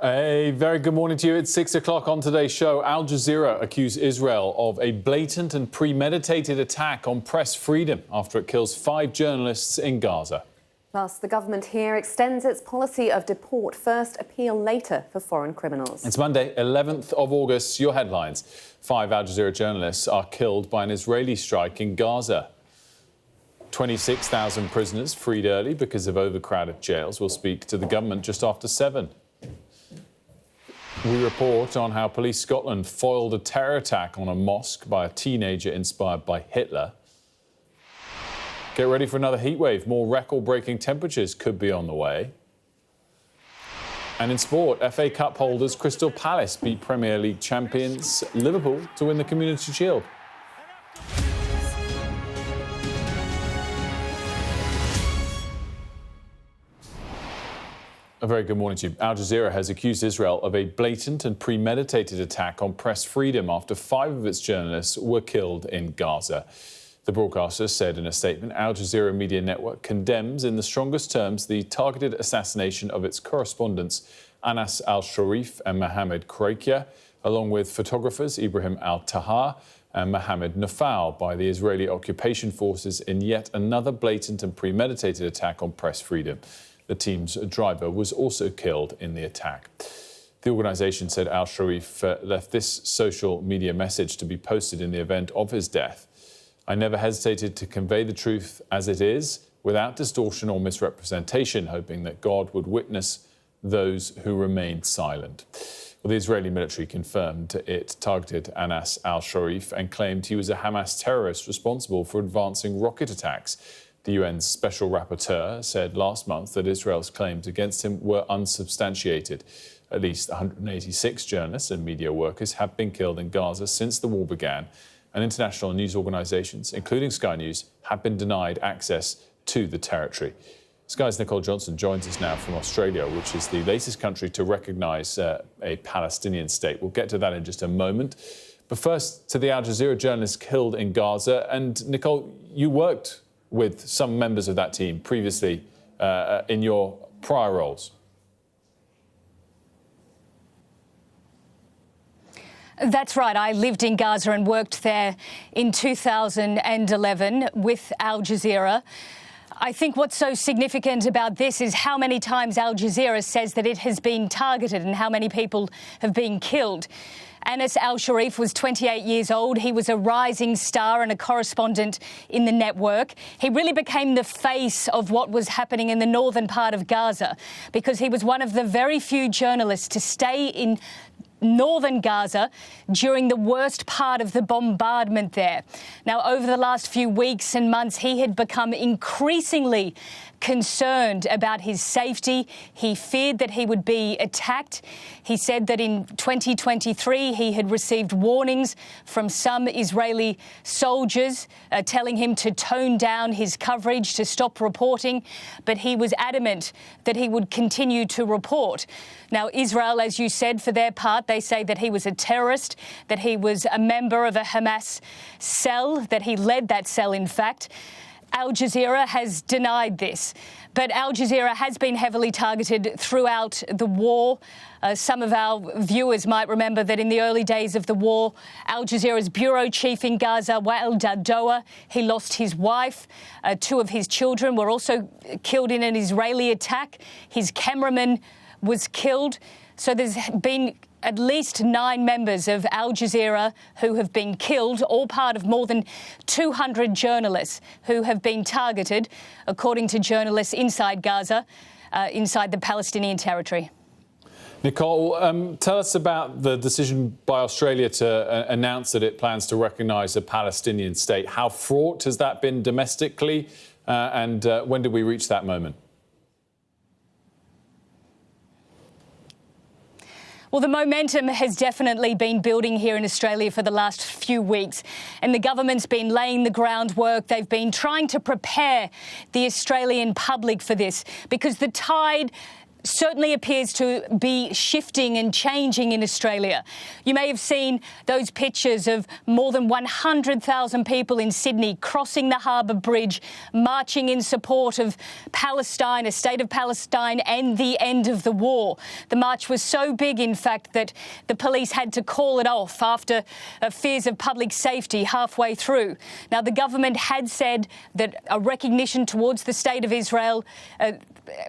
A very good morning to you. It's 6 o'clock on today's show. Al Jazeera accused Israel of a blatant and premeditated attack on press freedom after it kills 5 journalists in Gaza. Plus, the government here extends its policy of deport first, appeal later for foreign criminals. It's Monday, 11th of August. Your headlines. 5 Al Jazeera journalists are killed by an Israeli strike in Gaza. 26,000 prisoners freed early because of overcrowded jails. We'll speak to the government just after 7. We report on how Police Scotland foiled a terror attack on a mosque by a teenager inspired by Hitler. Get ready for another heatwave. More record-breaking temperatures could be on the way. And in sport, FA Cup holders Crystal Palace beat Premier League champions Liverpool to win the Community Shield. A very good morning to you. Al Jazeera has accused Israel of a blatant and premeditated attack on press freedom after 5 of its journalists were killed in Gaza. The broadcaster said in a statement, Al Jazeera Media Network condemns in the strongest terms the targeted assassination of its correspondents Anas al-Sharif and Mohammed Qreiqeh, along with photographers Ibrahim Zaher and Mohammed Noufal by the Israeli occupation forces in yet another blatant and premeditated attack on press freedom. The team's driver was also killed in the attack. The organisation said al-Sharif left this social media message to be posted in the event of his death. I never hesitated to convey the truth as it is, without distortion or misrepresentation, hoping that God would witness those who remained silent. Well, the Israeli military confirmed it targeted Anas al-Sharif and claimed he was a Hamas terrorist responsible for advancing rocket attacks. The UN's Special Rapporteur said last month that Israel's claims against him were unsubstantiated. At least 186 journalists and media workers have been killed in Gaza since the war began, and international news organisations, including Sky News, have been denied access to the territory. Sky's Nicole Johnson joins us now from Australia, which is the latest country to recognise a Palestinian state. We'll get to that in just a moment. But first, to the Al Jazeera journalists killed in Gaza. And Nicole, you worked with some members of that team previously in your prior roles. That's right. I lived in Gaza and worked there in 2011 with Al Jazeera. I think what's so significant about this is how many times Al Jazeera says that it has been targeted and how many people have been killed. Anas al-Sharif was 28 years old. He was a rising star and a correspondent in the network. He really became the face of what was happening in the northern part of Gaza because he was one of the very few journalists to stay in northern Gaza during the worst part of the bombardment there. Now, over the last few weeks and months, he had become increasingly concerned about his safety. He feared that he would be attacked. He said that in 2023 he had received warnings from some Israeli soldiers telling him to tone down his coverage, to stop reporting, but he was adamant that he would continue to report. Now, Israel, as you said, for their part, they say that he was a terrorist, that he was a member of a Hamas cell, that he led that cell, in fact. Al Jazeera has denied this, but Al Jazeera has been heavily targeted throughout the war. Some of our viewers might remember that in the early days of the war, Al Jazeera's bureau chief in Gaza, Wael Dadoa, he lost his wife. 2 of his children were also killed in an Israeli attack. His cameraman was killed. So there's been at least 9 members of Al Jazeera who have been killed, all part of more than 200 journalists who have been targeted, according to journalists inside Gaza, inside the Palestinian territory. Nicole, tell us about the decision by Australia to announce that it plans to recognise a Palestinian state. How fraught has that been domestically, and when did we reach that moment? Well, the momentum has definitely been building here in Australia for the last few weeks, and the government's been laying the groundwork. They've been trying to prepare the Australian public for this because the tide certainly appears to be shifting and changing in Australia. You may have seen those pictures of more than 100,000 people in Sydney crossing the Harbour Bridge, marching in support of Palestine, a state of Palestine, and the end of the war. The march was so big, in fact, that the police had to call it off after fears of public safety halfway through. Now, the government had said that a recognition towards the state of Israel,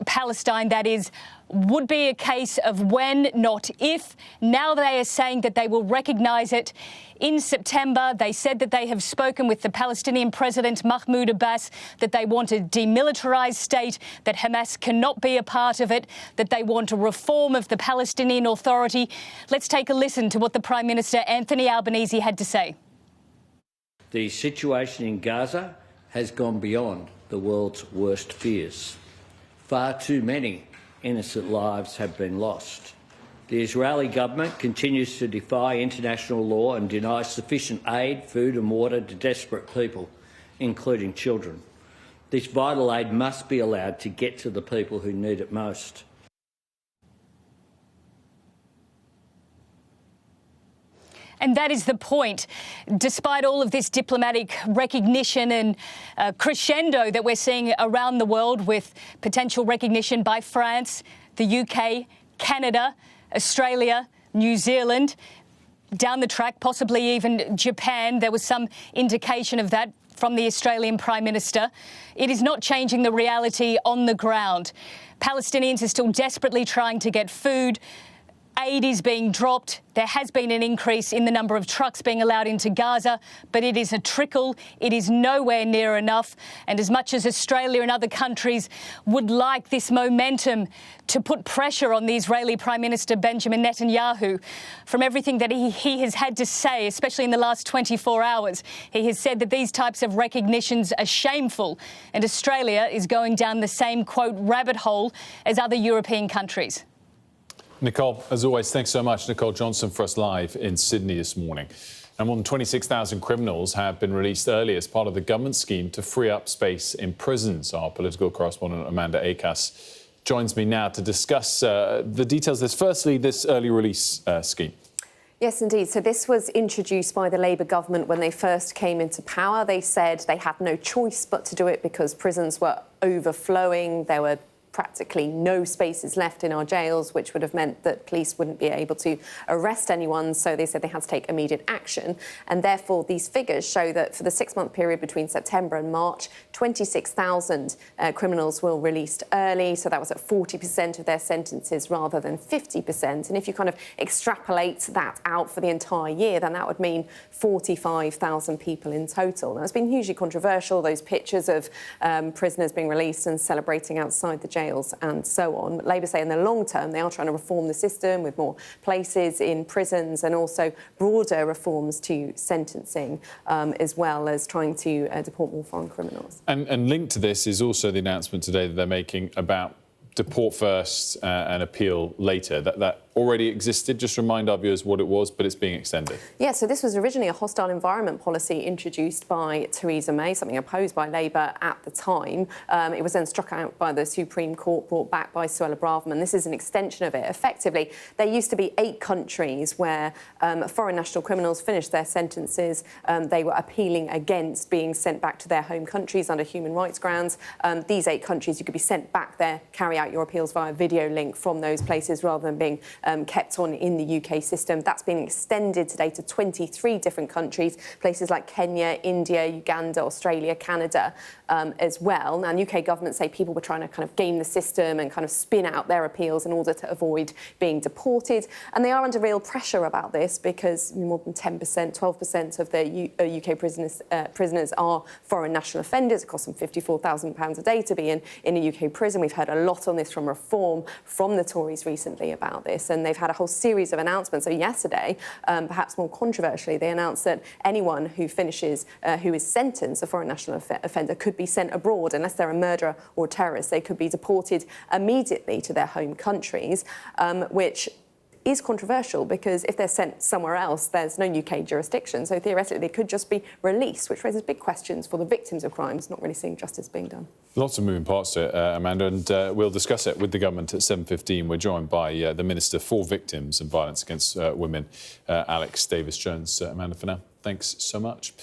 Palestine, that is, would be a case of when, not if. Now they are saying that they will recognise it in September. They said that they have spoken with the Palestinian President Mahmoud Abbas, that they want a demilitarised state, that Hamas cannot be a part of it, that they want a reform of the Palestinian Authority. Let's take a listen to what the Prime Minister Anthony Albanese had to say. The situation in Gaza has gone beyond the world's worst fears. Far too many innocent lives have been lost. The Israeli government continues to defy international law and deny sufficient aid, food and water to desperate people, including children. This vital aid must be allowed to get to the people who need it most. And that is the point. Despite all of this diplomatic recognition and crescendo that we're seeing around the world, with potential recognition by France, the UK, Canada, Australia, New Zealand, down the track, possibly even Japan, there was some indication of that from the Australian Prime Minister. It is not changing the reality on the ground. Palestinians are still desperately trying to get food. Aid is being dropped. There has been an increase in the number of trucks being allowed into Gaza, but it is a trickle. It is nowhere near enough. And as much as Australia and other countries would like this momentum to put pressure on the Israeli Prime Minister Benjamin Netanyahu, from everything that he has had to say, especially in the last 24 hours, he has said that these types of recognitions are shameful, and Australia is going down the same, quote, rabbit hole as other European countries. Nicole, as always, thanks so much. Nicole Johnson for us live in Sydney this morning. And more than 26,000 criminals have been released early as part of the government scheme to free up space in prisons. Our political correspondent Amanda Acas joins me now to discuss the details of this. Firstly, this early release scheme. Yes, indeed. So this was introduced by the Labour government when they first came into power. They said they had no choice but to do it because prisons were overflowing. There were practically no spaces left in our jails, which would have meant that police wouldn't be able to arrest anyone. So they said they had to take immediate action. And therefore, these figures show that for the 6-month period between September and March, 26,000 criminals were released early. So that was at 40% of their sentences rather than 50%. And if you kind of extrapolate that out for the entire year, then that would mean 45,000 people in total. Now, it's been hugely controversial, those pictures of prisoners being released and celebrating outside the jails and so on. But Labour say in the long term they are trying to reform the system with more places in prisons and also broader reforms to sentencing, as well as trying to deport more foreign criminals. And linked to this is also the announcement today that they're making about deport first and appeal later. That already existed. Just remind our viewers what it was, but it's being extended. Yeah, so this was originally a hostile environment policy introduced by Theresa May, something opposed by Labour at the time. It was then struck out by the Supreme Court, brought back by Suella Braverman. This is an extension of it. Effectively, there used to be 8 countries where foreign national criminals finished their sentences. They were appealing against being sent back to their home countries under human rights grounds. These 8 countries, you could be sent back there, carry out your appeals via video link from those places rather than being kept on in the UK system. That's been extended today to 23 different countries, places like Kenya, India, Uganda, Australia, Canada as well. Now, UK government say people were trying to kind of game the system and kind of spin out their appeals in order to avoid being deported. And they are under real pressure about this because more than 10%, 12% of the UK prisoners are foreign national offenders. It costs them £54,000 a day to be in a UK prison. We've heard a lot on this from Reform, from the Tories recently about this, and they've had a whole series of announcements. So yesterday, perhaps more controversially, they announced that anyone who finishes, who is sentenced a foreign national offender could be sent abroad. Unless they're a murderer or terrorist, they could be deported immediately to their home countries, which is controversial because if they're sent somewhere else, there's no UK jurisdiction. So theoretically, they could just be released, which raises big questions for the victims of crimes, not really seeing justice being done. Lots of moving parts to it, Amanda, and we'll discuss it with the government at 7:15. We're joined by the Minister for Victims and Violence Against Women, Alex Davis-Jones. Amanda, for now, thanks so much.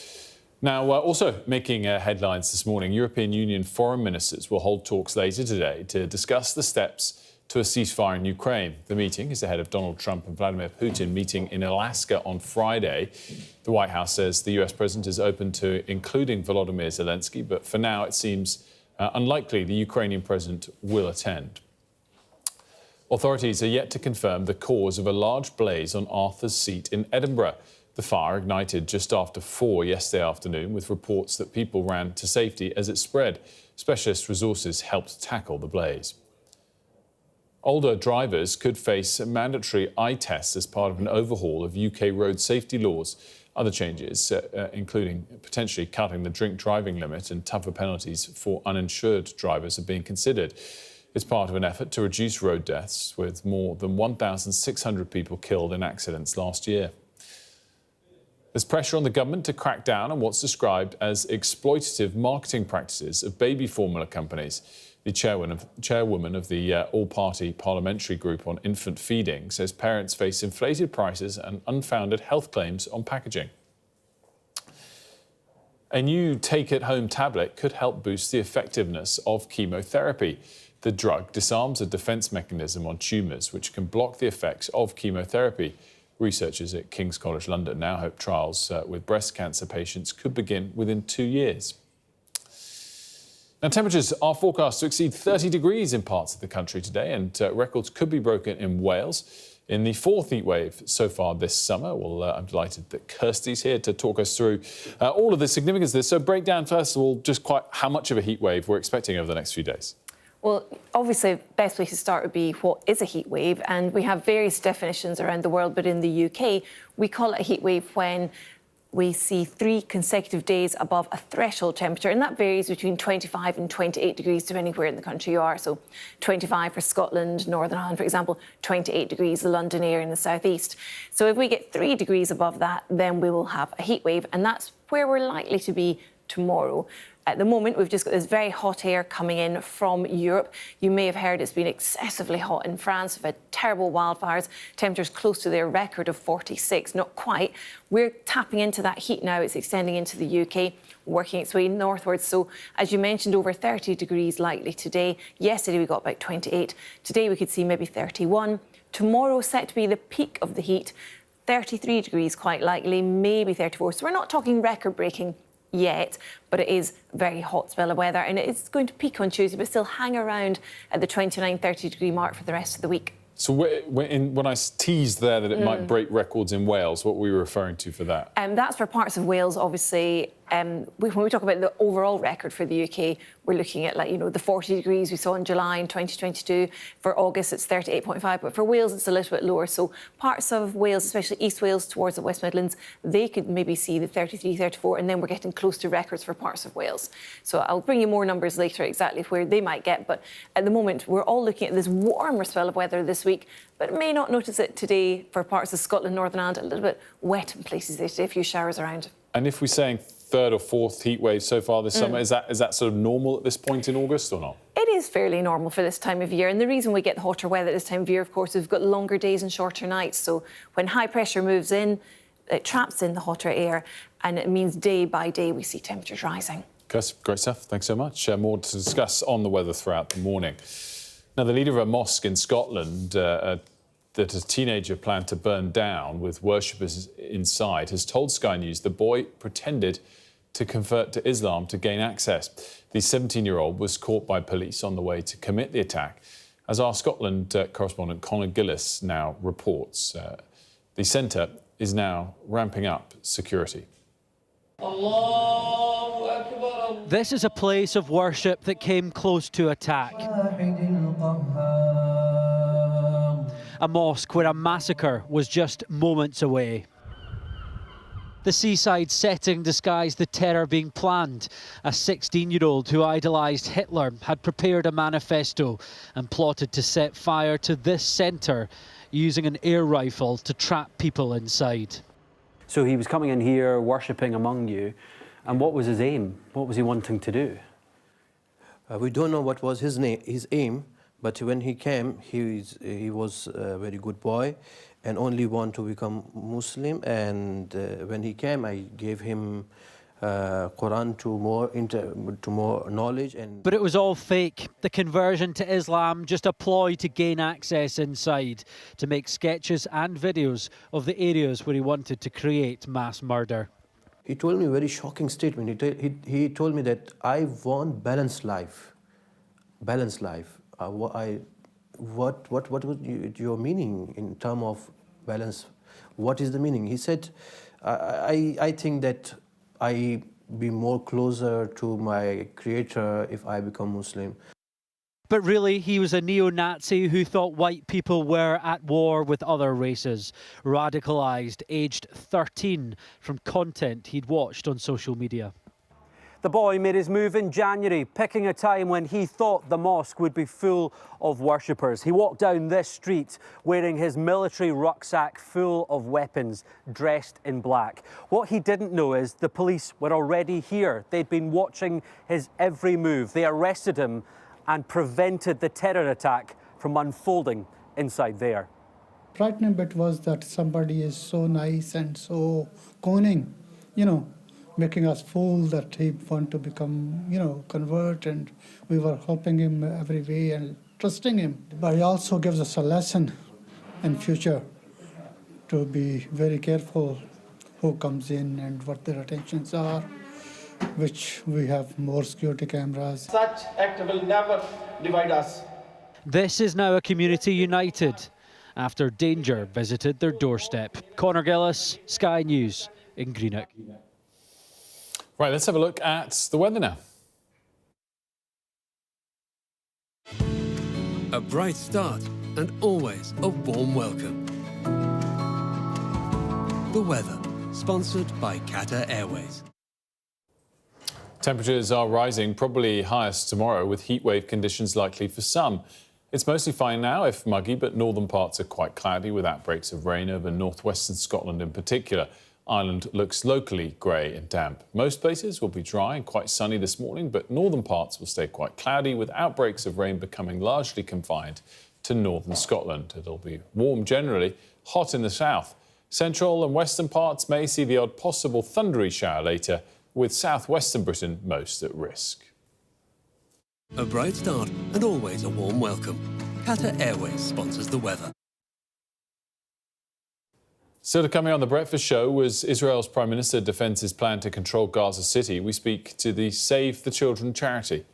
Now, also making headlines this morning, European Union foreign ministers will hold talks later today to discuss the steps to a ceasefire in Ukraine. The meeting is ahead of Donald Trump and Vladimir Putin meeting in Alaska on Friday. The White House says the US president is open to including Volodymyr Zelensky, but for now it seems unlikely the Ukrainian president will attend. Authorities are yet to confirm the cause of a large blaze on Arthur's Seat in Edinburgh. The fire ignited just after 4 yesterday afternoon, with reports that people ran to safety as it spread. Specialist resources helped tackle the blaze. Older drivers could face mandatory eye tests as part of an overhaul of UK road safety laws. Other changes, including potentially cutting the drink driving limit and tougher penalties for uninsured drivers, are being considered. It's part of an effort to reduce road deaths, with more than 1,600 people killed in accidents last year. There's pressure on the government to crack down on what's described as exploitative marketing practices of baby formula companies. The chairwoman of the all-party parliamentary group on infant feeding says parents face inflated prices and unfounded health claims on packaging. A new take-at-home tablet could help boost the effectiveness of chemotherapy. The drug disarms a defence mechanism on tumours which can block the effects of chemotherapy. Researchers at King's College London now hope trials with breast cancer patients could begin within 2 years. Now, temperatures are forecast to exceed 30 degrees in parts of the country today, and records could be broken in Wales in the 4th heat wave so far this summer. Well, I'm delighted that Kirsty's here to talk us through all of the significance of this. So break down, first of all, just quite how much of a heat wave we're expecting over the next few days. Well, obviously, the best place to start would be what is a heat wave, and we have various definitions around the world, but in the UK, we call it a heat wave when we see 3 consecutive days above a threshold temperature, and that varies between 25 and 28 degrees, depending where in the country you are. So 25 for Scotland, Northern Ireland, for example, 28 degrees, the London area in the southeast. So if we get 3 degrees above that, then we will have a heat wave, and that's where we're likely to be tomorrow. At the moment, we've just got this very hot air coming in from Europe. You may have heard it's been excessively hot in France. We've had terrible wildfires, temperatures close to their record of 46, not quite. We're tapping into that heat now. It's extending into the UK, working its way northwards. So, as you mentioned, over 30 degrees likely today. Yesterday, we got about 28. Today, we could see maybe 31. Tomorrow, set to be the peak of the heat. 33 degrees quite likely, maybe 34. So we're not talking record-breaking yet, but it is a very hot spell of weather, and it's going to peak on Tuesday, but still hang around at the 29-30 degree mark for the rest of the week. So when I teased there that it might break records in Wales, what were we referring to for that? That's for parts of Wales, obviously. When we talk about the overall record for the UK, we're looking at, like, you know, the 40 degrees we saw in July in 2022. For August, it's 38.5, but for Wales, it's a little bit lower. So parts of Wales, especially East Wales towards the West Midlands, they could maybe see the 33, 34, and then we're getting close to records for parts of Wales. So I'll bring you more numbers later exactly where they might get, but at the moment, we're all looking at this warmer spell of weather this week, but may not notice it today for parts of Scotland, Northern Ireland, a little bit wet in places today, a few showers around. And if we're saying 3rd or 4th heat wave so far this summer, is that sort of normal at this point in August or not? It is fairly normal for this time of year, and the reason we get the hotter weather at this time of year, of course, we've got longer days and shorter nights. So when high pressure moves in, it traps in the hotter air, and it means day by day we see temperatures rising. Great stuff. Thanks so much. More to discuss on the weather throughout the morning. Now, the leader of a mosque in Scotland that a teenager planned to burn down with worshippers inside has told Sky News the boy pretended to convert to Islam to gain access. The 17-year-old was caught by police on the way to commit the attack. As our Scotland correspondent Conor Gillis now reports, the centre is now ramping up security. This is a place of worship that came close to attack. A mosque where a massacre was just moments away. The seaside setting disguised the terror being planned. A 16-year-old who idolised Hitler had prepared a manifesto and plotted to set fire to this centre using an air rifle to trap people inside. So he was coming in here, worshipping among you, and what was his aim? What was he wanting to do? We don't know what was his aim, but when he came, he was a very good boy and only want to become Muslim. And when he came, I gave him Quran to more knowledge. But it was all fake. The conversion to Islam just a ploy to gain access inside, to make sketches and videos of the areas where he wanted to create mass murder. He told me a very shocking statement. He told me that I want balanced life. Balanced life. What was your meaning in terms of balance? What is the meaning? He said, I think that I be more closer to my creator if I become Muslim. But really, he was a neo-Nazi who thought white people were at war with other races, radicalised, aged 13 from content he'd watched on social media. The boy made his move in January, picking a time when he thought the mosque would be full of worshippers. He walked down this street wearing his military rucksack full of weapons, dressed in black. What he didn't know is the police were already here. They'd been watching his every move. They arrested him and prevented the terror attack from unfolding inside there. Frightening bit was that somebody is so nice and so conning, making us fool that he want to become, convert, and we were helping him every way and trusting him. But he also gives us a lesson in future to be very careful who comes in and what their intentions are, which we have more security cameras. Such act will never divide us. This is now a community united after danger visited their doorstep. Conor Gillis, Sky News in Greenock. Right, let's have a look at the weather now. A bright start and always a warm welcome. The weather, sponsored by Qatar Airways. Temperatures are rising, probably highest tomorrow, with heatwave conditions likely for some. It's mostly fine now, if muggy, but northern parts are quite cloudy with outbreaks of rain over northwestern Scotland in particular. Ireland looks locally grey and damp. Most places will be dry and quite sunny this morning, but northern parts will stay quite cloudy with outbreaks of rain becoming largely confined to northern Scotland. It'll be warm generally, hot in the south. Central and western parts may see the odd possible thundery shower later, with southwestern Britain most at risk. A bright start and always a warm welcome. Qatar Airways sponsors the weather. Still to coming on The Breakfast Show, was Israel's Prime Minister defends his plan to control Gaza City. We speak to the Save the Children charity.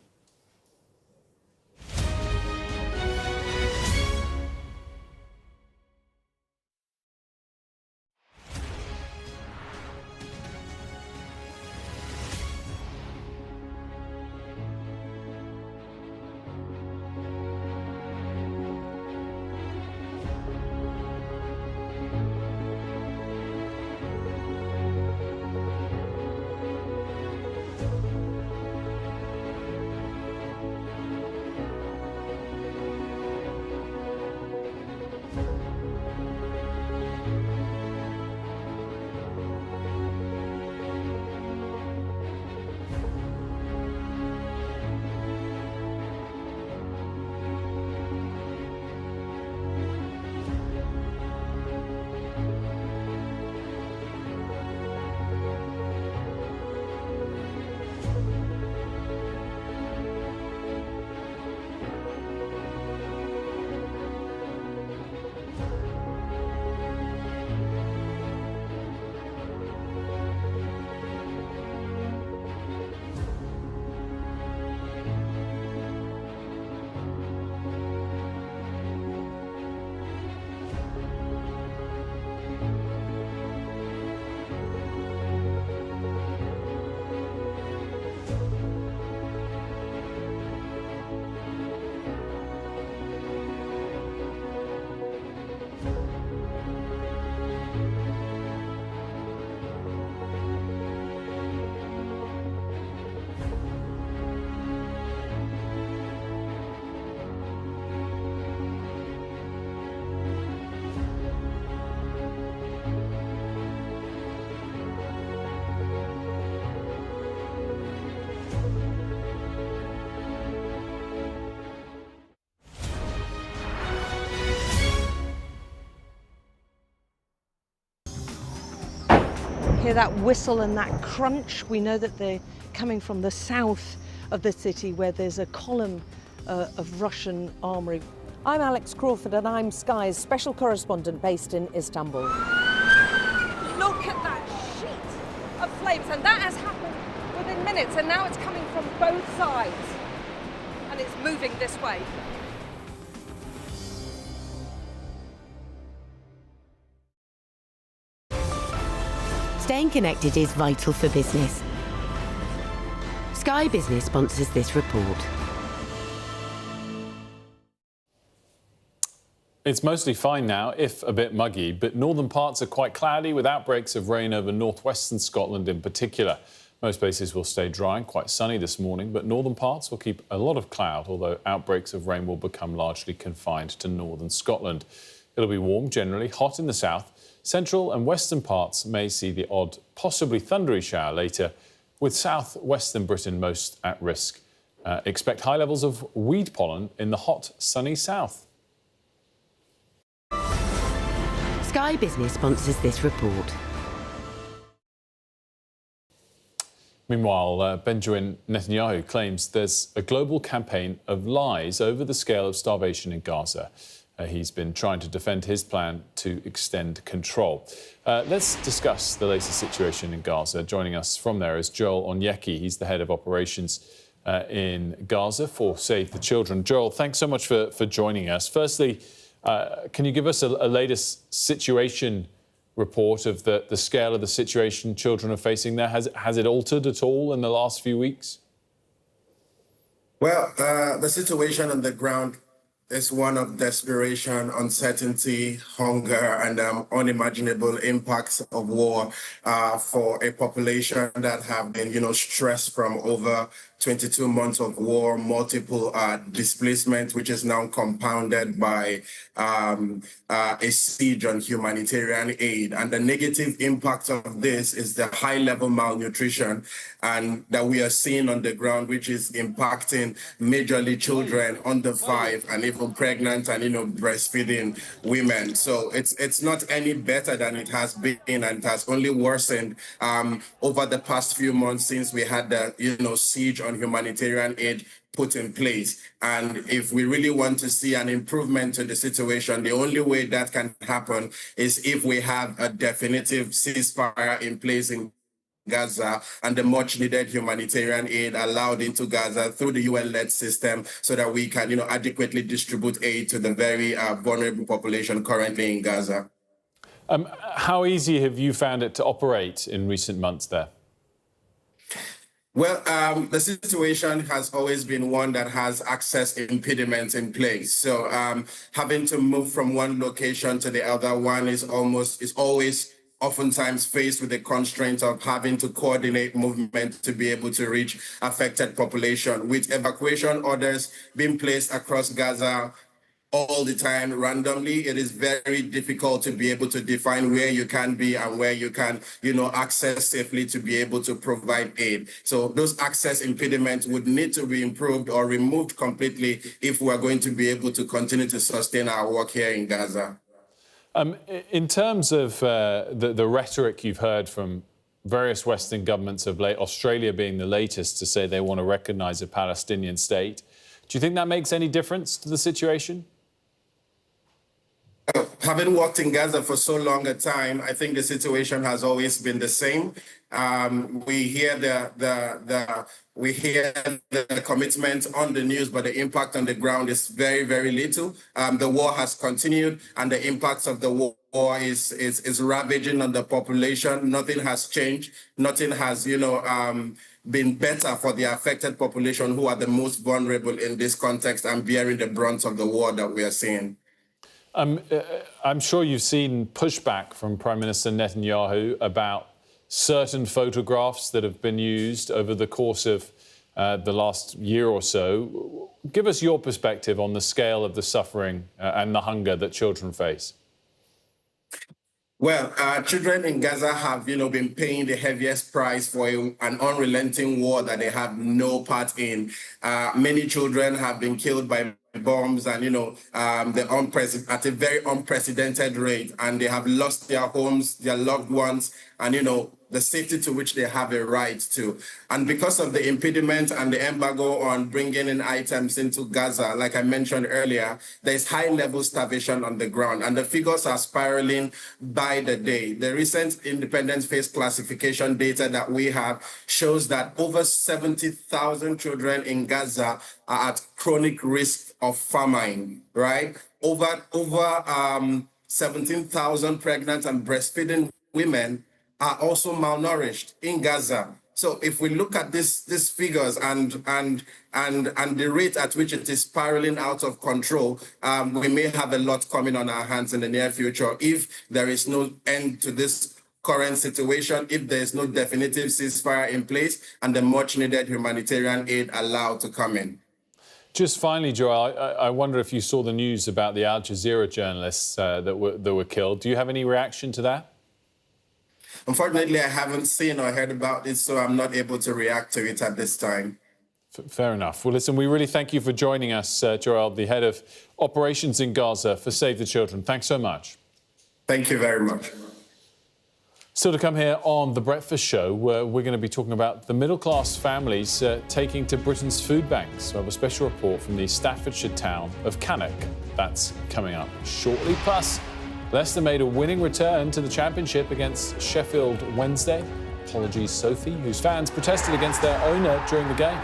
hear that whistle and that crunch. We know that they're coming from the south of the city where there's a column of Russian armoury. I'm Alex Crawford and I'm Sky's special correspondent based in Istanbul. Look at that sheet of flames, and that has happened within minutes, and now it's coming from both sides and it's moving this way. Staying connected is vital for business. Sky Business sponsors this report. It's mostly fine now, if a bit muggy, but northern parts are quite cloudy with outbreaks of rain over northwestern Scotland in particular. Most places will stay dry and quite sunny this morning, but northern parts will keep a lot of cloud, although outbreaks of rain will become largely confined to northern Scotland. It'll be warm generally, hot in the south. Central and western parts may see the odd, possibly thundery shower later, with south-western Britain most at risk. Expect high levels of weed pollen in the hot, sunny south. Sky Business sponsors this report. Meanwhile, Benjamin Netanyahu claims there's a global campaign of lies over the scale of starvation in Gaza. He's been trying to defend his plan to extend control. Let's discuss the latest situation in Gaza. Joining us from there is Joel Onyeki. He's the head of operations in Gaza for Save the Children. Joel, thanks so much for joining us. Firstly, can you give us a latest situation report of the scale of the situation children are facing there? Has it altered at all in the last few weeks? Well, the situation on the ground is one of desperation, uncertainty, hunger, and unimaginable impacts of war for a population that have been, stressed from over 22 months of war, multiple displacement, which is now compounded by a siege on humanitarian aid. And the negative impact of this is the high-level malnutrition and that we are seeing on the ground, which is impacting majorly children under 5 and even pregnant and, breastfeeding women. So it's not any better than it has been, and it has only worsened over the past few months since we had the, siege on humanitarian aid put in place. And if we really want to see an improvement to the situation, the only way that can happen is if we have a definitive ceasefire in place in Gaza and the much needed humanitarian aid allowed into Gaza through the UN-led system so that we can, adequately distribute aid to the very vulnerable population currently in Gaza. How easy have you found it to operate in recent months there? Well, the situation has always been one that has access impediments in place. So having to move from one location to the other one is always oftentimes faced with the constraint of having to coordinate movement to be able to reach affected population, with evacuation orders being placed across Gaza all the time randomly. It is very difficult to be able to define where you can be and where you can, access safely to be able to provide aid. So those access impediments would need to be improved or removed completely if we're going to be able to continue to sustain our work here in Gaza. In terms of the rhetoric you've heard from various Western governments of late, Australia being the latest to say they want to recognise a Palestinian state, do you think that makes any difference to the situation? Having worked in Gaza for so long a time, I think the situation has always been the same. We hear the commitment on the news, but the impact on the ground is very, very little. The war has continued, and the impacts of the war is ravaging on the population. Nothing has changed. Nothing has, been better for the affected population who are the most vulnerable in this context and bearing the brunt of the war that we are seeing. I'm sure you've seen pushback from Prime Minister Netanyahu about certain photographs that have been used over the course of the last year or so. Give us your perspective on the scale of the suffering and the hunger that children face. Well, children in Gaza have, been paying the heaviest price for an unrelenting war that they have no part in. Many children have been killed by bombs and, at a very unprecedented rate, and they have lost their homes, their loved ones, and, the safety to which they have a right to. And because of the impediment and the embargo on bringing in items into Gaza, like I mentioned earlier, there's high-level starvation on the ground, and the figures are spiraling by the day. The recent independent phase classification data that we have shows that over 70,000 children in Gaza are at chronic risk of famine, right? Over 17,000 pregnant and breastfeeding women are also malnourished in Gaza. So if we look at these figures and the rate at which it is spiraling out of control, we may have a lot coming on our hands in the near future if there is no end to this current situation, if there is no definitive ceasefire in place and the much needed humanitarian aid allowed to come in. Just finally, Joel, I wonder if you saw the news about the Al Jazeera journalists that were killed. Do you have any reaction to that? Unfortunately, I haven't seen or heard about it, so I'm not able to react to it at this time. Fair enough. Well, listen, we really thank you for joining us, Joel, the head of operations in Gaza for Save the Children. Thanks so much. Thank you very much. Still to come here on The Breakfast Show, where we're going to be talking about the middle-class families taking to Britain's food banks. We have a special report from the Staffordshire town of Cannock. That's coming up shortly. Plus, Leicester made a winning return to the Championship against Sheffield Wednesday. Apologies, Sophie, whose fans protested against their owner during the game.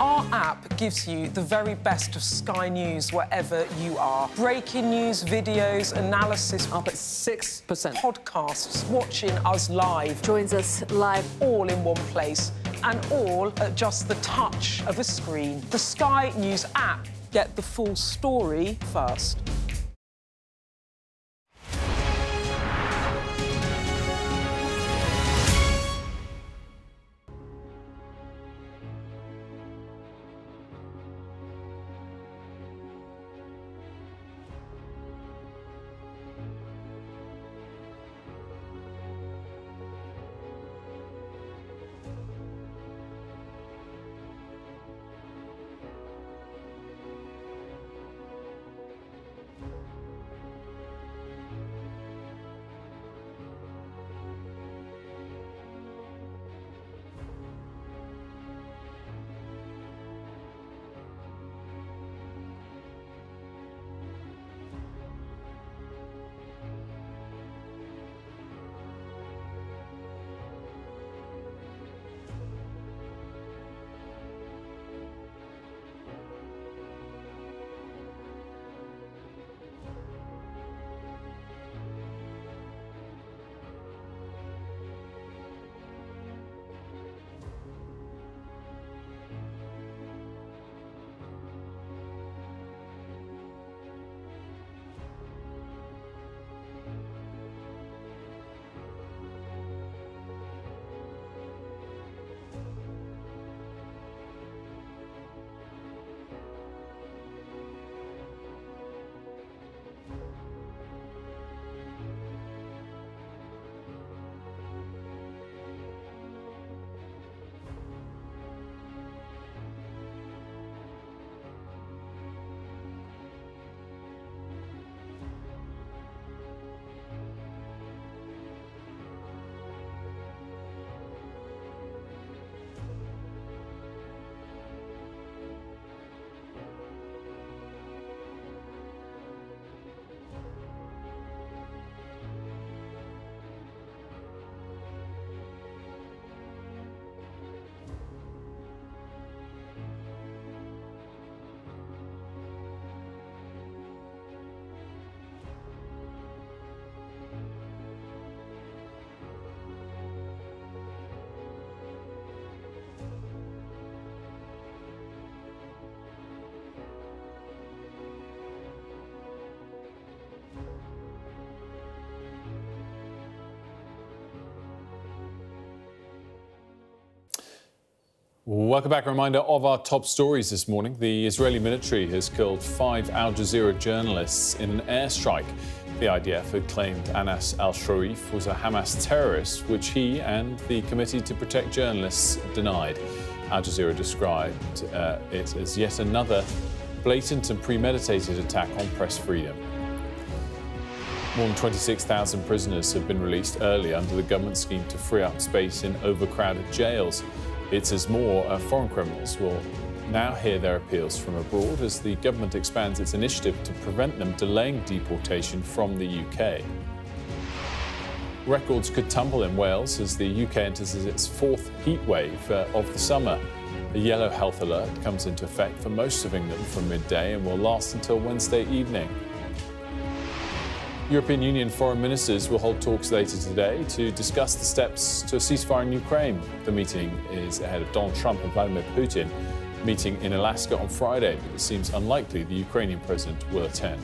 Our app gives you the very best of Sky News wherever you are. Breaking news, videos, analysis, up at 6%. Podcasts, watching us live. Joins us live, all in one place, and all at just the touch of a screen. The Sky News app. Get the full story first. Welcome back. A reminder of our top stories this morning. The Israeli military has killed 5 Al Jazeera journalists in an airstrike. The IDF had claimed Anas al-Sharif was a Hamas terrorist, which he and the Committee to Protect Journalists denied. Al Jazeera described it as yet another blatant and premeditated attack on press freedom. More than 26,000 prisoners have been released early under the government scheme to free up space in overcrowded jails. It's as more foreign criminals will now hear their appeals from abroad as the government expands its initiative to prevent them delaying deportation from the UK. Records could tumble in Wales as the UK enters its fourth heat wave of the summer. A yellow health alert comes into effect for most of England from midday and will last until Wednesday evening. European Union foreign ministers will hold talks later today to discuss the steps to a ceasefire in Ukraine. The meeting is ahead of Donald Trump and Vladimir Putin meeting in Alaska on Friday, but it seems unlikely the Ukrainian president will attend.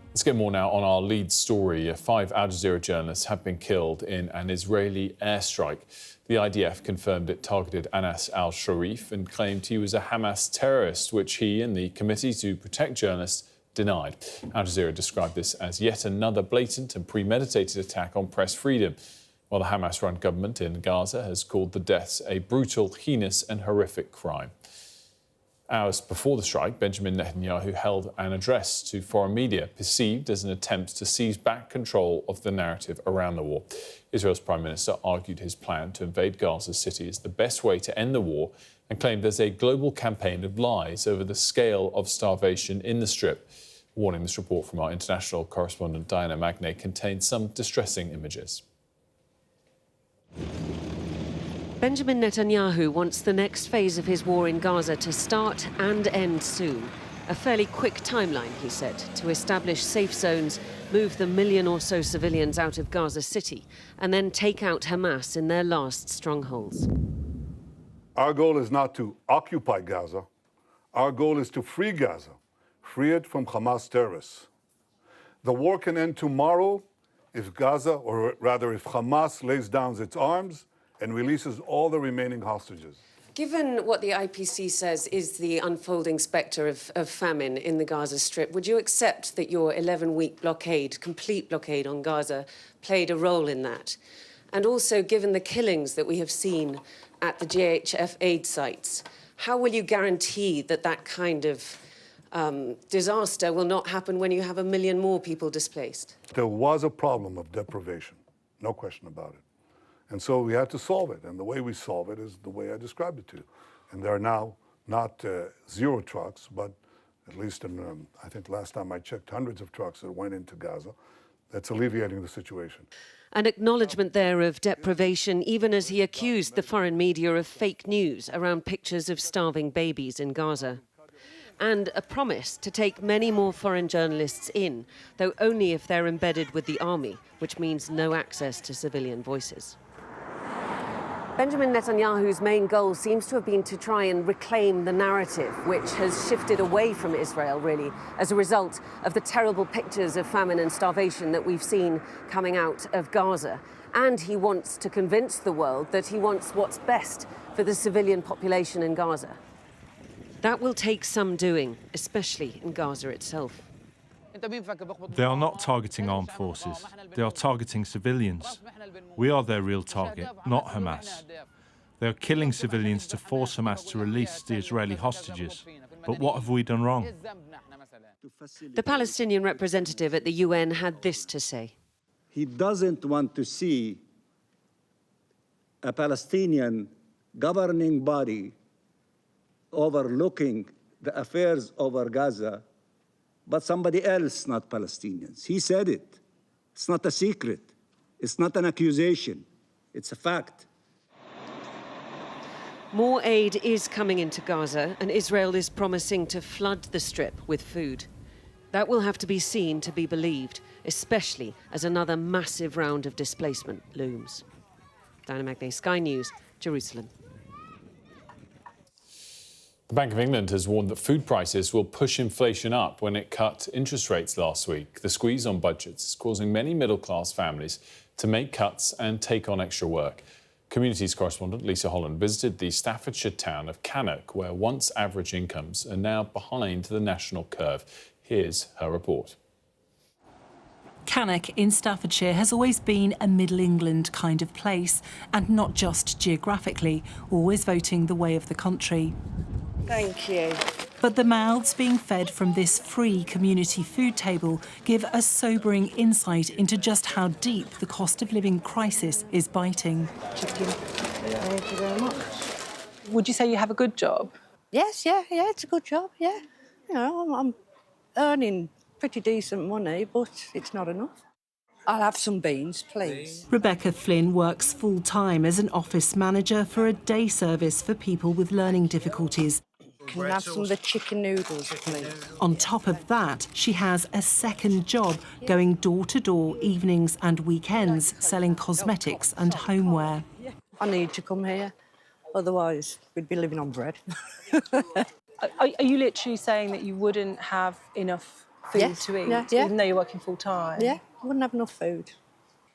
Let's get more now on our lead story. 5 Al Jazeera journalists have been killed in an Israeli airstrike. The IDF confirmed it targeted Anas al-Sharif and claimed he was a Hamas terrorist, which he and the Committee to Protect Journalists denied. Al Jazeera described this as yet another blatant and premeditated attack on press freedom, while the Hamas-run government in Gaza has called the deaths a brutal, heinous and horrific crime. Hours before the strike, Benjamin Netanyahu held an address to foreign media, perceived as an attempt to seize back control of the narrative around the war. Israel's Prime Minister argued his plan to invade Gaza City is the best way to end the war and claimed there's a global campaign of lies over the scale of starvation in the Strip. Warning, this report from our international correspondent Diana Magne contains some distressing images. Benjamin Netanyahu wants the next phase of his war in Gaza to start and end soon. A fairly quick timeline, he said, to establish safe zones, move the 1 million or so civilians out of Gaza City, and then take out Hamas in their last strongholds. Our goal is not to occupy Gaza. Our goal is to free Gaza, free it from Hamas terrorists. The war can end tomorrow if Gaza, or rather if Hamas lays down its arms and releases all the remaining hostages. Given what the IPC says is the unfolding spectre of famine in the Gaza Strip, would you accept that your 11-week blockade, complete blockade on Gaza, played a role in that? And also, given the killings that we have seen at the GHF aid sites, how will you guarantee that that kind of disaster will not happen when you have 1 million more people displaced? There was a problem of deprivation, no question about it. And so we had to solve it. And the way we solve it is the way I described it to you. And there are now not 0 trucks, but at least in, I think last time I checked, hundreds of trucks that went into Gaza. That's alleviating the situation. An acknowledgement there of deprivation, even as he accused the foreign media of fake news around pictures of starving babies in Gaza. And a promise to take many more foreign journalists in, though only if they're embedded with the army, which means no access to civilian voices. Benjamin Netanyahu's main goal seems to have been to try and reclaim the narrative, which has shifted away from Israel, really, as a result of the terrible pictures of famine and starvation that we've seen coming out of Gaza. And he wants to convince the world that he wants what's best for the civilian population in Gaza. That will take some doing, especially in Gaza itself. They are not targeting armed forces. They are targeting civilians. We are their real target, not Hamas. They are killing civilians to force Hamas to release the Israeli hostages. But what have we done wrong? The Palestinian representative at the UN had this to say. He doesn't want to see a Palestinian governing body overlooking the affairs over Gaza, but somebody else, not Palestinians. He said it. It's not a secret. It's not an accusation. It's a fact. More aid is coming into Gaza, and Israel is promising to flood the Strip with food. That will have to be seen to be believed, especially as another massive round of displacement looms. Diana Magne, Sky News, Jerusalem. The Bank of England has warned that food prices will push inflation up when it cut interest rates last week. The squeeze on budgets is causing many middle-class families to make cuts and take on extra work. Communities correspondent Lisa Holland visited the Staffordshire town of Cannock, where once average incomes are now behind the national curve. Here's her report. Cannock in Staffordshire has always been a Middle England kind of place, and not just geographically, always voting the way of the country. Thank you. But the mouths being fed from this free community food table give a sobering insight into just how deep the cost of living crisis is biting. Thank you very much. Would you say you have a good job? Yes, yeah, it's a good job, yeah. You know, I'm earning pretty decent money, but it's not enough. I'll have some beans, please. Rebecca Flynn works full-time as an office manager for a day service for people with learning difficulties. Can I have some of the chicken noodles, please? On top of that, she has a second job going door-to-door evenings and weekends selling cosmetics and homeware. I need to come here, otherwise we'd be living on bread. Are you literally saying that you wouldn't have enough food to eat, even though you're working full-time? Yeah, I wouldn't have enough food.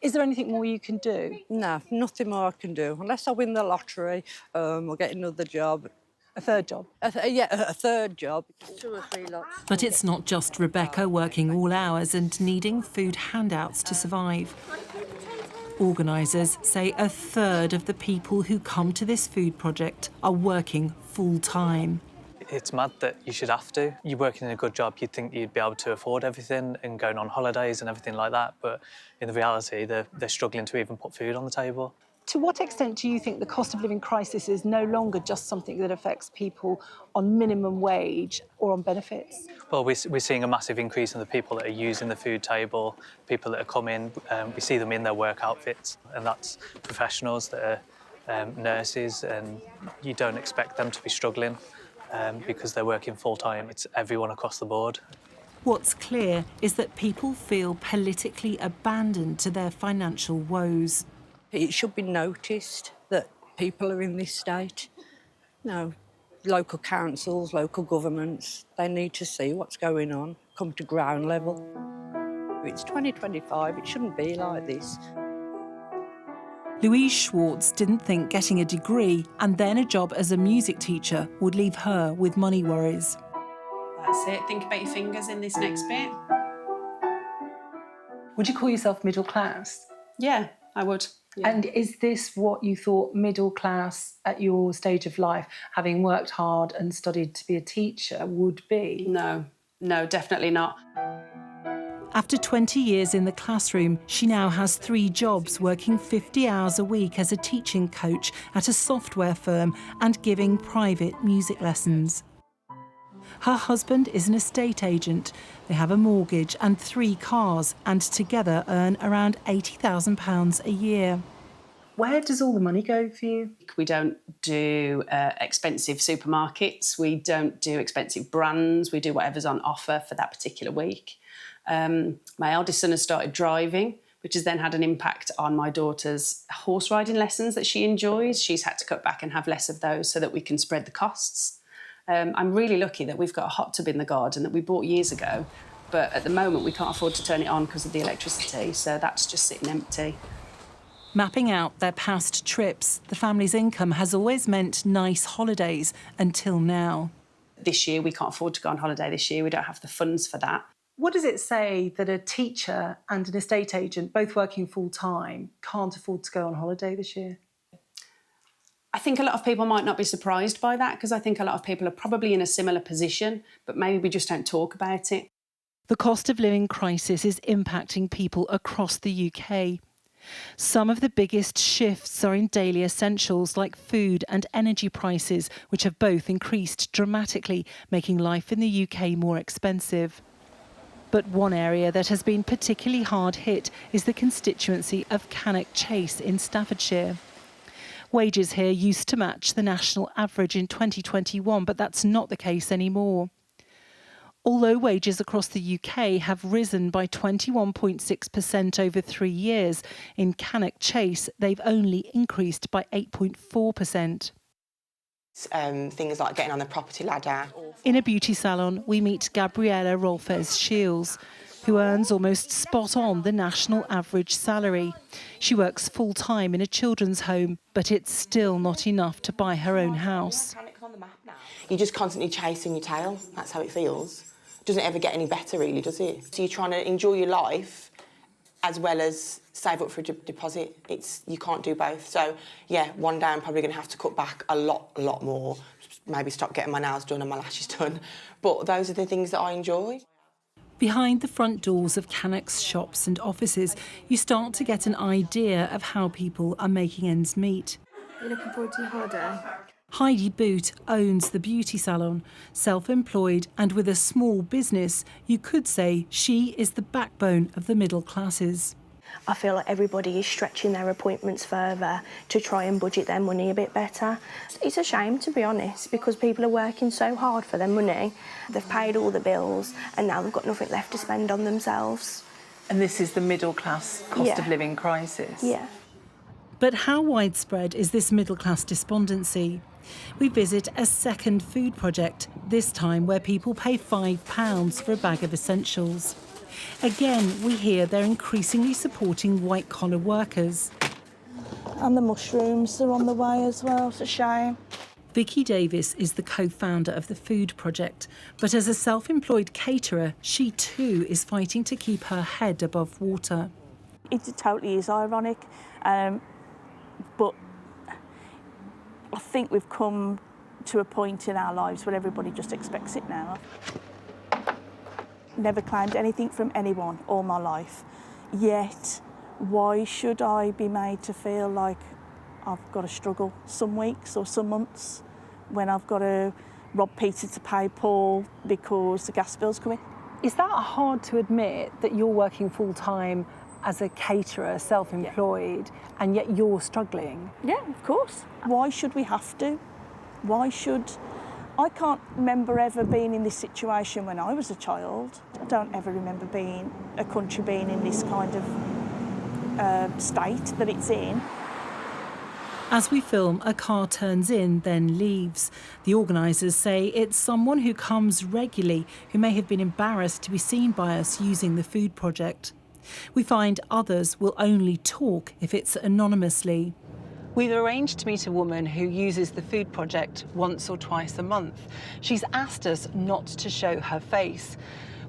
Is there anything more you can do? No, nothing more I can do. Unless I win the lottery or get another job. A third job? Yeah, a third job. 2 or 3 lots. But it's not just Rebecca working all hours and needing food handouts to survive. Organisers say a third of the people who come to this food project are working full-time. It's mad that you should have to. You're working in a good job, you'd think you'd be able to afford everything and going on holidays and everything like that, but in the reality, they're struggling to even put food on the table. To what extent do you think the cost of living crisis is no longer just something that affects people on minimum wage or on benefits? Well, we're seeing a massive increase in the people that are using the food table, people that are coming, we see them in their work outfits, and that's professionals that are nurses, and you don't expect them to be struggling because they're working full-time. It's everyone across the board. What's clear is that people feel politically abandoned to their financial woes. It should be noticed that people are in this state. No, local councils, local governments, they need to see what's going on, come to ground level. It's 2025, it shouldn't be like this. Louise Schwartz didn't think getting a degree and then a job as a music teacher would leave her with money worries. That's it. Think about your fingers in this next bit. Would you call yourself middle class? Yeah, I would. Yeah. And is this what you thought middle class at your stage of life, having worked hard and studied to be a teacher, would be? No, definitely not. After 20 years in the classroom, she now has 3 jobs, working 50 hours a week as a teaching coach at a software firm and giving private music lessons. Her husband is an estate agent. They have a mortgage and 3 cars, and together earn around £80,000 a year. Where does all the money go for you? We don't do expensive supermarkets. We don't do expensive brands. We do whatever's on offer for that particular week. My eldest son has started driving, which has then had an impact on my daughter's horse riding lessons that she enjoys. She's had to cut back and have less of those so that we can spread the costs. I'm really lucky that we've got a hot tub in the garden that we bought years ago, but at the moment we can't afford to turn it on because of the electricity, so that's just sitting empty. Mapping out their past trips, the family's income has always meant nice holidays until now. This year we can't afford to go on holiday this year, we don't have the funds for that. What does it say that a teacher and an estate agent, both working full-time, can't afford to go on holiday this year? I think a lot of people might not be surprised by that because I think a lot of people are probably in a similar position, but maybe we just don't talk about it. The cost of living crisis is impacting people across the UK. Some of the biggest shifts are in daily essentials like food and energy prices, which have both increased dramatically, making life in the UK more expensive. But one area that has been particularly hard hit is the constituency of Cannock Chase in Staffordshire. Wages here used to match the national average in 2021, but that's not the case anymore. Although wages across the UK have risen by 21.6% over 3 years, in Cannock Chase they've only increased by 8.4%. Things like getting on the property ladder. In a beauty salon, we meet Gabriella Rolfes-Shields, who earns almost spot on the national average salary. She works full-time in a children's home, but it's still not enough to buy her own house. You're just constantly chasing your tail. That's how it feels. It doesn't ever get any better, really, does it? So you're trying to enjoy your life as well as save up for a deposit. You can't do both. So, yeah, one day I'm probably going to have to cut back a lot more, maybe stop getting my nails done and my lashes done. But those are the things that I enjoy. Behind the front doors of Cannock's shops and offices, you start to get an idea of how people are making ends meet. Are you looking forward to your holiday? Heidi Boot owns the beauty salon. Self-employed and with a small business, you could say she is the backbone of the middle classes. I feel like everybody is stretching their appointments further to try and budget their money a bit better. It's a shame, to be honest, because people are working so hard for their money. They've paid all the bills and now they've got nothing left to spend on themselves. And this is the middle class cost of living crisis. Yeah. But how widespread is this middle class despondency? We visit a second food project, this time where people pay £5 for a bag of essentials. Again, we hear they're increasingly supporting white-collar workers. And the mushrooms are on the way as well, it's a shame. Vicky Davis is the co-founder of the food project, but as a self-employed caterer, she too is fighting to keep her head above water. It totally is ironic, but I think we've come to a point in our lives where everybody just expects it now. Never claimed anything from anyone all my life, yet why should I be made to feel like I've got to struggle some weeks or some months when I've got to rob Peter to pay Paul because the gas bill's coming? Is that hard to admit, that you're working full-time as a caterer, self-employed, and yet you're struggling? Yeah, of course. Why should we have to? Why should... I can't remember ever being in this situation when I was a child. I don't ever remember a country being in this kind of state that it's in. As we film, a car turns in, then leaves. The organisers say it's someone who comes regularly, who may have been embarrassed to be seen by us using the food project. We find others will only talk if it's anonymously. We've arranged to meet a woman who uses the food project once or twice a month. She's asked us not to show her face.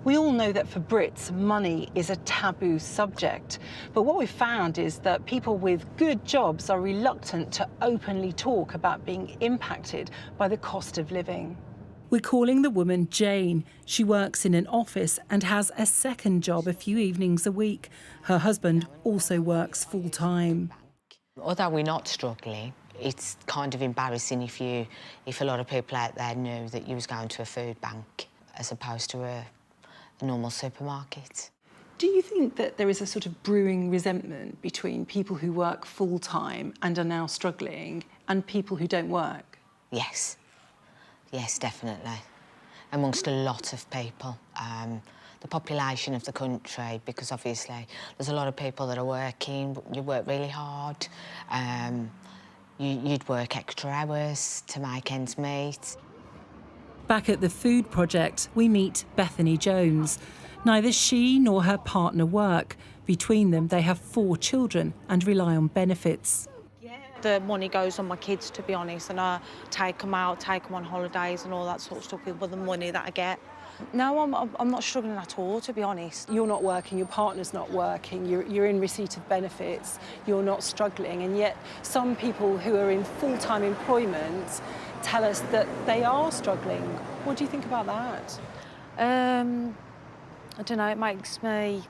We all know that for Brits, money is a taboo subject. But what we've found is that people with good jobs are reluctant to openly talk about being impacted by the cost of living. We're calling the woman Jane. She works in an office and has a second job a few evenings a week. Her husband also works full-time. Although we're not struggling, it's kind of embarrassing if a lot of people out there knew that you was going to a food bank as opposed to a normal supermarket. Do you think that there is a sort of brewing resentment between people who work full-time and are now struggling and people who don't work? Yes. Yes, definitely. Amongst a lot of people. The population of the country, because obviously there's a lot of people that are working, you work really hard, you'd work extra hours to make ends meet. Back at the food project, we meet Bethany Jones. Neither she nor her partner work. Between them, they have 4 children and rely on benefits. The money goes on my kids, to be honest, and I take them out, take them on holidays and all that sort of stuff with the money that I get. No, I'm not struggling at all, to be honest. You're not working, your partner's not working, you're in receipt of benefits, you're not struggling, and yet some people who are in full-time employment tell us that they are struggling. What do you think about that? I don't know, it makes me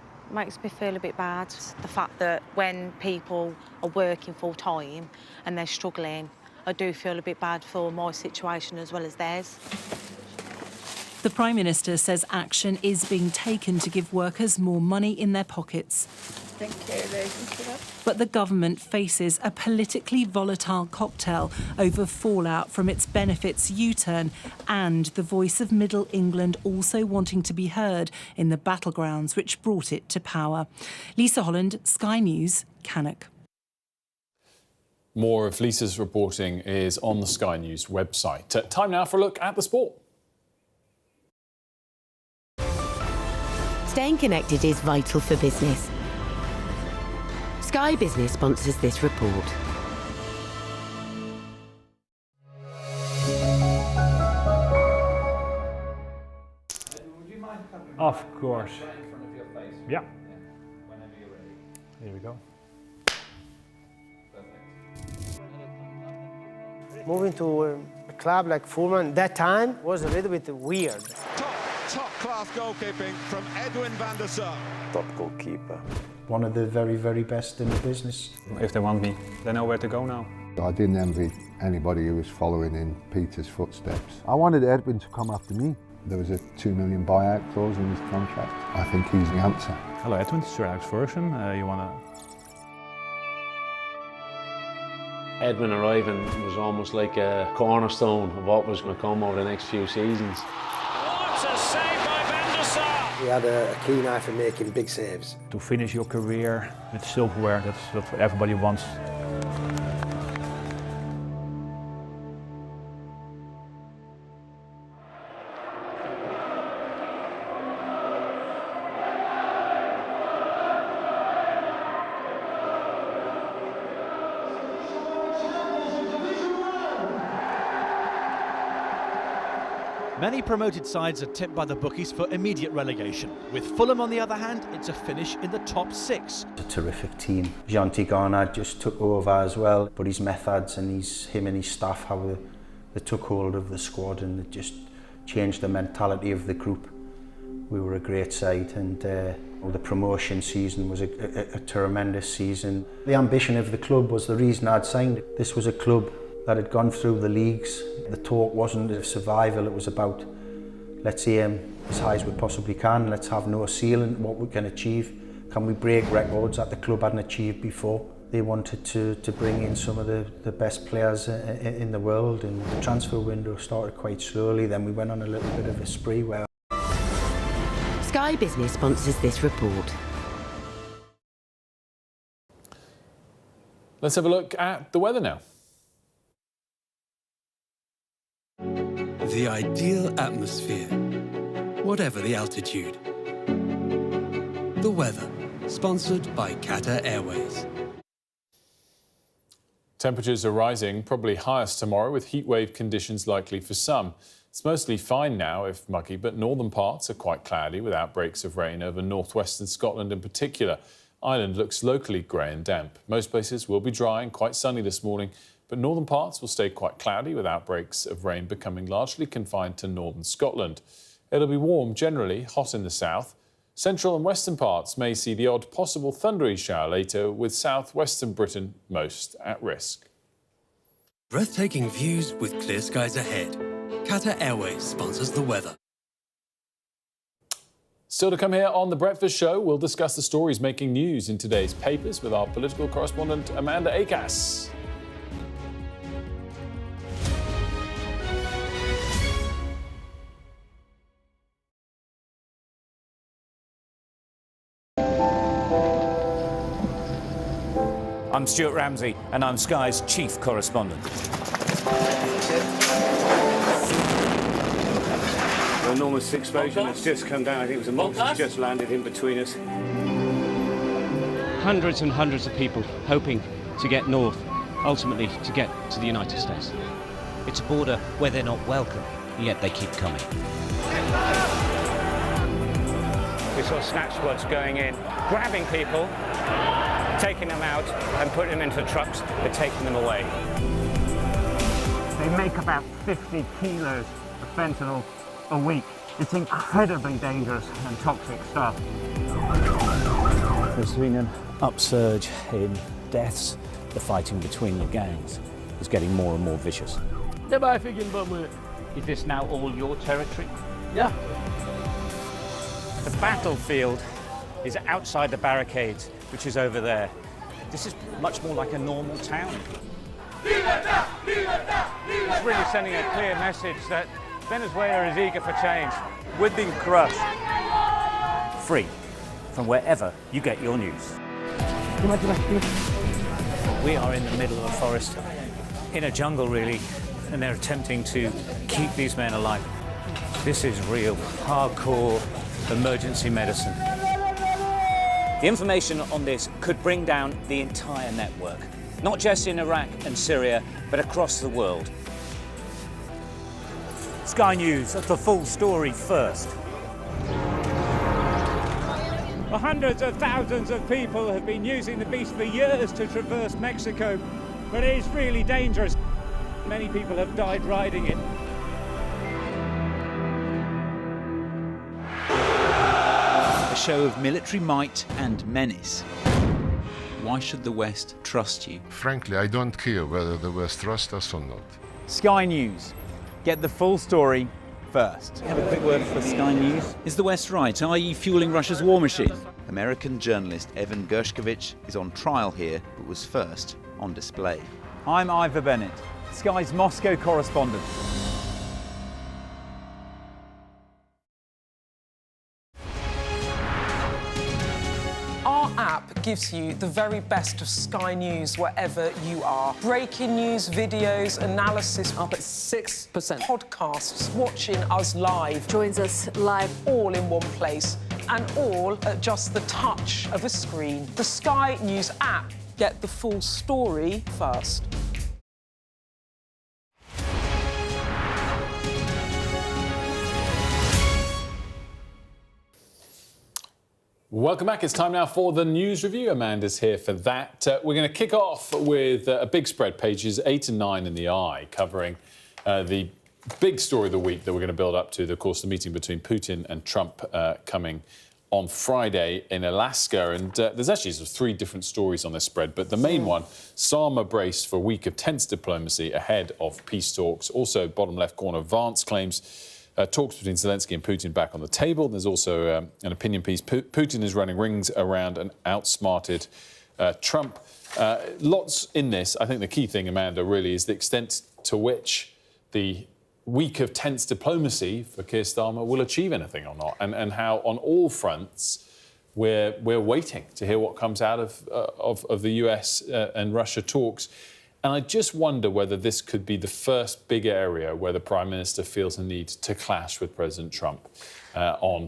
feel a bit bad. The fact that when people are working full-time and they're struggling, I do feel a bit bad for my situation as well as theirs. The Prime Minister says action is being taken to give workers more money in their pockets. Thank you. But the government faces a politically volatile cocktail over fallout from its benefits U-turn and the voice of Middle England also wanting to be heard in the battlegrounds which brought it to power. Lisa Holland, Sky News, Cannock. More of Lisa's reporting is on the Sky News website. Time now for a look at the sport. Staying connected is vital for business. Sky Business sponsors this report. Of course. Yeah. Here we go. Moving to a club like Fulham that time was a little bit weird. Top class goalkeeping from Edwin van der Sar. Top goalkeeper. One of the very, very best in the business. If they want me, they know where to go now. I didn't envy anybody who was following in Peter's footsteps. I wanted Edwin to come after me. There was a $2 million buyout clause in his contract. I think he's the answer. Hello Edwin, it's Sir Alex Ferguson. You want to... Edwin arriving was almost like a cornerstone of what was going to come over the next few seasons. What a save by van der Sar! He had a keen eye for making big saves. To finish your career with silverware, that's what everybody wants. Many promoted sides are tipped by the bookies for immediate relegation. With Fulham, on the other hand, it's a finish in the top 6. It's a terrific team. Jean-T Garner just took over as well, but his methods and him and his staff, how they took hold of the squad and it just changed the mentality of the group. We were a great side, and the promotion season was a tremendous season. The ambition of the club was the reason I'd signed it. This was a club that had gone through the leagues. The talk wasn't of survival, it was about let's aim as high as we possibly can, let's have no ceiling what we can achieve. Can we break records that the club hadn't achieved before? They wanted to bring in some of the best players in the world, and the transfer window started quite slowly. Then we went on a little bit of a spree where... Sky Business sponsors this report. Let's have a look at the weather now. The ideal atmosphere, whatever the altitude. The weather, sponsored by Qatar Airways. Temperatures are rising, probably highest tomorrow, with heatwave conditions likely for some. It's mostly fine now, if muggy, but northern parts are quite cloudy with outbreaks of rain over northwestern Scotland in particular. Ireland looks locally grey and damp. Most places will be dry and quite sunny this morning, but northern parts will stay quite cloudy with outbreaks of rain becoming largely confined to northern Scotland. It'll be warm generally, hot in the south. Central and western parts may see the odd possible thundery shower later, with southwestern Britain most at risk. Breathtaking views with clear skies ahead. Qatar Airways sponsors the weather. Still to come here on The Breakfast Show, we'll discuss the stories making news in today's papers with our political correspondent Amanda Akas. I'm Stuart Ramsey, and I'm Sky's chief correspondent. An enormous explosion has just come down. I think it was a monster just landed in between us. Hundreds and hundreds of people hoping to get north, ultimately to get to the United States. It's a border where they're not welcome, yet they keep coming. We saw snatch squads going in, grabbing people, taking them out and putting them into trucks and taking them away. They make about 50 kilos of fentanyl a week. It's incredibly dangerous and toxic stuff. There's been an upsurge in deaths. The fighting between the gangs is getting more and more vicious. Is this now all your territory? Yeah. The battlefield is outside the barricades, which is over there. This is much more like a normal town. It's really sending a clear message that Venezuela is eager for change. We've been crushed. Free from wherever you get your news. We are in the middle of a forest, in a jungle really, and they're attempting to keep these men alive. This is real, hardcore emergency medicine. The information on this could bring down the entire network, not just in Iraq and Syria, but across the world. Sky News, the full story first. Well, hundreds of thousands of people have been using the beast for years to traverse Mexico, but it is really dangerous. Many people have died riding it. A show of military might and menace. Why should the West trust you? Frankly, I don't care whether the West trusts us or not. Sky News. Get the full story first. Have a quick word for Sky News. Is the West right? Are you fueling Russia's war machine? American journalist Evan Gershkovich is on trial here, but was first on display. I'm Ivor Bennett, Sky's Moscow correspondent. Our app gives you the very best of Sky News wherever you are. Breaking news, videos, analysis up at 6%. Podcasts, watching us live. Joins us live all in one place and all at just the touch of a screen. The Sky News app. Get the full story first. Welcome back. It's time now for the news review. Amanda's here for that. We're going to kick off with a big spread, pages 8 and 9 in the Eye, covering the big story of the week that we're going to build up to, of course, the meeting between Putin and Trump coming on Friday in Alaska. And there's actually sort of 3 different stories on this spread, but the main one, Starmer braced for a week of tense diplomacy ahead of peace talks. Also, bottom left corner, Vance claims talks between Zelensky and Putin back on the table. There's also an opinion piece. Putin is running rings around and outsmarted Trump. Lots in this. I think the key thing, Amanda, really is the extent to which the week of tense diplomacy for Keir Starmer will achieve anything or not, and how on all fronts we're waiting to hear what comes out of the US and Russia talks. And I just wonder whether this could be the first big area where the Prime Minister feels a need to clash with President Trump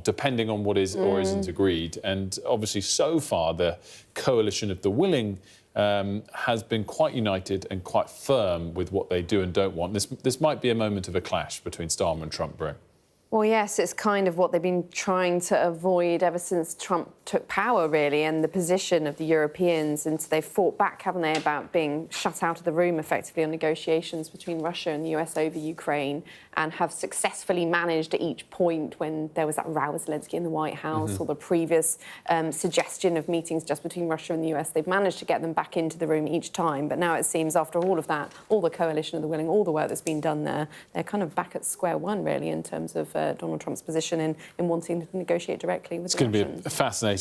depending on what is or isn't agreed. And obviously, so far, the coalition of the willing has been quite united and quite firm with what they do and don't want. This might be a moment of a clash between Starmer and Trump, Bro. Well, yes, it's kind of what they've been trying to avoid ever since Trump took power, really, and the position of the Europeans. And so they've fought back, haven't they, about being shut out of the room, effectively, on negotiations between Russia and the US over Ukraine, and have successfully managed at each point, when there was that row with Zelensky in the White House or the previous suggestion of meetings just between Russia and the US, they've managed to get them back into the room each time. But now it seems, after all of that, all the coalition of the willing, all the work that's been done there, they're kind of back at square one, really, in terms of Donald Trump's position in wanting to negotiate directly with the Russians. It's going to be a fascinating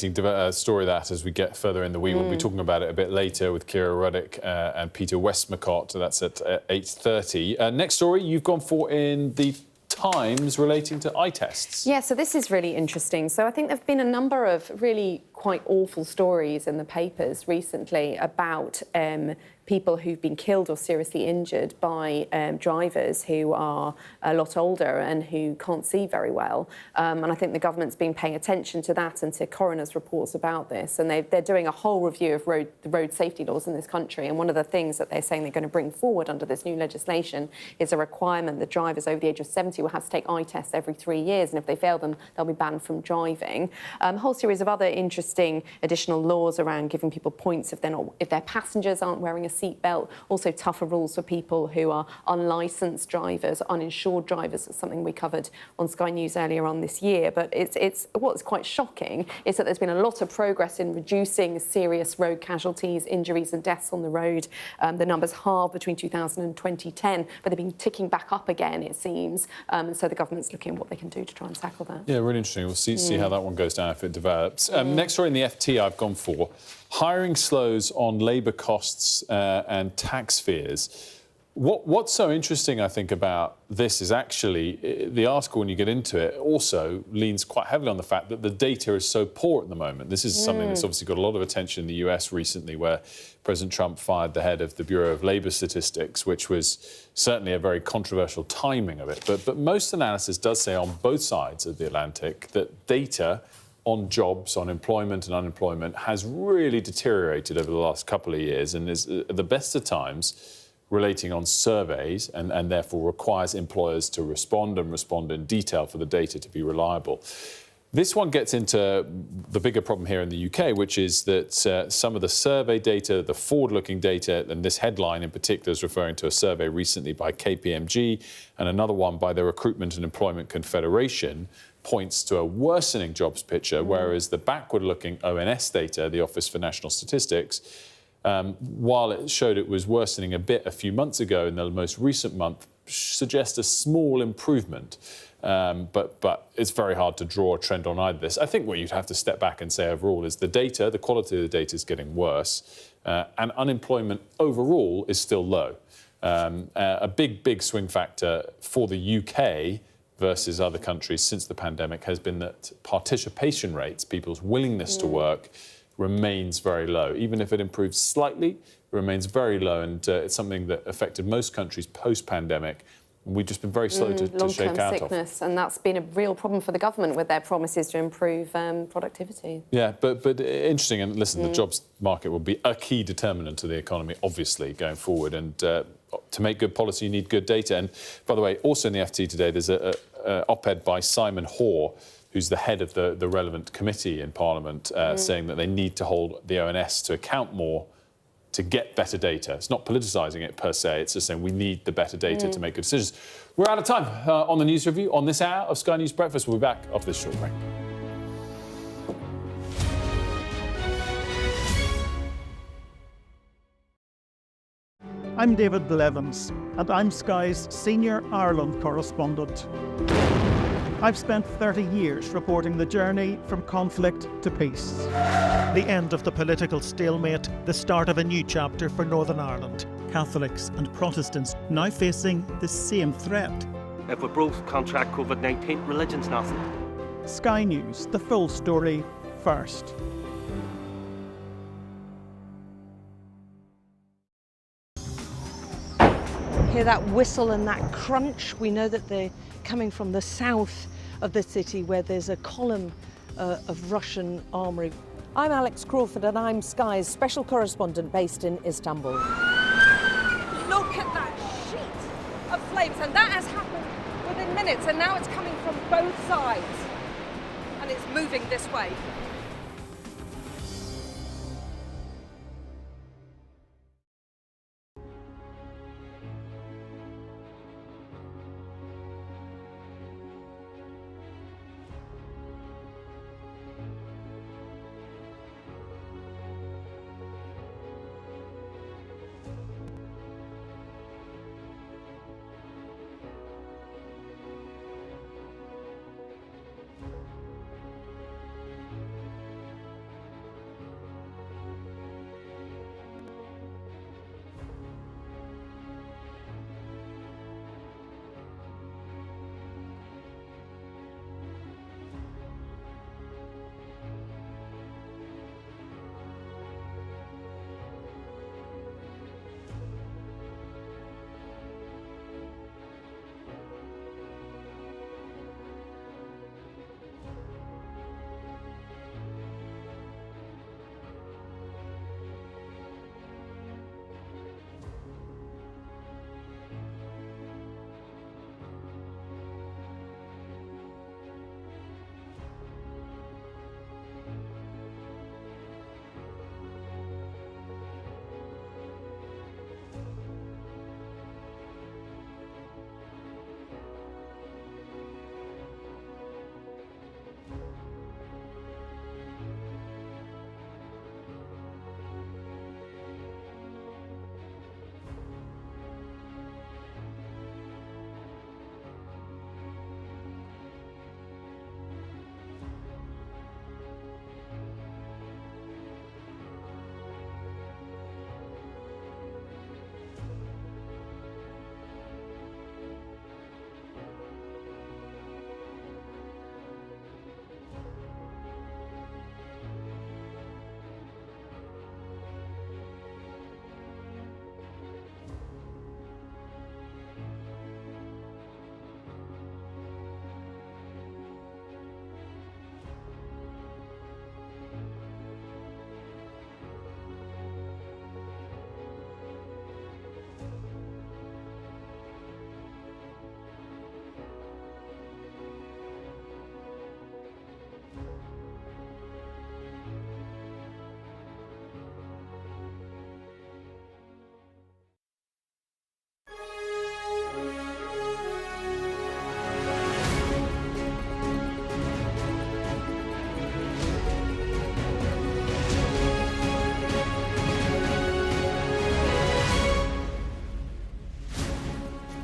story, that, as we get further in the week. We'll be talking about it a bit later with Kira Ruddick and Peter Westmacott. That's at 8:30. Next story you've gone for in the Times relating to eye tests. Yeah, so this is really interesting. So I think there have been a number of really quite awful stories in the papers recently about people who've been killed or seriously injured by drivers who are a lot older and who can't see very well. And I think the government's been paying attention to that and to coroner's reports about this. And they're doing a whole review of the road safety laws in this country. And one of the things that they're saying they're going to bring forward under this new legislation is a requirement that drivers over the age of 70 will have to take eye tests every 3 years. And if they fail them, they'll be banned from driving. A whole series of other interesting additional laws around giving people points if their passengers aren't wearing a seatbelt. Also tougher rules for people who are unlicensed drivers, uninsured drivers. It's something we covered on Sky News earlier on this year. But it's what's quite shocking is that there's been a lot of progress in reducing serious road casualties, injuries and deaths on the road. The numbers halved between 2000 and 2010, but they've been ticking back up again, it seems. And so the government's looking at what they can do to try and tackle that. Yeah, really interesting. We'll see how that one goes down if it develops. Next story in the FT I've gone for. Hiring slows on labour costs and tax fears. What's so interesting, I think, about this is actually the article, when you get into it, also leans quite heavily on the fact that the data is so poor at the moment. This is something that's obviously got a lot of attention in the US recently, where President Trump fired the head of the Bureau of Labour Statistics, which was certainly a very controversial timing of it. But most analysis does say on both sides of the Atlantic that data on jobs, on employment and unemployment has really deteriorated over the last couple of years, and is at the best of times relating on surveys, and therefore requires employers to respond in detail for the data to be reliable. This one gets into the bigger problem here in the UK, which is that some of the survey data, the forward-looking data, and this headline in particular is referring to a survey recently by KPMG and another one by the Recruitment and Employment Confederation, points to a worsening jobs picture, whereas the backward-looking ONS data, the Office for National Statistics, while it showed it was worsening a bit a few months ago, in the most recent month, suggests a small improvement. But it's very hard to draw a trend on either of this. I think what you'd have to step back and say overall is the data, the quality of the data is getting worse, and unemployment overall is still low. A big swing factor for the UK versus other countries since the pandemic has been that participation rates, people's willingness to work, remains very low. Even if it improves slightly, it remains very low, and it's something that affected most countries post-pandemic. We've just been very slow to shake out sickness, and that's been a real problem for the government with their promises to improve productivity. Yeah, but interesting, and listen, the jobs market will be a key determinant to the economy, obviously, going forward, and to make good policy, you need good data. And by the way, also in the FT today, there's an op-ed by Simon Hoare, who's the head of the relevant committee in Parliament, saying that they need to hold the ONS to account more to get better data. It's not politicising it per se, it's just saying we need the better data to make good decisions. We're out of time on the news review on this hour of Sky News Breakfast. We'll be back after this short break. I'm David Blevins, and I'm Sky's Senior Ireland Correspondent. I've spent 30 years reporting the journey from conflict to peace. The end of the political stalemate, the start of a new chapter for Northern Ireland. Catholics and Protestants now facing the same threat. If we both contract COVID-19, religion's nothing. Sky News, the full story first. Hear that whistle and that crunch? We know that they're coming from the south of the city, where there's a column of Russian armoury. I'm Alex Crawford, and I'm Sky's special correspondent based in Istanbul. Look at that sheet of flames, and that has happened within minutes, and now it's coming from both sides, and it's moving this way.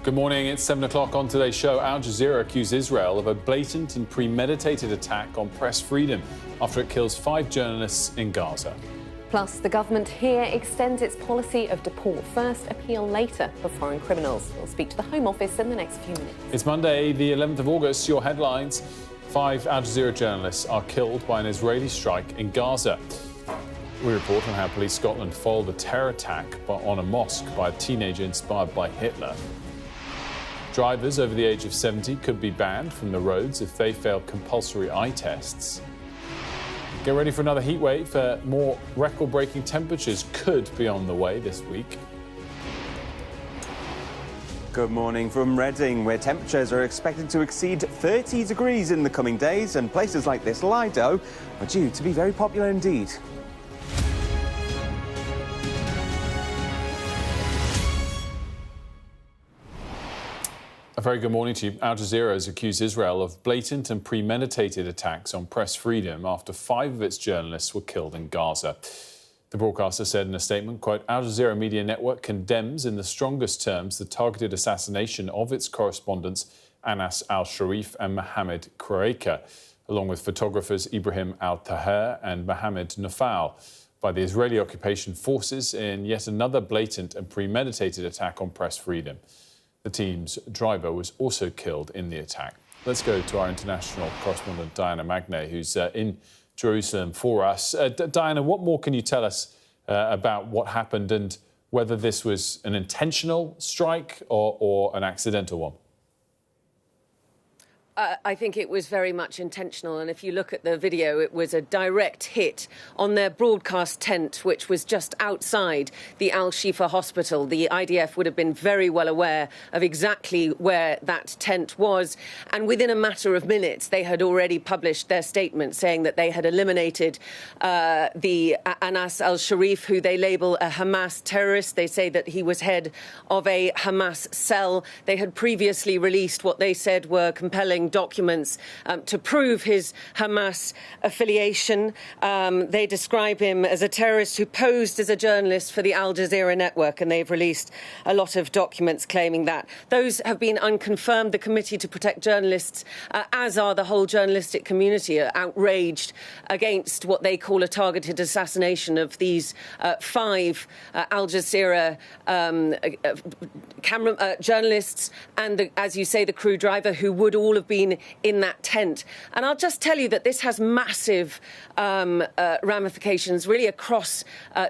Good morning, it's 7 o'clock. On today's show, Al Jazeera accused Israel of a blatant and premeditated attack on press freedom after it kills 5 journalists in Gaza. Plus, the government here extends its policy of deport first, appeal later for foreign criminals. We'll speak to the Home Office in the next few minutes. It's Monday, the 11th of August. Your headlines: 5 Al Jazeera journalists are killed by an Israeli strike in Gaza. We report on how Police Scotland foiled a terror attack on a mosque by a teenager inspired by Hitler. Drivers over the age of 70 could be banned from the roads if they fail compulsory eye tests. Get ready for another heat wave. More record-breaking temperatures could be on the way this week. Good morning from Reading, where temperatures are expected to exceed 30 degrees in the coming days, and places like this Lido are due to be very popular indeed. A very good morning to you. Al Jazeera has accused Israel of blatant and premeditated attacks on press freedom after 5 of its journalists were killed in Gaza. The broadcaster said in a statement, quote, Al Jazeera Media Network condemns in the strongest terms the targeted assassination of its correspondents Anas al-Sharif and Mohammed Qreiqeh, along with photographers Ibrahim Zaher and Mohammed Noufal, by the Israeli occupation forces in yet another blatant and premeditated attack on press freedom. The team's driver was also killed in the attack. Let's go to our international correspondent, Diana Magnay, who's in Jerusalem for us. Diana, what more can you tell us about what happened and whether this was an intentional strike or an accidental one? I think it was very much intentional, and if you look at the video, it was a direct hit on their broadcast tent, which was just outside the Al-Shifa hospital. The IDF would have been very well aware of exactly where that tent was, and within a matter of minutes, they had already published their statement saying that they had eliminated the Anas al-Sharif, who they label a Hamas terrorist. They say that he was head of a Hamas cell. They had previously released what they said were compelling documents to prove his Hamas affiliation. They describe him as a terrorist who posed as a journalist for the Al Jazeera network, and they've released a lot of documents claiming that. Those have been unconfirmed. The Committee to Protect Journalists, as are the whole journalistic community, are outraged against what they call a targeted assassination of these 5 Al Jazeera journalists and, as you say, the crew driver, who would all have been in that tent. And I'll just tell you that this has massive ramifications really across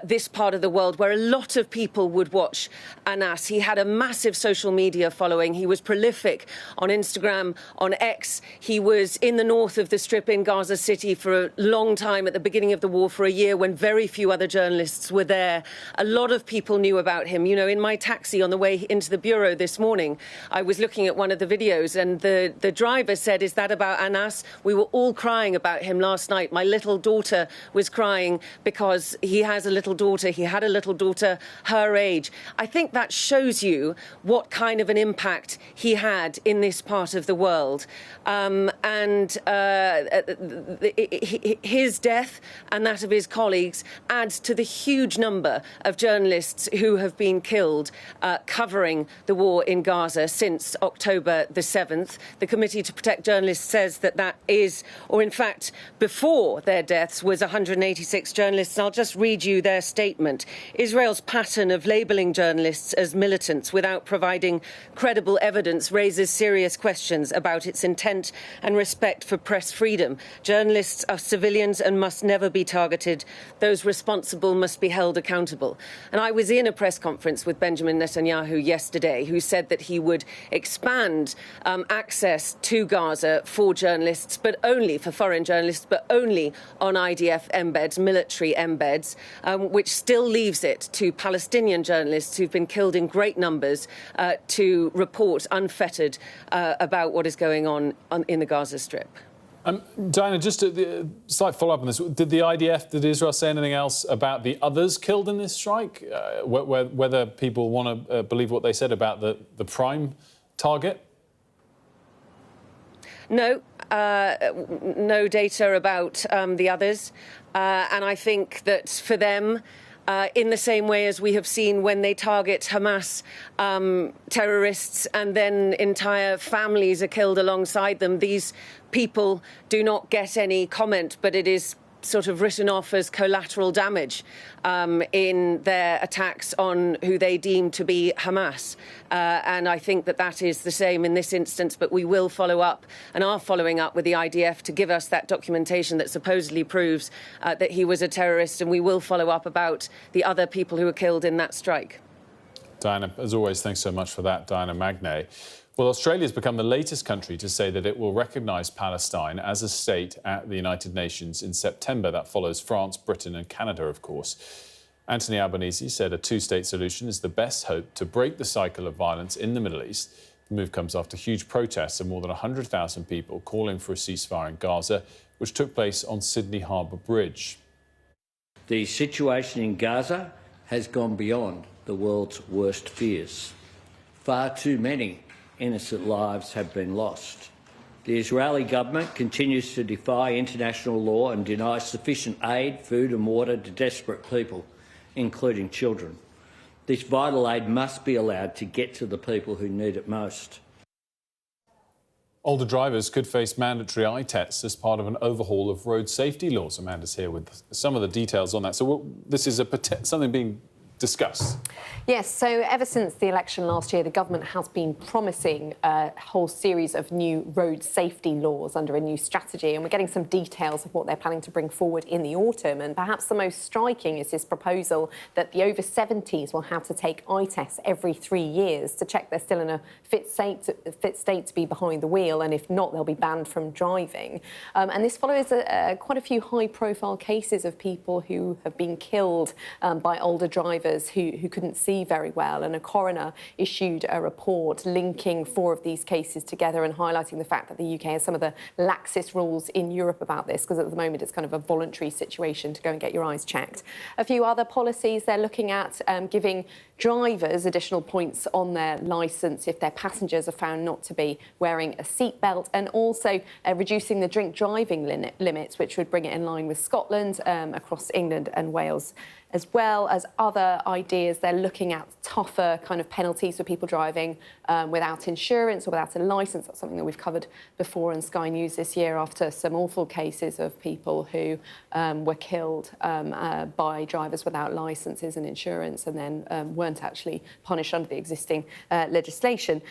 this part of the world, where a lot of people would watch Anas. He had a massive social media following. He was prolific on Instagram, on X. He was in the north of the Strip in Gaza City for a long time at the beginning of the war, for a year when very few other journalists were there. A lot of people knew about him. You know, in my taxi on the way into the bureau this morning, I was looking at one of the videos, and the driver said, "Is that about Anas?" We were all crying about him last night. My little daughter was crying because he has a little daughter. He had a little daughter her age. I think that shows you what kind of an impact he had in this part of the world. His death and that of his colleagues adds to the huge number of journalists who have been killed covering the war in Gaza since October the 7th. The Committee to Protect Journalists says that is, or in fact, before their deaths was 186 journalists. And I'll just read you their statement. Israel's pattern of labelling journalists as militants without providing credible evidence raises serious questions about its intent and respect for press freedom. Journalists are civilians and must never be targeted. Those responsible must be held accountable. And I was in a press conference with Benjamin Netanyahu yesterday, who said that he would expand access to Gaza for journalists, but only for foreign journalists, but only on IDF embeds, military embeds, which still leaves it to Palestinian journalists who've been killed in great numbers to report unfettered about what is going on in the Gaza Strip. Diana, just a slight follow-up on this. Did Israel say anything else about the others killed in this strike? Whether people want to believe what they said about the prime target? No, no data about the others. And I think that for them, in the same way as we have seen when they target Hamas terrorists and then entire families are killed alongside them. These people do not get any comment, but it is sort of written off as collateral damage in their attacks on who they deem to be Hamas. And I think that that is the same in this instance, but we will follow up and are following up with the IDF to give us that documentation that supposedly proves that he was a terrorist, and we will follow up about the other people who were killed in that strike. Diana, as always, thanks so much for that, Diana Magnay. Well, Australia has become the latest country to say that it will recognise Palestine as a state at the United Nations in September. That follows France, Britain and Canada, of course. Anthony Albanese said a two-state solution is the best hope to break the cycle of violence in the Middle East. The move comes after huge protests of more than 100,000 people calling for a ceasefire in Gaza, which took place on Sydney Harbour Bridge. The situation in Gaza has gone beyond the world's worst fears. Far too many innocent lives have been lost. The Israeli government continues to defy international law and deny sufficient aid, food and water to desperate people, including children. This vital aid must be allowed to get to the people who need it most. Older drivers could face mandatory eye tests as part of an overhaul of road safety laws. Amanda's here with some of the details on that. So this is something being discussed. Yes, so ever since the election last year, the government has been promising a whole series of new road safety laws under a new strategy, and we're getting some details of what they're planning to bring forward in the autumn. And perhaps the most striking is this proposal that the over 70s will have to take eye tests every 3 years to check they're still in a fit state to be behind the wheel, and if not, they'll be banned from driving. And this follows quite a few high-profile cases of people who have been killed by older drivers who couldn't see very well, and a coroner issued a report linking 4 of these cases together and highlighting the fact that the UK has some of the laxest rules in Europe about this, because at the moment it's kind of a voluntary situation to go and get your eyes checked. A few other policies they're looking at giving drivers additional points on their licence if their passengers are found not to be wearing a seatbelt, and also reducing the drink driving limits, which would bring it in line with Scotland, across England and Wales, as well as other ideas. They're looking at tougher kind of penalties for people driving without insurance or without a licence. That's something that we've covered before on Sky News this year after some awful cases of people who were killed by drivers without licences and insurance and then weren't actually punished under the existing legislation.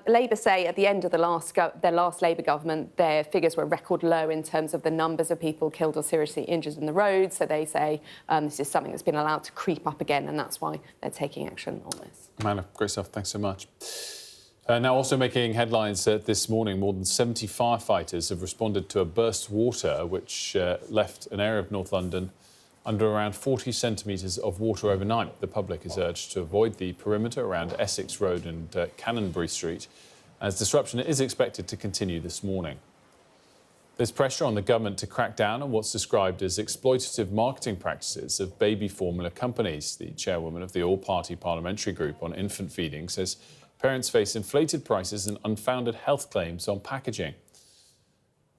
Labour say at the end of their last Labour government, their figures were record low in terms of the numbers of people killed or seriously injured in the road. So they say this is something that's been allowed to creep up again, and that's why they're taking action on this. Amanda, great stuff. Thanks so much. Now also making headlines this morning, more than 70 firefighters have responded to a burst of water which left an area of North London under around 40 centimetres of water overnight. The public is urged to avoid the perimeter around Essex Road and Canonbury Street, as disruption is expected to continue this morning. There's pressure on the government to crack down on what's described as exploitative marketing practices of baby formula companies. The chairwoman of the all-party parliamentary group on infant feeding says parents face inflated prices and unfounded health claims on packaging.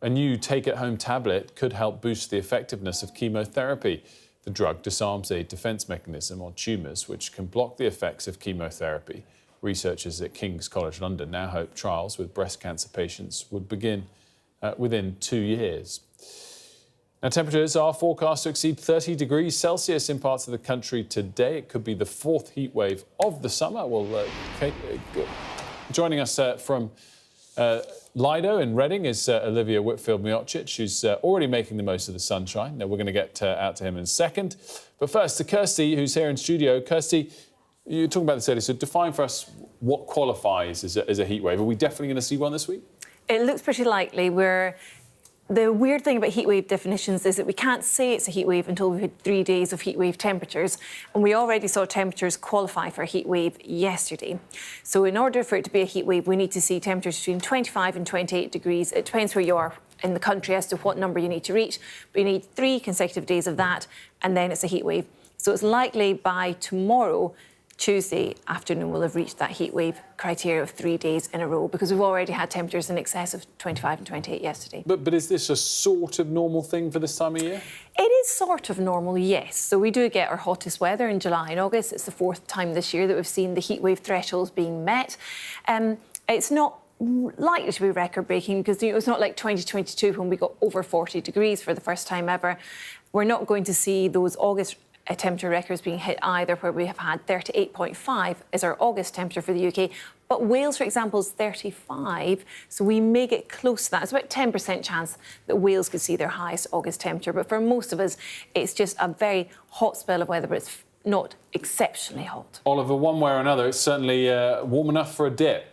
A new take-at-home tablet could help boost the effectiveness of chemotherapy. The drug disarms a defence mechanism on tumours which can block the effects of chemotherapy. Researchers at King's College London now hope trials with breast cancer patients would begin within 2 years. Now, temperatures are forecast to exceed 30 degrees Celsius in parts of the country today. It could be the 4th heat wave of the summer. Well, joining us from Lido in Reading is Olivia Whitfield-Miocic, who's already making the most of the sunshine. Now, we're going to get out to him in a second. But first, to Kirsty, who's here in studio. Kirsty, you're talking about this earlier, so define for us what qualifies as a heat wave. Are we definitely going to see one this week? It looks pretty likely. The weird thing about heatwave definitions is that we can't say it's a heatwave until we've had 3 days of heatwave temperatures, and we already saw temperatures qualify for a heatwave yesterday. So in order for it to be a heatwave, we need to see temperatures between 25 and 28 degrees. It depends where you are in the country as to what number you need to reach, but you need 3 consecutive days of that, and then it's a heatwave. So it's likely by tomorrow Tuesday afternoon we'll have reached that heat wave criteria of 3 days in a row, because we've already had temperatures in excess of 25 and 28 yesterday. But is this a sort of normal thing for this time of year? It is sort of normal, yes. So we do get our hottest weather in July and August. It's the 4th time this year that we've seen the heat wave thresholds being met. It's not likely to be record-breaking because it's not like 2022 when we got over 40 degrees for the first time ever. We're not going to see those August temperature records being hit either, where we have had 38.5 as our August temperature for the UK. But Wales, for example, is 35, so we may get close to that. It's about 10% chance that Wales could see their highest August temperature. But for most of us, it's just a very hot spell of weather, but it's not exceptionally hot. Oliver, one way or another, it's certainly warm enough for a dip.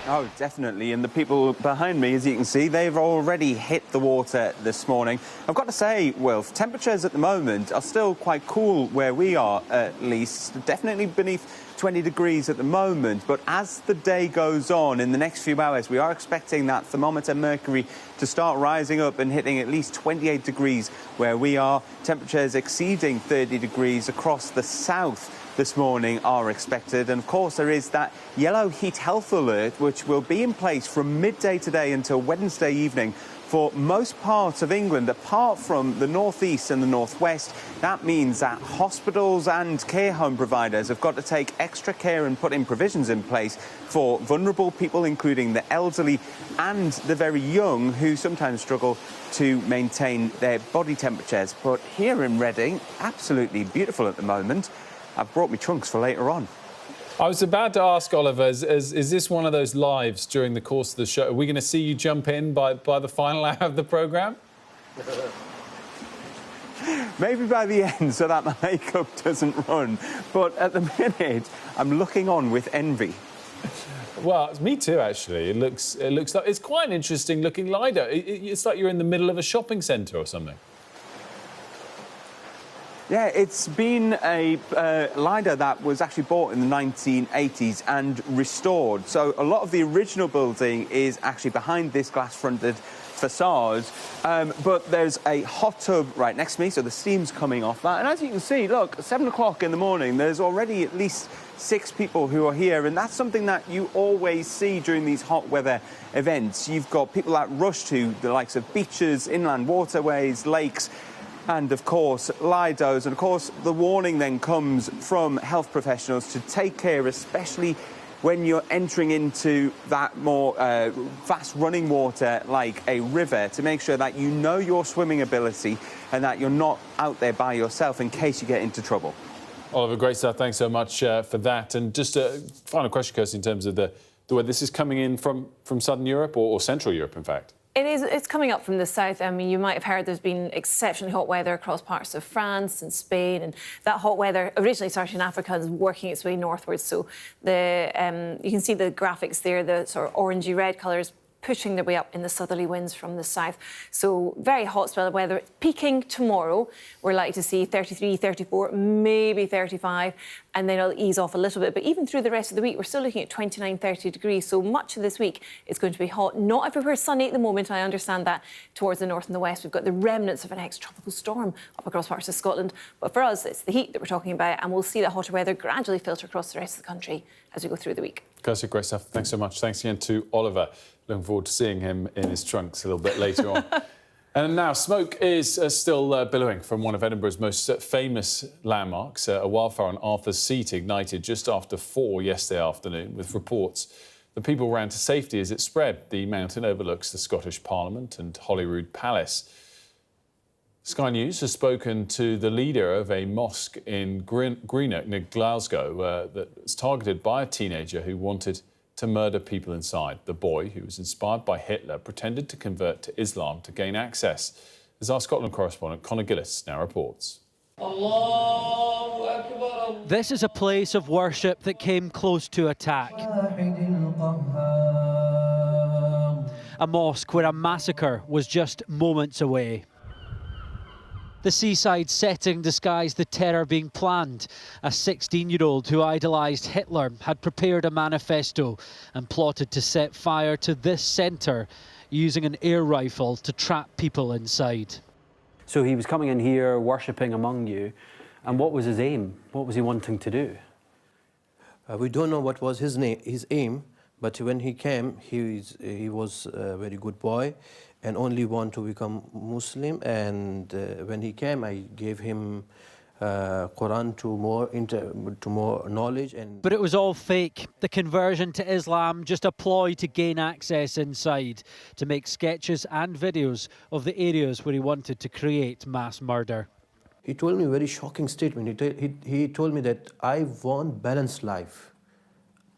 Oh, definitely. And the people behind me, as you can see, they've already hit the water this morning. I've got to say, Wilf, temperatures at the moment are still quite cool where we are, at least. Definitely beneath 20 degrees at the moment. But as the day goes on, in the next few hours, we are expecting that thermometer mercury to start rising up and hitting at least 28 degrees where we are. Temperatures exceeding 30 degrees across the south this morning are expected. And of course, there is that yellow heat health alert, which will be in place from midday today until Wednesday evening for most parts of England, apart from the northeast and the northwest. That means that hospitals and care home providers have got to take extra care and put in provisions in place for vulnerable people, including the elderly and the very young, who sometimes struggle to maintain their body temperatures. But here in Reading, absolutely beautiful at the moment. I've brought my trunks for later on. I was about to ask, Oliver, is this one of those lives during the course of the show? Are we going to see you jump in by the final hour of the programme? Maybe by the end, so that my makeup doesn't run. But at the minute, I'm looking on with envy. Well, me too, actually. It looks like it's quite an interesting looking Lido. It's like you're in the middle of a shopping centre or something. Yeah, it's been a Lido that was actually bought in the 1980s and restored. So a lot of the original building is actually behind this glass-fronted facade. But there's a hot tub right next to me, so the steam's coming off that. And as you can see, look, 7 o'clock in the morning, there's already at least 6 people who are here. And that's something that you always see during these hot weather events. You've got people that rush to the likes of beaches, inland waterways, lakes, and, of course, Lidos. And, of course, the warning then comes from health professionals to take care, especially when you're entering into that more fast-running water like a river, to make sure that you know your swimming ability and that you're not out there by yourself in case you get into trouble. Oliver, great stuff. Thanks so much for that. And just a final question, Kirsty, in terms of the way this is coming in from Southern Europe or Central Europe, in fact. It is. It's coming up from the south. I mean, you might have heard there's been exceptionally hot weather across parts of France and Spain, and that hot weather originally started in Africa and is working its way northwards. So you can see the graphics there, the sort of orangey red colours pushing their way up in the southerly winds from the south. So very hot spell of weather. Peaking tomorrow, we're likely to see 33, 34, maybe 35, and then it'll ease off a little bit. But even through the rest of the week, we're still looking at 29, 30 degrees. So much of this week is going to be hot. Not everywhere sunny at the moment. I understand that towards the north and the west, we've got the remnants of an ex-tropical storm up across parts of Scotland. But for us, it's the heat that we're talking about, and we'll see that hotter weather gradually filter across the rest of the country as we go through the week. Kirsty, great stuff. Thanks so much. Thanks again to Oliver. Looking forward to seeing him in his trunks a little bit later on. And now, smoke is still billowing from one of Edinburgh's most famous landmarks. A wildfire on Arthur's Seat ignited just after 4 yesterday afternoon, with reports that people ran to safety as it spread. The mountain overlooks the Scottish Parliament and Holyrood Palace. Sky News has spoken to the leader of a mosque in Greenock, near Glasgow, that was targeted by a teenager who wanted to murder people inside. The boy, who was inspired by Hitler, pretended to convert to Islam to gain access. As our Scotland correspondent Conor Gillis now reports. This is a place of worship that came close to attack. A mosque where a massacre was just moments away. The seaside setting disguised the terror being planned. A 16-year-old who idolised Hitler had prepared a manifesto and plotted to set fire to this centre using an air rifle to trap people inside. So he was coming in here, worshipping among you, And what was his aim? What was he wanting to do? We don't know what was his aim, but when he came, he was a very good boy and only want to become Muslim. And when he came, I gave him Quran to more knowledge. But it was all fake. The conversion to Islam just a ploy to gain access inside, to make sketches and videos of the areas where he wanted to create mass murder. He told me a very shocking statement. He told me that I want balanced life.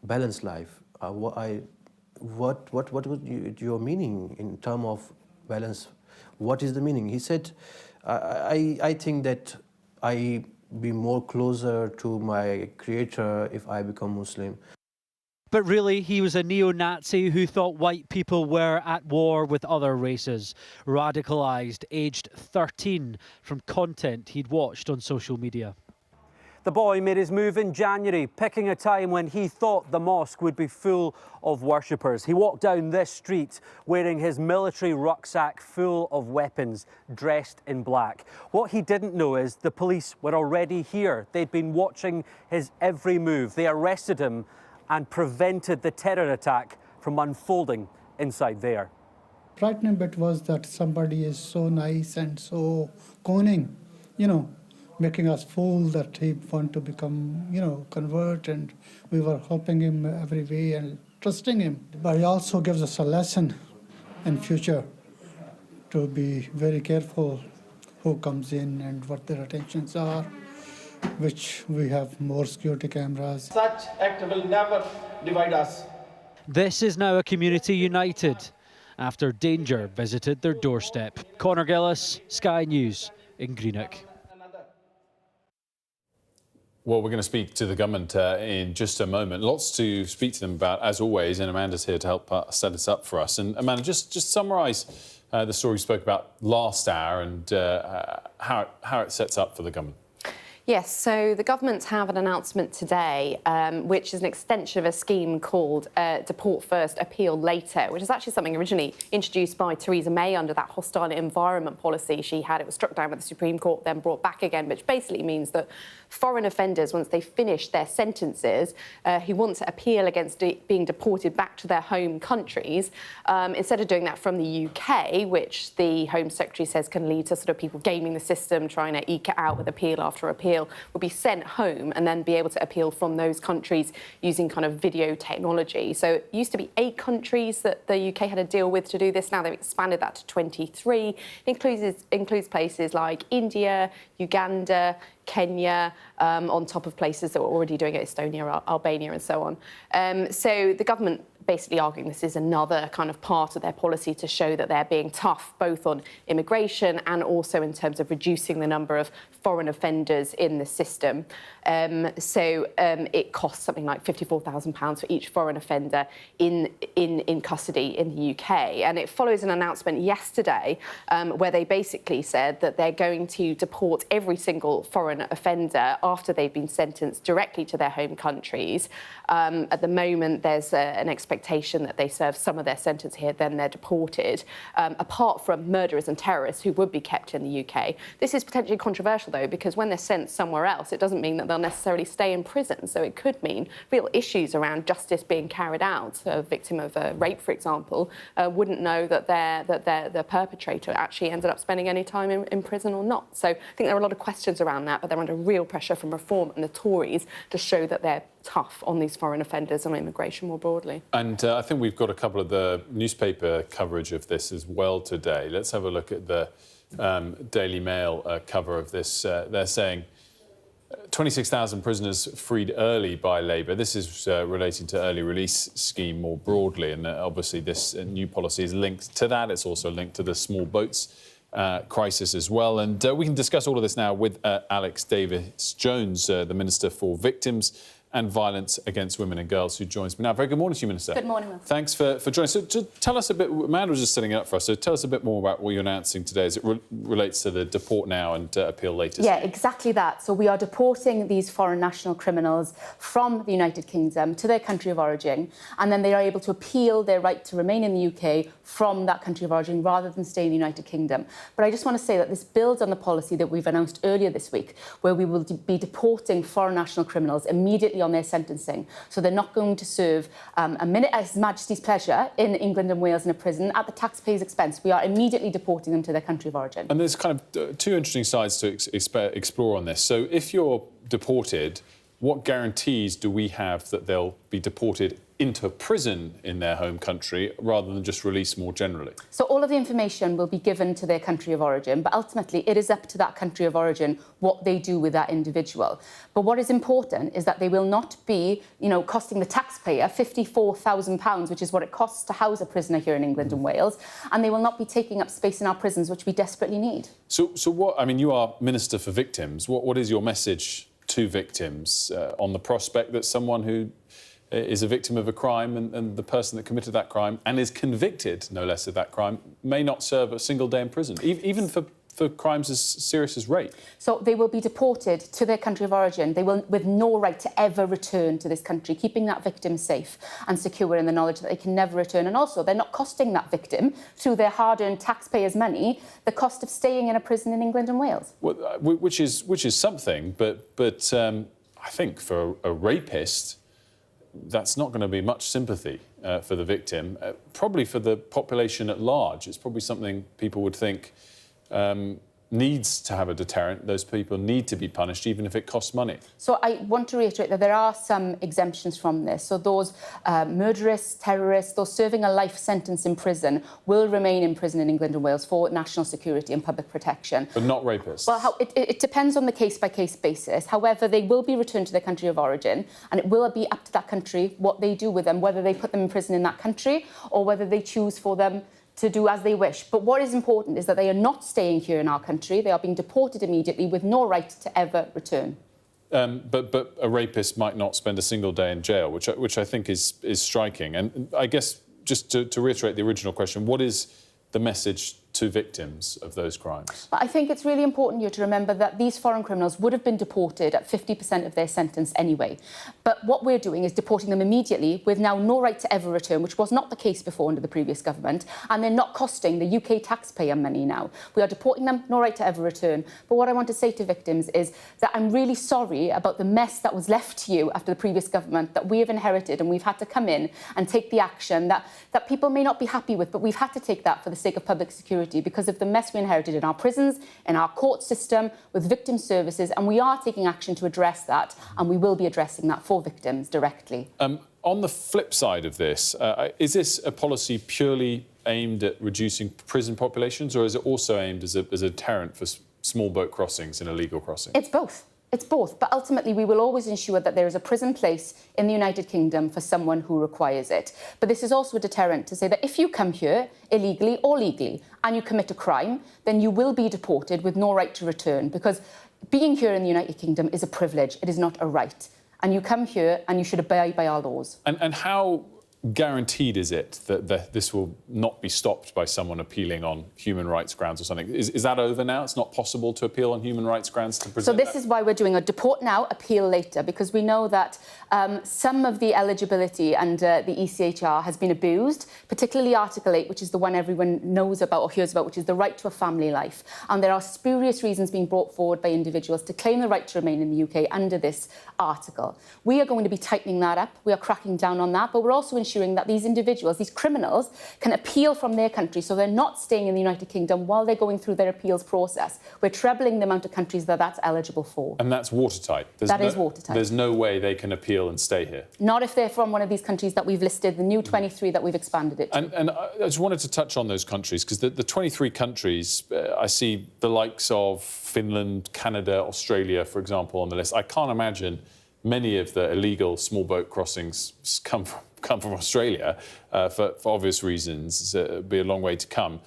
Balanced life. What was your meaning in terms of balance? What is the meaning? He said, I think that I be more closer to my creator if I become Muslim. But really, he was a neo-Nazi who thought white people were at war with other races, radicalised, aged 13, from content he'd watched on social media. The boy made his move in January, picking a time when he thought the mosque would be full of worshippers. He walked down this street wearing his military rucksack full of weapons, dressed in black. What he didn't know is the police were already here. They'd been watching his every move. They arrested him and prevented the terror attack from unfolding inside there. Frightening bit was that somebody is so nice and so cunning, making us fool that he want to become, convert, and we were helping him every way and trusting him. But he also gives us a lesson in future to be very careful who comes in and what their intentions are, which we have more security cameras. Such act will never divide us. This is now a community united after danger visited their doorstep. Conor Gillis, Sky News in Greenock. Well, we're going to speak to the government in just a moment. Lots to speak to them about, as always, and Amanda's here to help set this up for us. And Amanda, just summarise the story you spoke about last hour and how it sets up for the government. Yes, so the government have an announcement today, which is an extension of a scheme called Deport First, Appeal Later, which is actually something originally introduced by Theresa May under that hostile environment policy she had. It was struck down by the Supreme Court, then brought back again, which basically means that foreign offenders, once they finish their sentences, who want to appeal against being deported back to their home countries, instead of doing that from the UK, which the Home Secretary says can lead to sort of people gaming the system, trying to eke it out with appeal after appeal, would be sent home and then be able to appeal from those countries using kind of video technology. So it used to be 8 countries that the UK had a deal with to do this. Now they've expanded that to 23. It includes places like India, Uganda, Kenya, on top of places that were already doing it, Estonia, Albania and so on. So the government basically arguing this is another kind of part of their policy to show that they're being tough both on immigration and also in terms of reducing the number of foreign offenders in the system. It costs something like £54,000 for each foreign offender in custody in the UK. And it follows an announcement yesterday where they basically said that they're going to deport every single foreign offender after they've been sentenced directly to their home countries. At the moment, there's an expectation that they serve some of their sentence here, then they're deported, apart from murderers and terrorists who would be kept in the UK. This is potentially controversial, though, because when they're sent somewhere else, it doesn't mean that they'll necessarily stay in prison. So it could mean real issues around justice being carried out. A victim of rape, for example, wouldn't know that the perpetrator actually ended up spending any time in prison or not. So I think there are a lot of questions around that, but they're under real pressure from Reform and the Tories to show that they're tough on these foreign offenders and immigration more broadly. And I think we've got a couple of the newspaper coverage of this as well today. Let's have a look at the Daily Mail cover of this. They're saying 26,000 prisoners freed early by Labour. This is relating to early release scheme more broadly, and obviously this new policy is linked to that. It's also linked to the small boats crisis as well. And we can discuss all of this now with Alex Davis-Jones, the Minister for Victims and Violence Against Women and Girls, who joins me now. Very good morning to you, Minister. Good morning, Will. Thanks for joining. So tell us a bit, Amanda was just setting it up for us, so tell us a bit more about what you're announcing today as it relates to the deport now and appeal later. Yeah, exactly that. So we are deporting these foreign national criminals from the United Kingdom to their country of origin, and then they are able to appeal their right to remain in the UK from that country of origin rather than stay in the United Kingdom. But I just want to say that this builds on the policy that we've announced earlier this week, where we will be deporting foreign national criminals immediately on their sentencing. So they're not going to serve a minute at His Majesty's pleasure in England and Wales in a prison at the taxpayer's expense. We are immediately deporting them to their country of origin. And there's kind of two interesting sides to explore on this. So if you're deported, what guarantees do we have that they'll be deported into prison in their home country rather than just released more generally? So all of the information will be given to their country of origin, but ultimately it is up to that country of origin what they do with that individual. But what is important is that they will not be, costing the taxpayer £54,000, which is what it costs to house a prisoner here in England and Wales, and they will not be taking up space in our prisons, which we desperately need. So what, I mean, you are Minister for Victims. What is your message to victims on the prospect that someone who is a victim of a crime and the person that committed that crime and is convicted, no less, of that crime, may not serve a single day in prison, even for crimes as serious as rape? So they will be deported to their country of origin. They will, with no right to ever return to this country, keeping that victim safe and secure in the knowledge that they can never return. And also, they're not costing that victim, through their hard-earned taxpayers' money, the cost of staying in a prison in England and Wales. Well, which is something, but I think for a rapist, that's not going to be much sympathy for the victim. Probably for the population at large, it's probably something people would think needs to have a deterrent. Those people need to be punished, even if it costs money. So I want to reiterate that there are some exemptions from this. So those murderers, terrorists, those serving a life sentence in prison will remain in prison in England and Wales for national security and public protection. But not rapists? Well, it depends on the case-by-case basis. However, they will be returned to their country of origin, and it will be up to that country what they do with them, whether they put them in prison in that country or whether they choose for them to do as they wish. But what is important is that they are not staying here in our country. They are being deported immediately with no right to ever return. But a rapist might not spend a single day in jail, which I think is striking. And I guess, just to reiterate the original question, what is the message to victims of those crimes? But I think it's really important here to remember that these foreign criminals would have been deported at 50% of their sentence anyway. But what we're doing is deporting them immediately with now no right to ever return, which was not the case before under the previous government, and they're not costing the UK taxpayer money now. We are deporting them, no right to ever return. But what I want to say to victims is that I'm really sorry about the mess that was left to you after the previous government that we have inherited, and we've had to come in and take the action that people may not be happy with, but we've had to take that for the sake of public security, because of the mess we inherited in our prisons, in our court system, with victim services, and we are taking action to address that, and we will be addressing that for victims directly. On the flip side of this, is this a policy purely aimed at reducing prison populations, or is it also aimed as a deterrent for small boat crossings and illegal crossings? It's both. It's both, but ultimately we will always ensure that there is a prison place in the United Kingdom for someone who requires it. But this is also a deterrent to say that if you come here illegally or legally and you commit a crime, then you will be deported with no right to return, because being here in the United Kingdom is a privilege, it is not a right. And you come here and you should abide by our laws. And how guaranteed is it that this will not be stopped by someone appealing on human rights grounds or something? Is that over now? It's not possible to appeal on human rights grounds to present So this is why we're doing a deport now, appeal later, because we know that some of the eligibility under the ECHR has been abused, particularly Article 8, which is the one everyone knows about or hears about, which is the right to a family life. And there are spurious reasons being brought forward by individuals to claim the right to remain in the UK under this article. We are going to be tightening that up. We are cracking down on that, but we're also ensuring that these individuals, these criminals, can appeal from their country, so they're not staying in the United Kingdom while they're going through their appeals process. We're trebling the amount of countries that that's eligible for. And that's watertight? That is watertight. There's no way they can appeal and stay here? Not if they're from one of these countries that we've listed, the new 23 that we've expanded it to. And I just wanted to touch on those countries, because the 23 countries, I see the likes of Finland, Canada, Australia, for example, on the list. I can't imagine many of the illegal small boat crossings come from Australia for obvious reasons. It'll be a long way to come.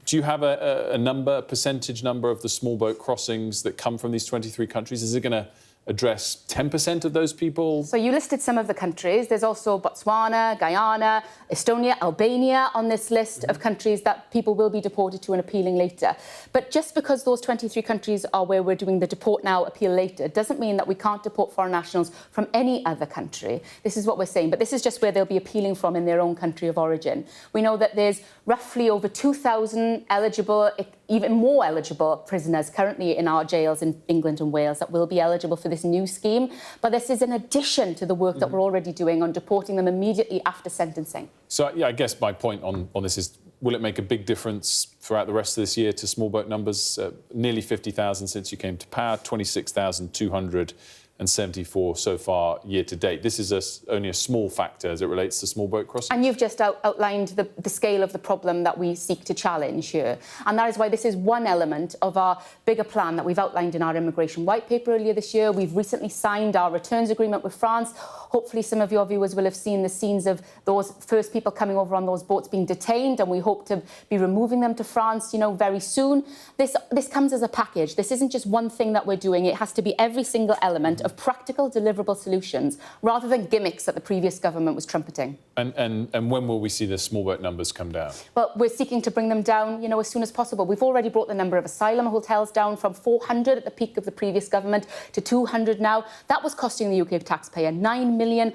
Do you have a percentage number of the small boat crossings that come from these 23 countries? Is it going to address 10% of those people? So you listed some of the countries. There's also Botswana, Guyana, Estonia, Albania on this list of countries that people will be deported to and appealing later. But just because those 23 countries are where we're doing the deport now, appeal later, doesn't mean that we can't deport foreign nationals from any other country. This is what we're saying, but this is just where they'll be appealing from in their own country of origin. We know that there's roughly over 2,000 eligible, even more eligible prisoners currently in our jails in England and Wales that will be eligible for this new scheme. But this is in addition to the work that we're already doing on deporting them immediately after sentencing. So, yeah, I guess my point on this is, will it make a big difference throughout the rest of this year to small boat numbers? Nearly 50,000 since you came to power, 26,274 so far year to date. This is only a small factor as it relates to small boat crossings. And you've just outlined the scale of the problem that we seek to challenge here. And that is why this is one element of our bigger plan that we've outlined in our immigration white paper earlier this year. We've recently signed our returns agreement with France. Hopefully some of your viewers will have seen the scenes of those first people coming over on those boats being detained, and we hope to be removing them to France, you know, very soon. This comes as a package. This isn't just one thing that we're doing. It has to be every single element of practical, deliverable solutions, rather than gimmicks that the previous government was trumpeting. And when will we see the small boat numbers come down? Well, we're seeking to bring them down, you know, as soon as possible. We've already brought the number of asylum hotels down from 400 at the peak of the previous government to 200 now. That was costing the UK taxpayer £9 million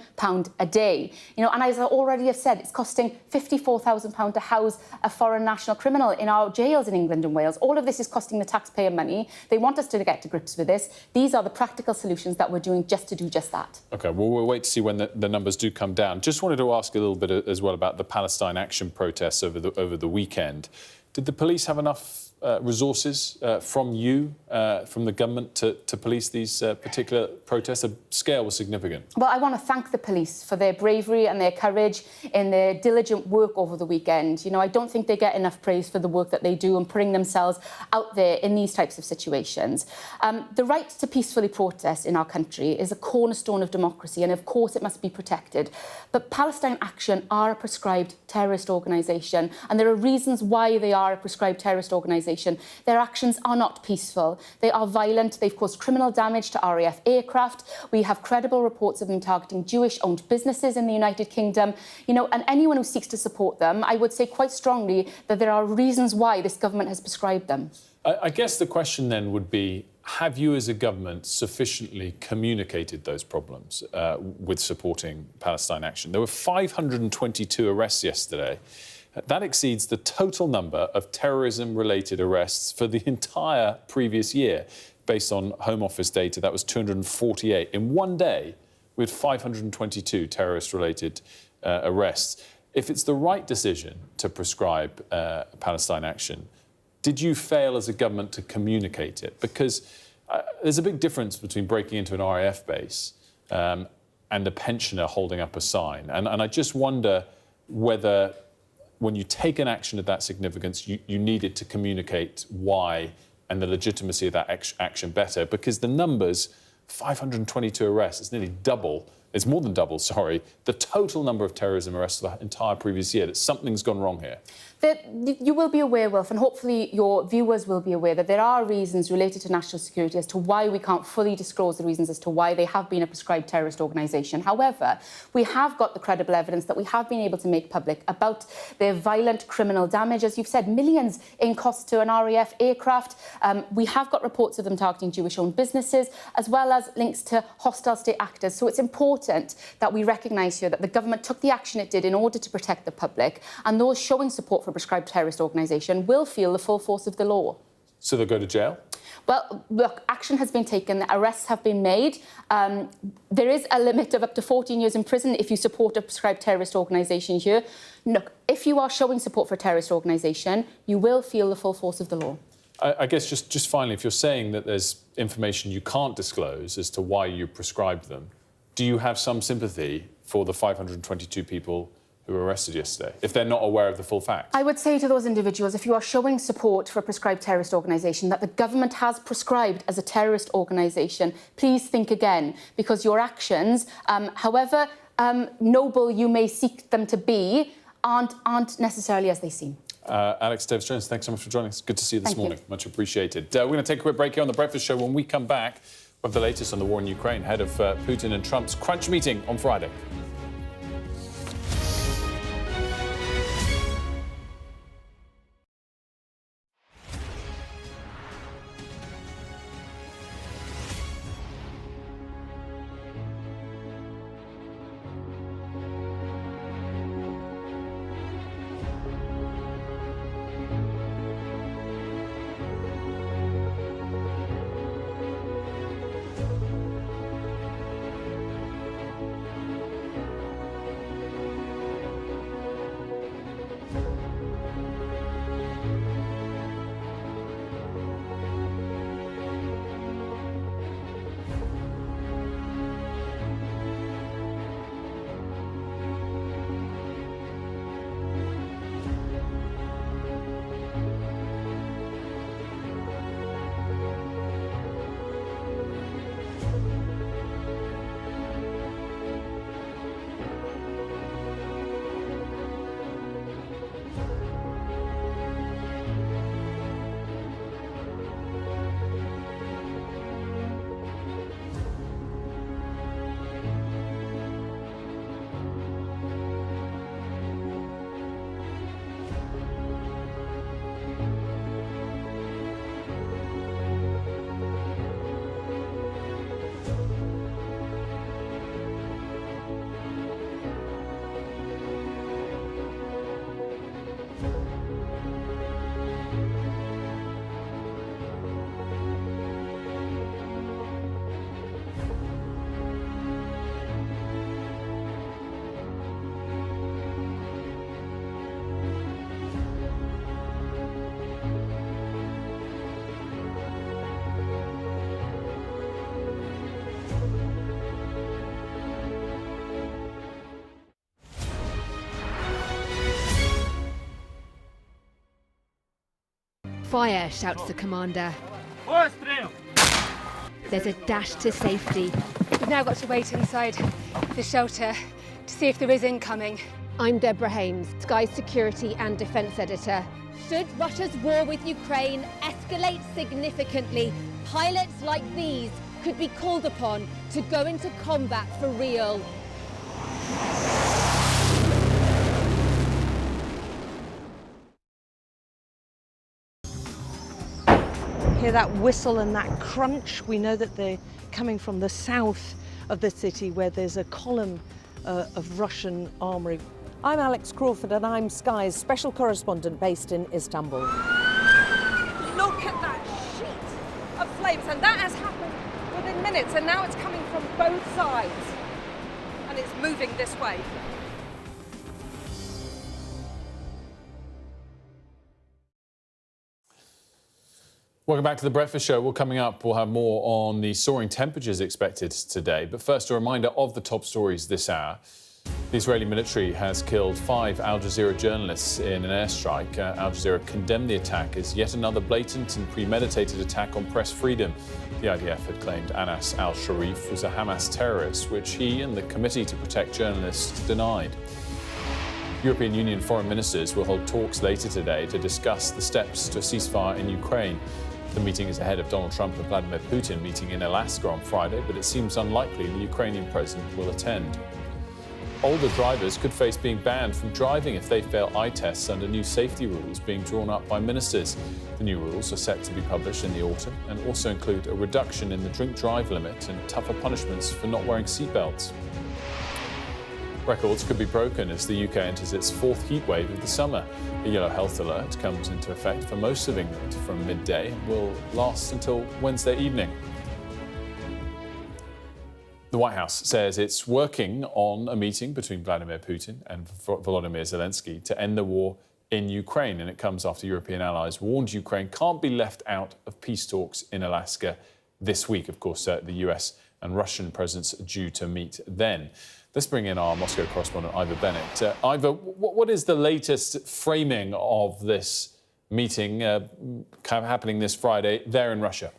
a day. You know, and as I already have said, it's costing £54,000 to house a foreign national criminal in our jails in England and Wales. All of this is costing the taxpayer money. They want us to get to grips with this. These are the practical solutions that we're doing just to do just that. OK, well, we'll wait to see when the numbers do come down. Just wanted to ask a little bit as well about the Palestine action protests over the weekend. Did the police have enough resources from you, from the government, to police these particular protests? The scale was significant. Well, I want to thank the police for their bravery and their courage in their diligent work over the weekend. You know, I don't think they get enough praise for the work that they do and putting themselves out there in these types of situations. The right to peacefully protest in our country is a cornerstone of democracy, and of course it must be protected. But Palestine Action are a prescribed terrorist organisation, and there are reasons why they are a prescribed terrorist organisation. Their actions are not peaceful. They are violent. They've caused criminal damage to RAF aircraft. We have credible reports of them targeting Jewish-owned businesses in the United Kingdom. You know, and anyone who seeks to support them, I would say quite strongly that there are reasons why this government has prescribed them. I guess the question then would be, have you as a government sufficiently communicated those problems with supporting Palestine Action? There were 522 arrests yesterday. That exceeds the total number of terrorism-related arrests for the entire previous year. Based on Home Office data, that was 248. In one day, we had 522 terrorist-related arrests. If it's the right decision to prescribe Palestine Action, did you fail as a government to communicate it? Because there's a big difference between breaking into an RAF base and a pensioner holding up a sign. And I just wonder whether, when you take an action of that significance, you needed to communicate why and the legitimacy of that action better, because the numbers, 522 arrests, it's nearly double, it's more than double, sorry, the total number of terrorism arrests for the entire previous year. That something's gone wrong here. You will be aware, Wilf, and hopefully your viewers will be aware that there are reasons related to national security as to why we can't fully disclose the reasons as to why they have been a prescribed terrorist organisation. However, we have got the credible evidence that we have been able to make public about their violent criminal damage. As you've said, millions in costs to an RAF aircraft. We have got reports of them targeting Jewish-owned businesses, as well as links to hostile state actors. So it's important that we recognise here that the government took the action it did in order to protect the public, and those showing support for prescribed terrorist organisation will feel the full force of the law. So they'll go to jail? Well, look, action has been taken, arrests have been made. There is a limit of up to 14 years in prison if you support a prescribed terrorist organisation here. Look, if you are showing support for a terrorist organisation, you will feel the full force of the law. I guess just finally, if you're saying that there's information you can't disclose as to why you prescribed them, do you have some sympathy for the 522 people who were arrested yesterday, if they're not aware of the full facts? I would say to those individuals, if you are showing support for a prescribed terrorist organisation that the government has prescribed as a terrorist organisation, please think again, because your actions, however noble you may seek them to be, aren't necessarily as they seem. Alex Davis-Jones, thanks so much for joining us. Good to see you this morning. Much appreciated. We're going to take a quick break here on The Breakfast Show. When we come back, With the latest on the war in Ukraine, ahead of Putin and Trump's crunch meeting on Friday. Fire, shouts the commander. There's a dash to safety. We've now got to wait inside the shelter to see if there is incoming. I'm Deborah Hames, Sky Security and Defence Editor. Should Russia's war with Ukraine escalate significantly, pilots like these could be called upon to go into combat for real. Hear that whistle and that crunch. We know that they're coming from the south of the city where there's a column of Russian armoury. I'm Alex Crawford and I'm Sky's special correspondent based in Istanbul. Look at that sheet of flames, and that has happened within minutes, and now it's coming from both sides, and it's moving this way. Welcome back to The Breakfast Show. Well, coming up, we'll have more on the soaring temperatures expected today. But first, a reminder of the top stories this hour. The Israeli military has killed 5 Al Jazeera journalists in an airstrike. Al Jazeera condemned the attack as yet another blatant and premeditated attack on press freedom. The IDF had claimed Anas al-Sharif was a Hamas terrorist, which he and the Committee to Protect Journalists denied. European Union foreign ministers will hold talks later today to discuss the steps to a ceasefire in Ukraine. The meeting is ahead of Donald Trump and Vladimir Putin meeting in Alaska on Friday, but it seems unlikely the Ukrainian president will attend. Older drivers could face being banned from driving if they fail eye tests under new safety rules being drawn up by ministers. The new rules are set to be published in the autumn and also include a reduction in the drink-drive limit and tougher punishments for not wearing seatbelts. Records could be broken as the UK enters its 4th heat wave of the summer. A yellow health alert comes into effect for most of England from midday and will last until Wednesday evening. The White House says it's working on a meeting between Vladimir Putin and Volodymyr Zelensky to end the war in Ukraine, and it comes after European allies warned Ukraine can't be left out of peace talks in Alaska this week. Of course, the US and Russian presidents are due to meet then. Let's bring in our Moscow correspondent, Ivor Bennett. Ivor, what is the latest framing of this meeting kind of happening this Friday there in Russia?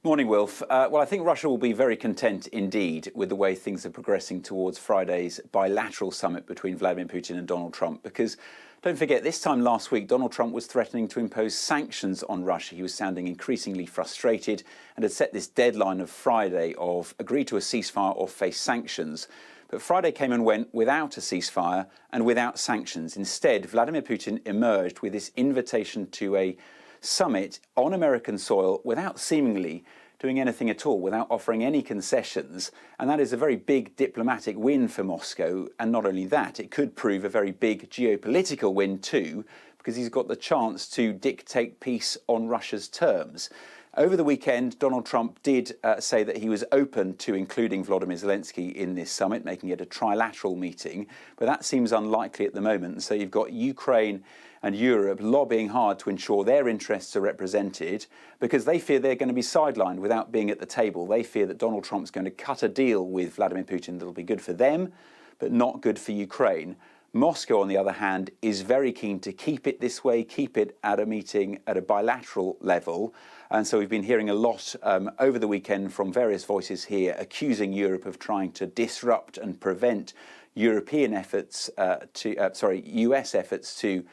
Morning, Wilf. Well, I think Russia will be very content indeed with the way things are progressing towards Friday's bilateral summit between Vladimir Putin and Donald Trump, because don't forget, this time last week, Donald Trump was threatening to impose sanctions on Russia. He was sounding increasingly frustrated and had set this deadline of Friday of agree to a ceasefire or face sanctions. But Friday came and went without a ceasefire and without sanctions. Instead, Vladimir Putin emerged with this invitation to a summit on American soil without seemingly doing anything at all, without offering any concessions. And that is a very big diplomatic win for Moscow. And not only that, it could prove a very big geopolitical win too, because he's got the chance to dictate peace on Russia's terms. Over the weekend, Donald Trump did say that he was open to including Volodymyr Zelensky in this summit, making it a trilateral meeting. But that seems unlikely at the moment. So you've got Ukraine and Europe lobbying hard to ensure their interests are represented because they fear they're going to be sidelined without being at the table. They fear that Donald Trump's going to cut a deal with Vladimir Putin that will be good for them, but not good for Ukraine. Moscow, on the other hand, is very keen to keep it this way, keep it at a meeting at a bilateral level. And so we've been hearing a lot over the weekend from various voices here accusing Europe of trying to disrupt and prevent US efforts to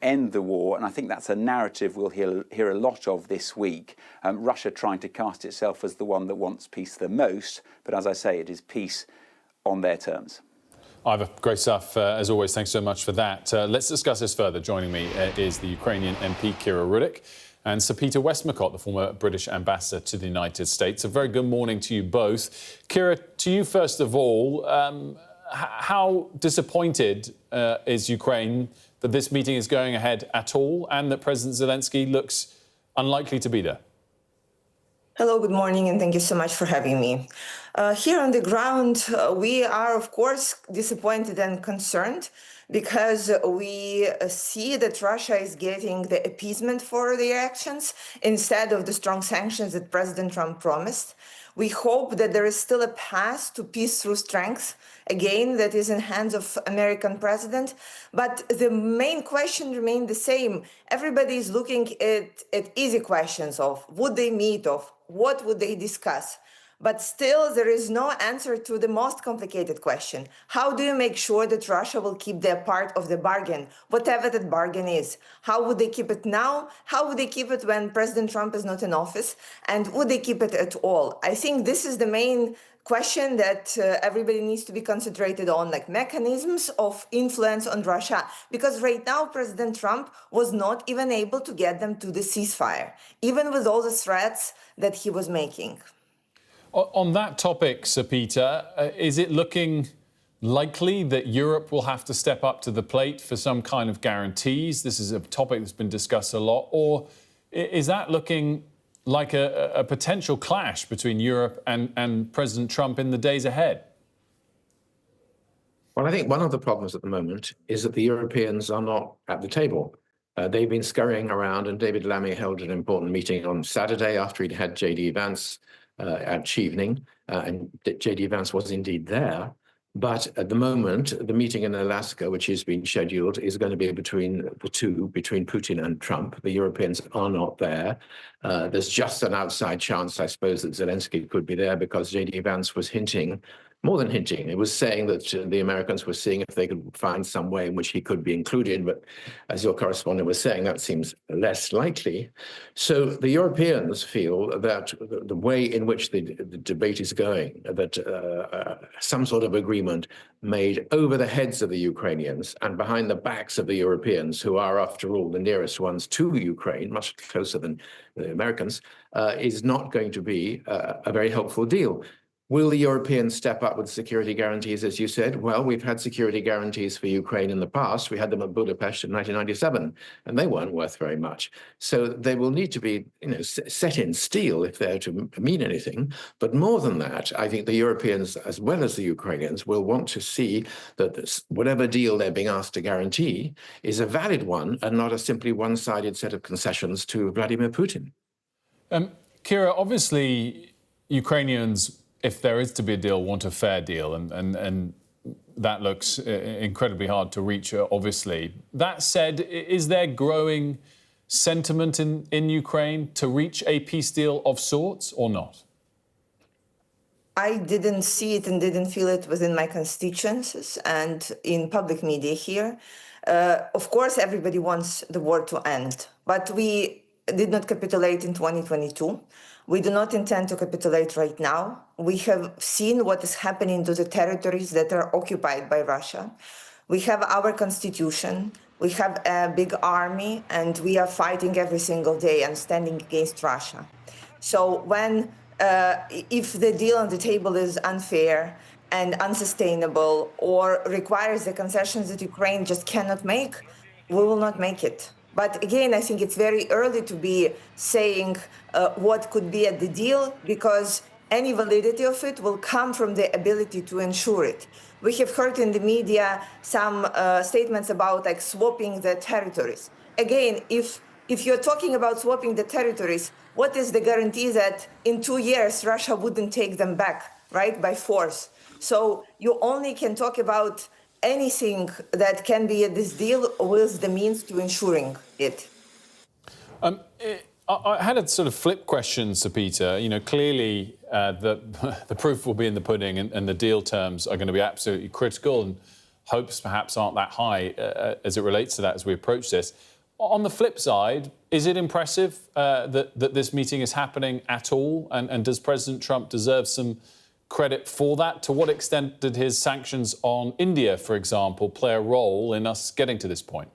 end the war. And I think that's a narrative we'll hear a lot of this week. Russia trying to cast itself as the one that wants peace the most. But as I say, it is peace on their terms. Ivor, great stuff. As always, thanks so much for that. Let's discuss this further. Joining me is the Ukrainian MP, Kira Rudik, and Sir Peter Westmacott, the former British ambassador to the United States. A very good morning to you both. Kira, to you first of all, how disappointed is Ukraine that this meeting is going ahead at all and that President Zelensky looks unlikely to be there? Hello, good morning, and thank you so much for having me. Here on the ground, we are, of course, disappointed and concerned because we see that Russia is getting the appeasement for their actions instead of the strong sanctions that President Trump promised. We hope that there is still a path to peace through strength, again, that is in hands of American president. But the main question remains the same. Everybody is looking at easy questions of would they meet, of what would they discuss? But still, there is no answer to the most complicated question. How do you make sure that Russia will keep their part of the bargain, whatever that bargain is? How would they keep it now? How would they keep it when President Trump is not in office? And would they keep it at all? I think this is the main question that everybody needs to be concentrated on, like mechanisms of influence on Russia. Because right now, President Trump was not even able to get them to the ceasefire, even with all the threats that he was making. On that topic, Sir Peter, is it looking likely that Europe will have to step up to the plate for some kind of guarantees? This is a topic that's been discussed a lot. Or is that looking like a potential clash between Europe and President Trump in the days ahead? Well, I think one of the problems at the moment is that the Europeans are not at the table. They've been scurrying around, and David Lammy held an important meeting on Saturday after he'd had J.D. Vance at Chevening, and J.D. Vance was indeed there. But at the moment, the meeting in Alaska, which has been scheduled, is going to be between the two, between Putin and Trump. The Europeans are not there. There's just an outside chance, I suppose, that Zelensky could be there because J.D. Vance was hinting, more than hinting, it was saying that the Americans were seeing if they could find some way in which he could be included. But as your correspondent was saying, that seems less likely. So the Europeans feel that the way in which the debate is going, that some sort of agreement made over the heads of the Ukrainians and behind the backs of the Europeans, who are, after all, the nearest ones to Ukraine, much closer than the Americans, is not going to be a very helpful deal. Will the Europeans step up with security guarantees, as you said? Well, we've had security guarantees for Ukraine in the past. We had them at Budapest in 1997, and they weren't worth very much. So they will need to be, set in steel if they're to mean anything. But more than that, I think the Europeans, as well as the Ukrainians, will want to see that whatever deal they're being asked to guarantee is a valid one and not a simply one-sided set of concessions to Vladimir Putin. Kira, obviously, Ukrainians, if there is to be a deal, want a fair deal, and that looks incredibly hard to reach, obviously. That said, is there growing sentiment in Ukraine to reach a peace deal of sorts or not? I didn't see it and didn't feel it within my constituencies and in public media here. Of course, everybody wants the war to end, but we did not capitulate in 2022. We do not intend to capitulate right now. We have seen what is happening to the territories that are occupied by Russia. We have our constitution, we have a big army, and we are fighting every single day and standing against Russia. So if the deal on the table is unfair and unsustainable or requires the concessions that Ukraine just cannot make, we will not make it. But again, I think it's very early to be saying what could be at the deal, because any validity of it will come from the ability to ensure it. We have heard in the media some statements about like swapping the territories. Again, if you're talking about swapping the territories, what is the guarantee that in 2 years Russia wouldn't take them back, right, by force? So you only can talk about anything that can be at this deal with the means to ensuring it. I had a sort of flip question, Sir Peter. You know, clearly the proof will be in the pudding, and the deal terms are going to be absolutely critical, and hopes perhaps aren't that high as it relates to that as we approach this. On the flip side, is it impressive that this meeting is happening at all? And does President Trump deserve some credit for that? To what extent did his sanctions on India, for example, play a role in us getting to this point?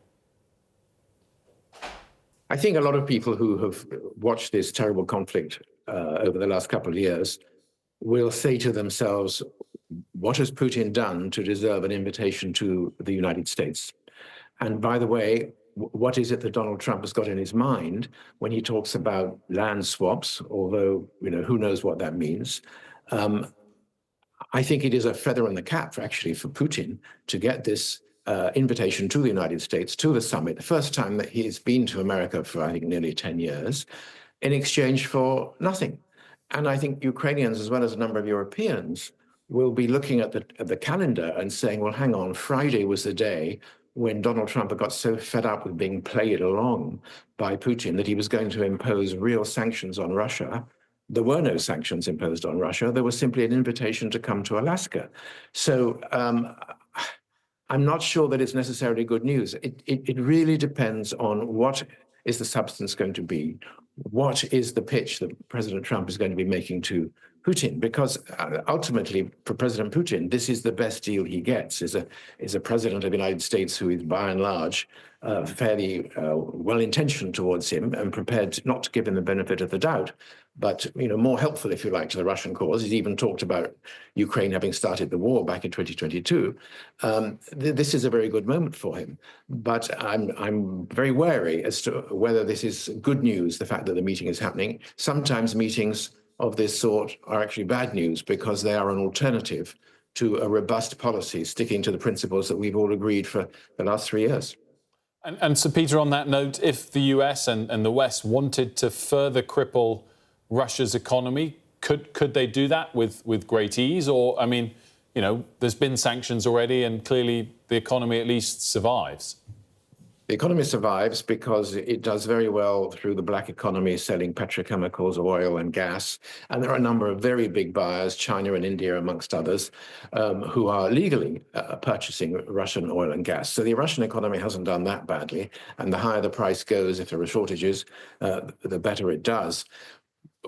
I think a lot of people who have watched this terrible conflict over the last couple of years will say to themselves, what has Putin done to deserve an invitation to the United States? And by the way, what is it that Donald Trump has got in his mind when he talks about land swaps, although, you know, who knows what that means? I think it is a feather in the cap, actually, for Putin to get this invitation to the United States, to the summit, the first time that he's been to America for, I think, nearly 10 years, in exchange for nothing. And I think Ukrainians, as well as a number of Europeans, will be looking at the calendar and saying, well, hang on, Friday was the day when Donald Trump got so fed up with being played along by Putin that he was going to impose real sanctions on Russia. There were no sanctions imposed on Russia. There was simply an invitation to come to Alaska. So I'm not sure that it's necessarily good news. It really depends on what is the substance going to be, what is the pitch that President Trump is going to be making to Putin, because ultimately, for President Putin, this is the best deal he gets, is a president of the United States who is, by and large, fairly well-intentioned towards him and prepared not to give him the benefit of the doubt, but, you know, more helpful, if you like, to the Russian cause. He's even talked about Ukraine having started the war back in 2022. This is a very good moment for him, but I'm very wary as to whether this is good news, the fact that the meeting is happening. Sometimes meetings of this sort are actually bad news because they are an alternative to a robust policy sticking to the principles that we've all agreed for the last 3 years. And Sir Peter, on that note, if the US and the West wanted to further cripple Russia's economy, could they do that with great ease? Or, I mean, you know, there's been sanctions already and clearly the economy at least survives. The economy survives because it does very well through the black economy, selling petrochemicals, oil and gas. And there are a number of very big buyers, China and India amongst others, who are legally purchasing Russian oil and gas. So the Russian economy hasn't done that badly. And the higher the price goes, if there are shortages, the better it does.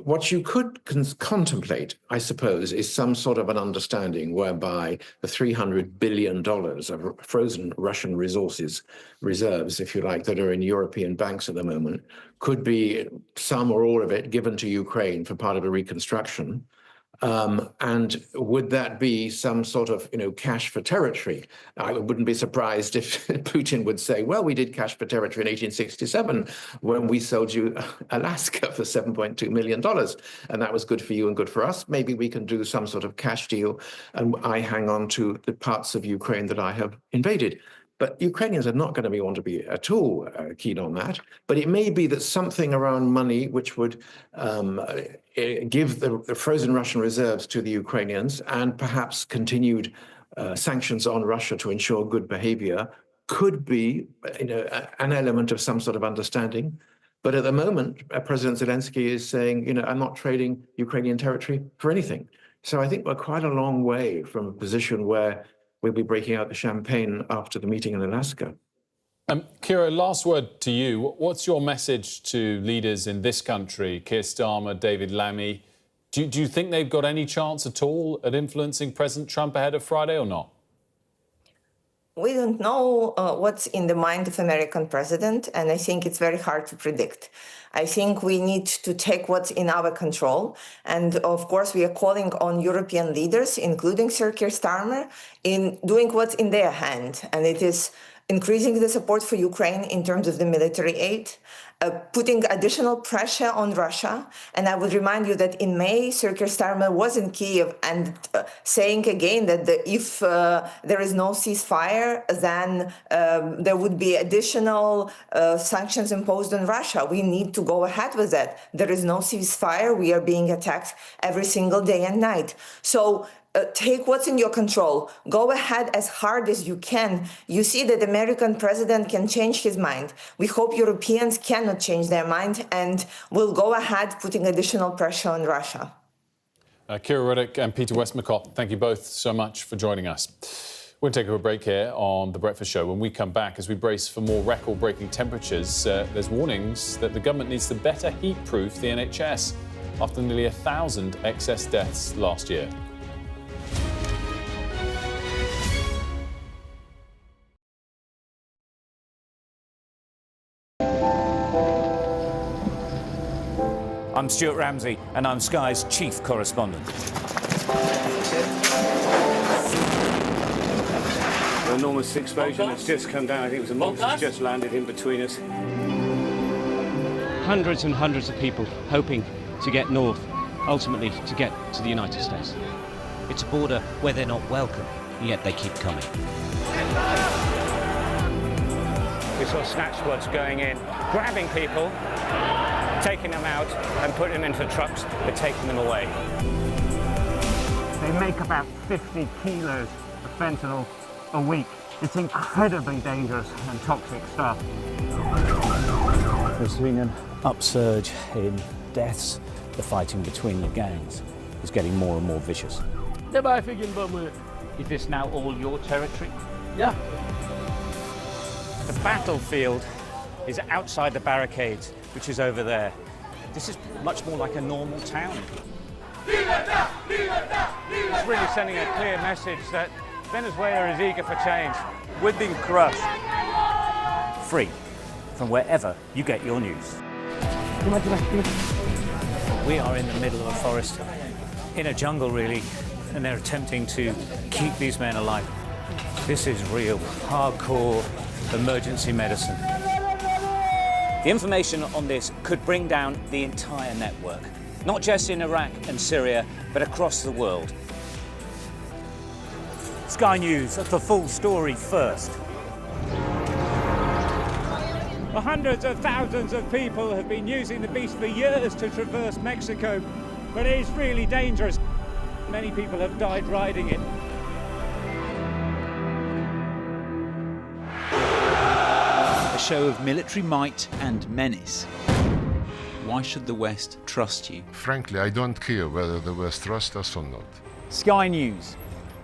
What you could contemplate, I suppose, is some sort of an understanding whereby the $300 billion of frozen Russian reserves, if you like, that are in European banks at the moment, could be some or all of it given to Ukraine for part of a reconstruction. And would that be some sort of, you know, cash for territory? I wouldn't be surprised if Putin would say, well, we did cash for territory in 1867 when we sold you Alaska for $7.2 million. And that was good for you and good for us. Maybe we can do some sort of cash deal and I hang on to the parts of Ukraine that I have invaded. But Ukrainians are not going to want to be at all keen on that. But it may be that something around money which would give the frozen Russian reserves to the Ukrainians and perhaps continued sanctions on Russia to ensure good behavior could be, you know, an element of some sort of understanding. But at the moment, President Zelensky is saying, you know, I'm not trading Ukrainian territory for anything. So I think we're quite a long way from a position where we'll be breaking out the champagne after the meeting in Alaska. Kira, last word to you. What's your message to leaders in this country, Keir Starmer, David Lammy? Do you think they've got any chance at all at influencing President Trump ahead of Friday or not? We don't know what's in the mind of American president, and I think it's very hard to predict. I think we need to take what's in our control. And of course, we are calling on European leaders, including Sir Keir Starmer, in doing what's in their hand. And it is increasing the support for Ukraine in terms of the military aid, putting additional pressure on Russia. And I would remind you that in May, Sir Keir Starmer was in Kyiv and saying again that if there is no ceasefire, then there would be additional sanctions imposed on Russia. We need to go ahead with that. There is no ceasefire. We are being attacked every single day and night. So take what's in your control. Go ahead as hard as you can. You see that the American president can change his mind. We hope Europeans cannot change their mind and will go ahead putting additional pressure on Russia. Kira Rudik and Peter Westmacott, thank you both so much for joining us. We'll take a break here on The Breakfast Show. When we come back, as we brace for more record-breaking temperatures, there's warnings that the government needs to better heat-proof the NHS after nearly 1,000 excess deaths last year. I'm Stuart Ramsey, and I'm Sky's chief correspondent. An enormous explosion has just come down. I think it was a monster that's just landed in between us. Hundreds and hundreds of people hoping to get north, ultimately to get to the United States. It's a border where they're not welcome, yet they keep coming. We saw snatch squads going in, grabbing people, taking them out and putting them into trucks, but taking them away. They make about 50 kilos of fentanyl a week. It's incredibly dangerous and toxic stuff. There's been an upsurge in deaths. The fighting between the gangs is getting more and more vicious. Is this now all your territory? Yeah. The battlefield is outside the barricades, which is over there. This is much more like a normal town. It's really sending a clear message that Venezuela is eager for change. We're being crushed. Free from wherever you get your news. We are in the middle of a forest, in a jungle really, and they're attempting to keep these men alive. This is real, hardcore emergency medicine. The information on this could bring down the entire network, not just in Iraq and Syria, but across the world. Sky News, the full story first. Well, hundreds of thousands of people have been using the beast for years to traverse Mexico, but it is really dangerous. Many people have died riding it. A show of military might and menace. Why should the West trust you? Frankly, I don't care whether the West trusts us or not. Sky News.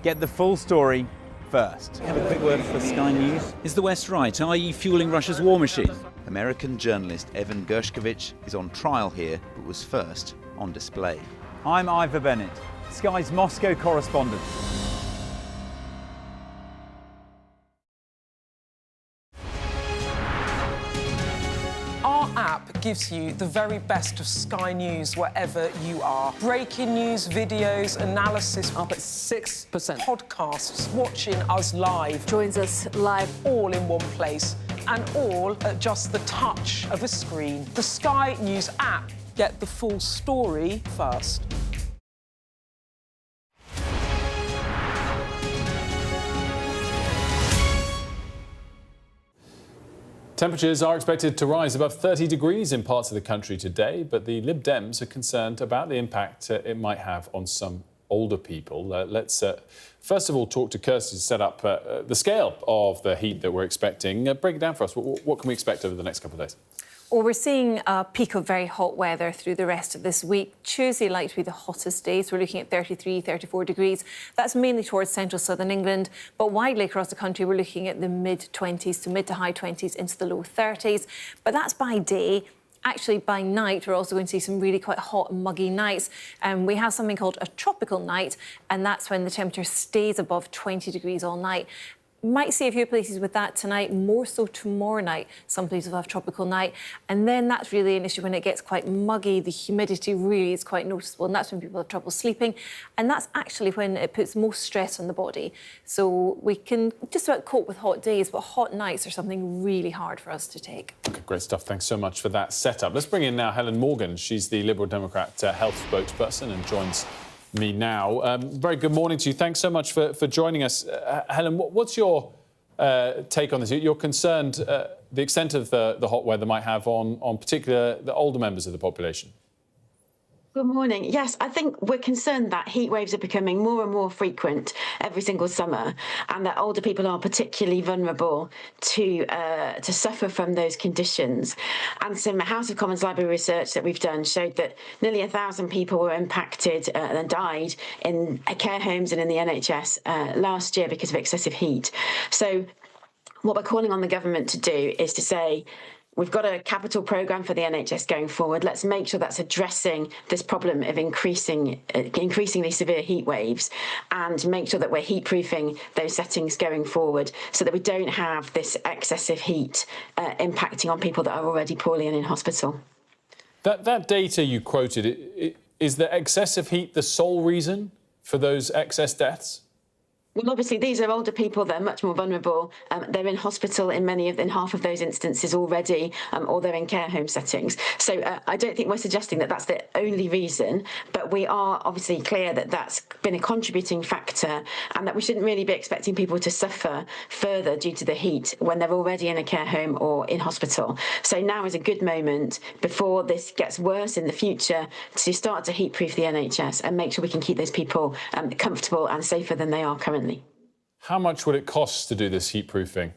Get the full story first. Have a quick word for Sky News. Is the West right? Are you fueling Russia's war machine? American journalist Evan Gershkovich is on trial here, but was first on display. I'm Ivor Bennett, Sky's Moscow correspondent. Our app gives you the very best of Sky News wherever you are. Breaking news, videos, analysis up at 6%. Podcasts, watching us live. Joins us live all in one place and all at just the touch of a screen. The Sky News app. Get the full story first. Temperatures are expected to rise above 30 degrees in parts of the country today, but the Lib Dems are concerned about the impact it might have on some older people. Let's first of all talk to Kirsty to set up the scale of the heat that we're expecting. Break it down for us. What can we expect over the next couple of days? Well, we're seeing a peak of very hot weather through the rest of this week. Tuesday likely to be the hottest day, so we're looking at 33, 34 degrees. That's mainly towards central southern England, but widely across the country we're looking at the mid-20s to mid to high 20s into the low 30s. But that's by day. Actually, by night, we're also going to see some really quite hot and muggy nights. We have something called a tropical night, and that's when the temperature stays above 20 degrees all night. Might see a few places with that tonight, more so tomorrow night. Some places will have tropical night. And then that's really an issue when it gets quite muggy. The humidity really is quite noticeable, and that's when people have trouble sleeping. And that's actually when it puts most stress on the body. So we can just about cope with hot days, but hot nights are something really hard for us to take. Okay, great stuff. Thanks so much for that setup. Let's bring in now Helen Morgan. She's the Liberal Democrat health spokesperson and joins me now. Very good morning to you. Thanks so much for joining us. Helen, what's your take on this? You're concerned the extent of the hot weather might have on particular the older members of the population. Good morning. Yes, I think we're concerned that heat waves are becoming more and more frequent every single summer, and that older people are particularly vulnerable to suffer from those conditions. And some House of Commons Library research that we've done showed that nearly 1,000 people were impacted and died in care homes and in the NHS last year because of excessive heat. So what we're calling on the government to do is to say, we've got a capital programme for the NHS going forward. Let's make sure that's addressing this problem of increasingly severe heat waves, and make sure that we're heat-proofing those settings going forward so that we don't have this excessive heat impacting on people that are already poorly and in hospital. That data you quoted, is the excessive heat the sole reason for those excess deaths? Well, obviously, these are older people. They're much more vulnerable. They're in hospital in half of those instances already, or they're in care home settings. So I don't think we're suggesting that that's the only reason, but we are obviously clear that that's been a contributing factor, and that we shouldn't really be expecting people to suffer further due to the heat when they're already in a care home or in hospital. So now is a good moment, before this gets worse in the future, to start to heat-proof the NHS and make sure we can keep those people comfortable and safer than they are currently. How much would it cost to do this heat-proofing?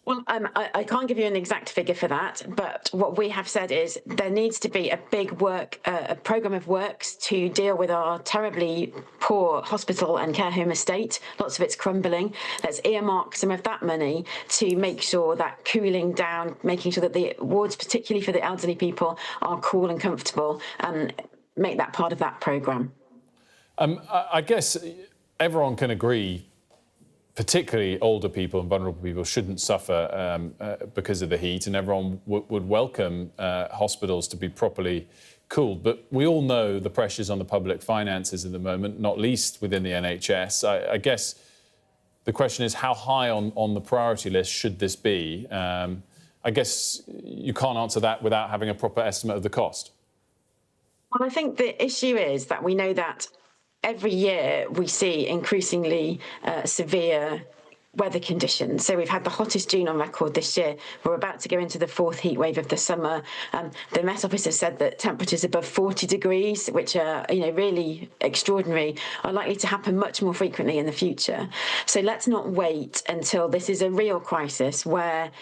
Well, I can't give you an exact figure for that, but what we have said is there needs to be a big a programme of works to deal with our terribly poor hospital and care home estate. Lots of it's crumbling. Let's earmark some of that money to make sure that cooling down, making sure that the wards, particularly for the elderly people, are cool and comfortable, and make that part of that programme. I guess everyone can agree, particularly older people and vulnerable people shouldn't suffer because of the heat, and everyone would welcome hospitals to be properly cooled. But we all know the pressures on the public finances at the moment, not least within the NHS. I guess the question is, how high on the priority list should this be? I guess you can't answer that without having a proper estimate of the cost. Well, I think the issue is that we know that every year we see increasingly severe weather conditions. So we've had the hottest June on record this year. We're about to go into the fourth heat wave of the summer. The Met Office has said that temperatures above 40 degrees, which are really extraordinary, are likely to happen much more frequently in the future. So let's not wait until this is a real crisis where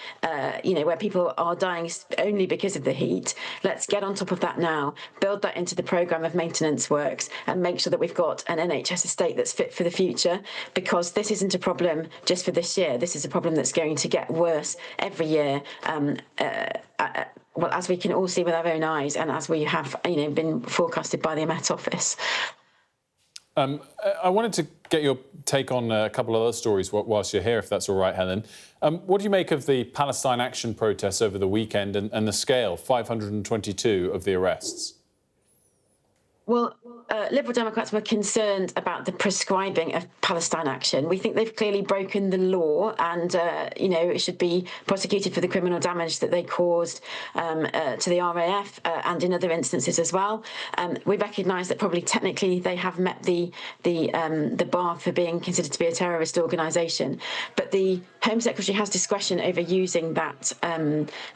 where people are dying only because of the heat. Let's get on top of that now, build that into the programme of maintenance works, and make sure that we've got an NHS estate that's fit for the future, because this isn't a problem just for this year. This is a problem that's going to get worse every year, well, as we can all see with our own eyes, and as we have been forecasted by the Met Office. I wanted to get your take on a couple of other stories whilst you're here, if that's all right, Helen. What do you make of the Palestine Action protests over the weekend and the scale, 522 of the arrests? Well, Liberal Democrats were concerned about the prescribing of Palestine Action. We think they've clearly broken the law, and it should be prosecuted for the criminal damage that they caused to the RAF and in other instances as well. We recognise that probably technically they have met the bar for being considered to be a terrorist organisation, but the Home Secretary has discretion over using that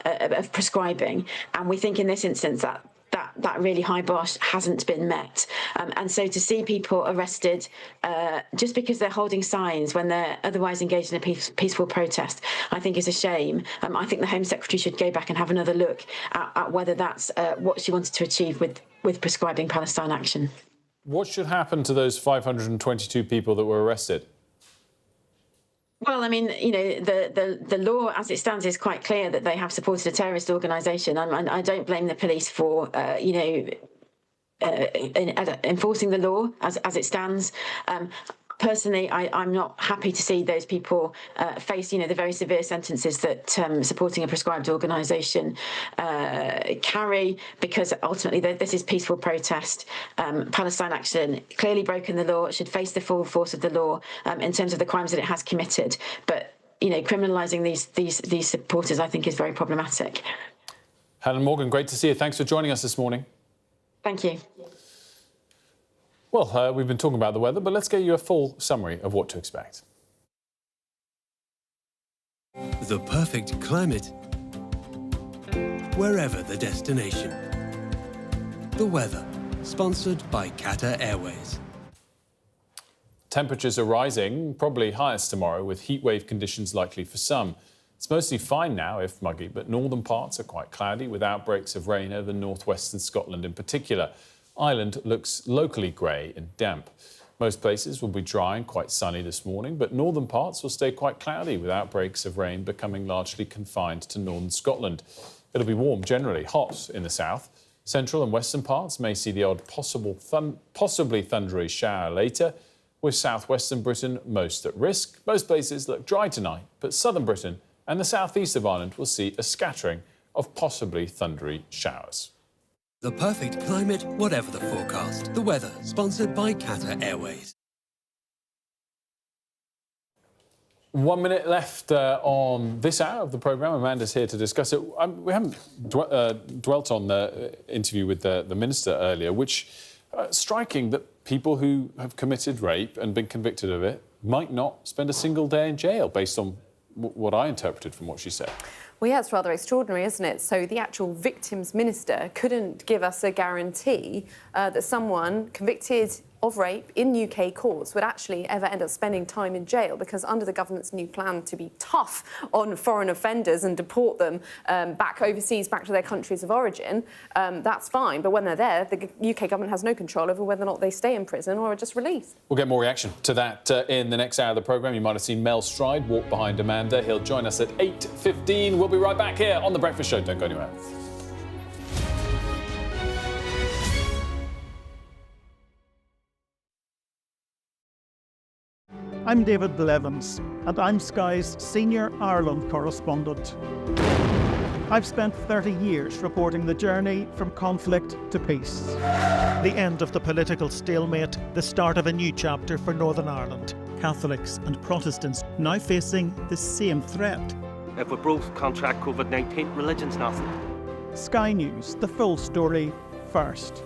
of prescribing, and we think in this instance that that really high bar hasn't been met. And so to see people arrested just because they're holding signs when they're otherwise engaged in a peaceful protest, I think is a shame. I think the Home Secretary should go back and have another look at whether that's what she wanted to achieve with prescribing Palestine action. What should happen to those 522 people that were arrested? Well, I mean, you know, the law as it stands is quite clear that they have supported a terrorist organisation. And I don't blame the police for, enforcing the law as it stands. Personally, I'm not happy to see those people face, the very severe sentences that supporting a prescribed organisation carry, because ultimately this is peaceful protest. Palestine Action clearly broken the law, should face the full force of the law in terms of the crimes that it has committed. But criminalising these supporters, I think, is very problematic. Helen Morgan, great to see you. Thanks for joining us this morning. Thank you. Well, we've been talking about the weather, but let's get you a full summary of what to expect. The perfect climate, wherever the destination. The weather, sponsored by Qatar Airways. Temperatures are rising, probably highest tomorrow, with heatwave conditions likely for some. It's mostly fine now, if muggy, but northern parts are quite cloudy, with outbreaks of rain over northwestern Scotland in particular. Ireland looks locally grey and damp. Most places will be dry and quite sunny this morning, but northern parts will stay quite cloudy, with outbreaks of rain becoming largely confined to northern Scotland. It'll be warm generally, hot in the south. Central and western parts may see the odd possibly thundery shower later, with southwestern Britain most at risk. Most places look dry tonight, but southern Britain and the southeast of Ireland will see a scattering of possibly thundery showers. The perfect climate, whatever the forecast. The weather, sponsored by Qatar Airways. 1 minute left on this hour of the programme. Amanda's here to discuss it. We haven't dwelt on the interview with the minister earlier, which striking that people who have committed rape and been convicted of it might not spend a single day in jail, based on what I interpreted from what she said. Well, yeah, it's rather extraordinary, isn't it? So the actual victims minister couldn't give us a guarantee that someone convicted of rape in UK courts would actually ever end up spending time in jail, because under the government's new plan to be tough on foreign offenders and deport them back overseas, back to their countries of origin, that's fine. But when they're there, the UK government has no control over whether or not they stay in prison or are just released. We'll get more reaction to that in the next hour of the programme. You might have seen Mel Stride walk behind Amanda. He'll join us at 8:15. We'll be right back here on The Breakfast Show. Don't go anywhere. I'm David Blevins, and I'm Sky's Senior Ireland Correspondent. I've spent 30 years reporting the journey from conflict to peace. The end of the political stalemate, the start of a new chapter for Northern Ireland. Catholics and Protestants now facing the same threat. If we both contract COVID-19, religion's nothing. Sky News, the full story first.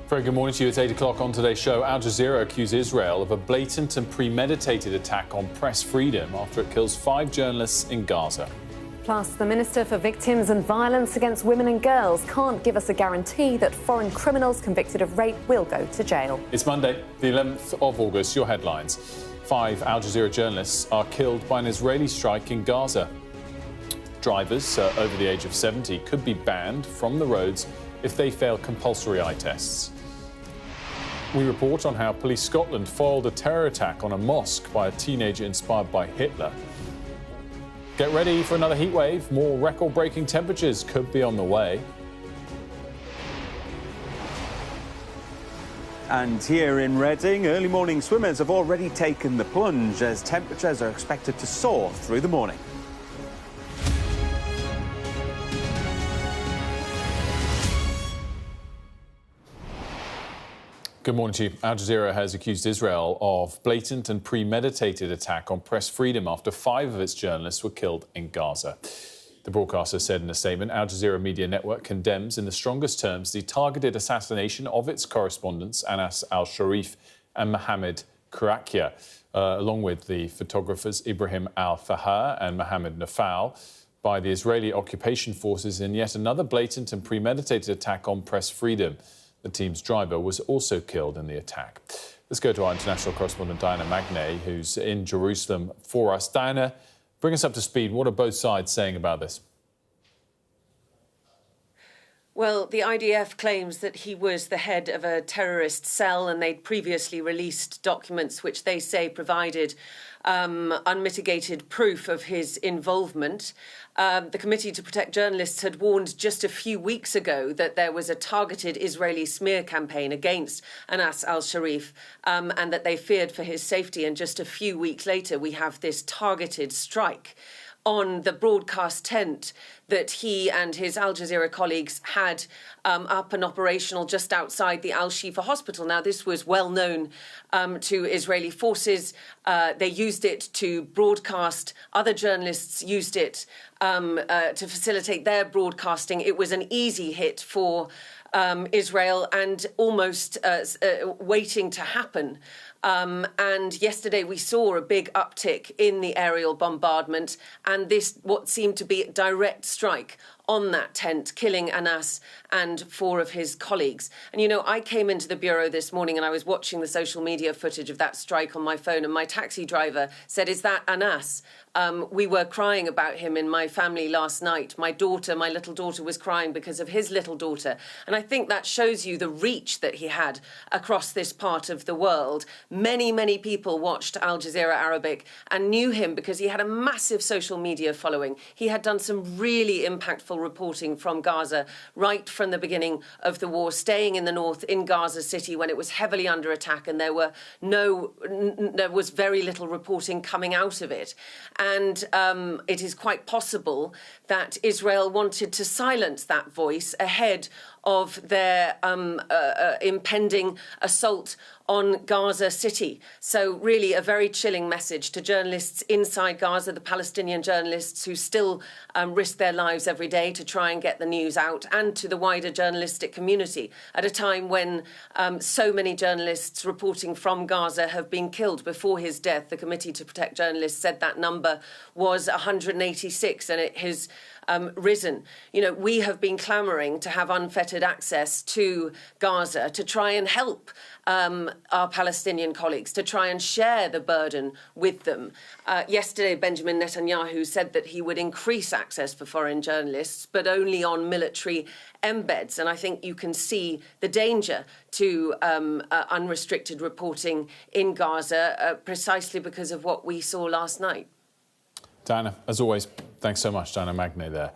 Very good morning to you. It's 8 o'clock on today's show. Al Jazeera accused Israel of a blatant and premeditated attack on press freedom after it kills 5 journalists in Gaza. Plus, the Minister for Victims and Violence Against Women and Girls can't give us a guarantee that foreign criminals convicted of rape will go to jail. It's Monday, the 11th of August. Your headlines. 5 Al Jazeera journalists are killed by an Israeli strike in Gaza. Drivers over the age of 70 could be banned from the roads if they fail compulsory eye tests. We report on how Police Scotland foiled a terror attack on a mosque by a teenager inspired by Hitler. Get ready for another heatwave. More record-breaking temperatures could be on the way. And here in Reading, early morning swimmers have already taken the plunge as temperatures are expected to soar through the morning. Good morning to you. Al Jazeera has accused Israel of blatant and premeditated attack on press freedom after 5 of its journalists were killed in Gaza. The broadcaster said in a statement, Al Jazeera Media Network condemns in the strongest terms the targeted assassination of its correspondents Anas al-Sharif and Mohammed Qreiqeh, along with the photographers Ibrahim Zaher and Mohammed Noufal, by the Israeli occupation forces in yet another blatant and premeditated attack on press freedom. The team's driver was also killed in the attack. Let's go to our international correspondent, Diana Magnay, who's in Jerusalem for us. Diana, bring us up to speed. What are both sides saying about this? Well, the IDF claims that he was the head of a terrorist cell, and they'd previously released documents which they say provided unmitigated proof of his involvement. The Committee to Protect Journalists had warned just a few weeks ago that there was a targeted Israeli smear campaign against Anas al-Sharif and that they feared for his safety. And just a few weeks later, we have this targeted strike on the broadcast tent that he and his Al Jazeera colleagues had up and operational just outside the Al-Shifa hospital. Now, this was well known to Israeli forces. They used it to broadcast. Other journalists used it to facilitate their broadcasting. It was an easy hit for Israel and almost waiting to happen. And yesterday we saw a big uptick in the aerial bombardment and this what seemed to be a direct strike on that tent, killing Anas and 4 of his colleagues. And, you know, I came into the bureau this morning and I was watching the social media footage of that strike on my phone, and my taxi driver said, "Is that Anas?" We were crying about him in my family last night. My little daughter was crying because of his little daughter. And I think that shows you the reach that he had across this part of the world. Many, many people watched Al Jazeera Arabic and knew him because he had a massive social media following. He had done some really impactful reporting from Gaza right from the beginning of the war, staying in the north in Gaza City when it was heavily under attack and there was very little reporting coming out of it. And it is quite possible that Israel wanted to silence that voice ahead of their impending assault on Gaza City. So really a very chilling message to journalists inside Gaza, the Palestinian journalists who still risk their lives every day to try and get the news out, and to the wider journalistic community at a time when so many journalists reporting from Gaza have been killed. Before his death, the Committee to Protect Journalists said that number was 186 and it has risen. You know, we have been clamouring to have unfettered access to Gaza to try and help our Palestinian colleagues, to try and share the burden with them. Yesterday, Benjamin Netanyahu said that he would increase access for foreign journalists, but only on military embeds. And I think you can see the danger to unrestricted reporting in Gaza precisely because of what we saw last night. Diana, as always, thanks so much, Diana Magnay there.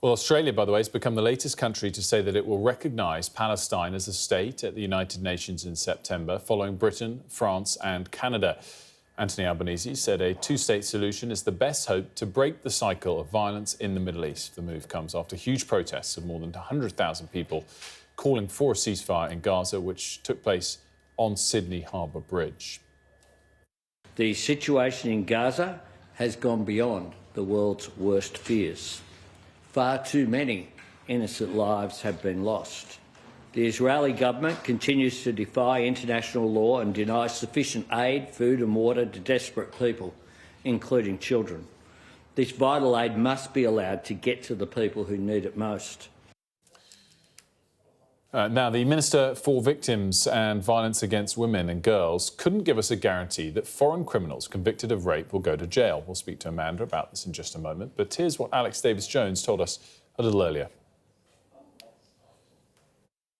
Well, Australia, by the way, has become the latest country to say that it will recognise Palestine as a state at the United Nations in September, following Britain, France and Canada. Anthony Albanese said a two-state solution is the best hope to break the cycle of violence in the Middle East. The move comes after huge protests of more than 100,000 people calling for a ceasefire in Gaza, which took place on Sydney Harbour Bridge. The situation in Gaza has gone beyond the world's worst fears. Far too many innocent lives have been lost. The Israeli government continues to defy international law and deny sufficient aid, food and water to desperate people, including children. This vital aid must be allowed to get to the people who need it most. Now, the Minister for Victims and Violence Against Women and Girls couldn't give us a guarantee that foreign criminals convicted of rape will go to jail. We'll speak to Amanda about this in just a moment. But here's what Alex Davis-Jones told us a little earlier.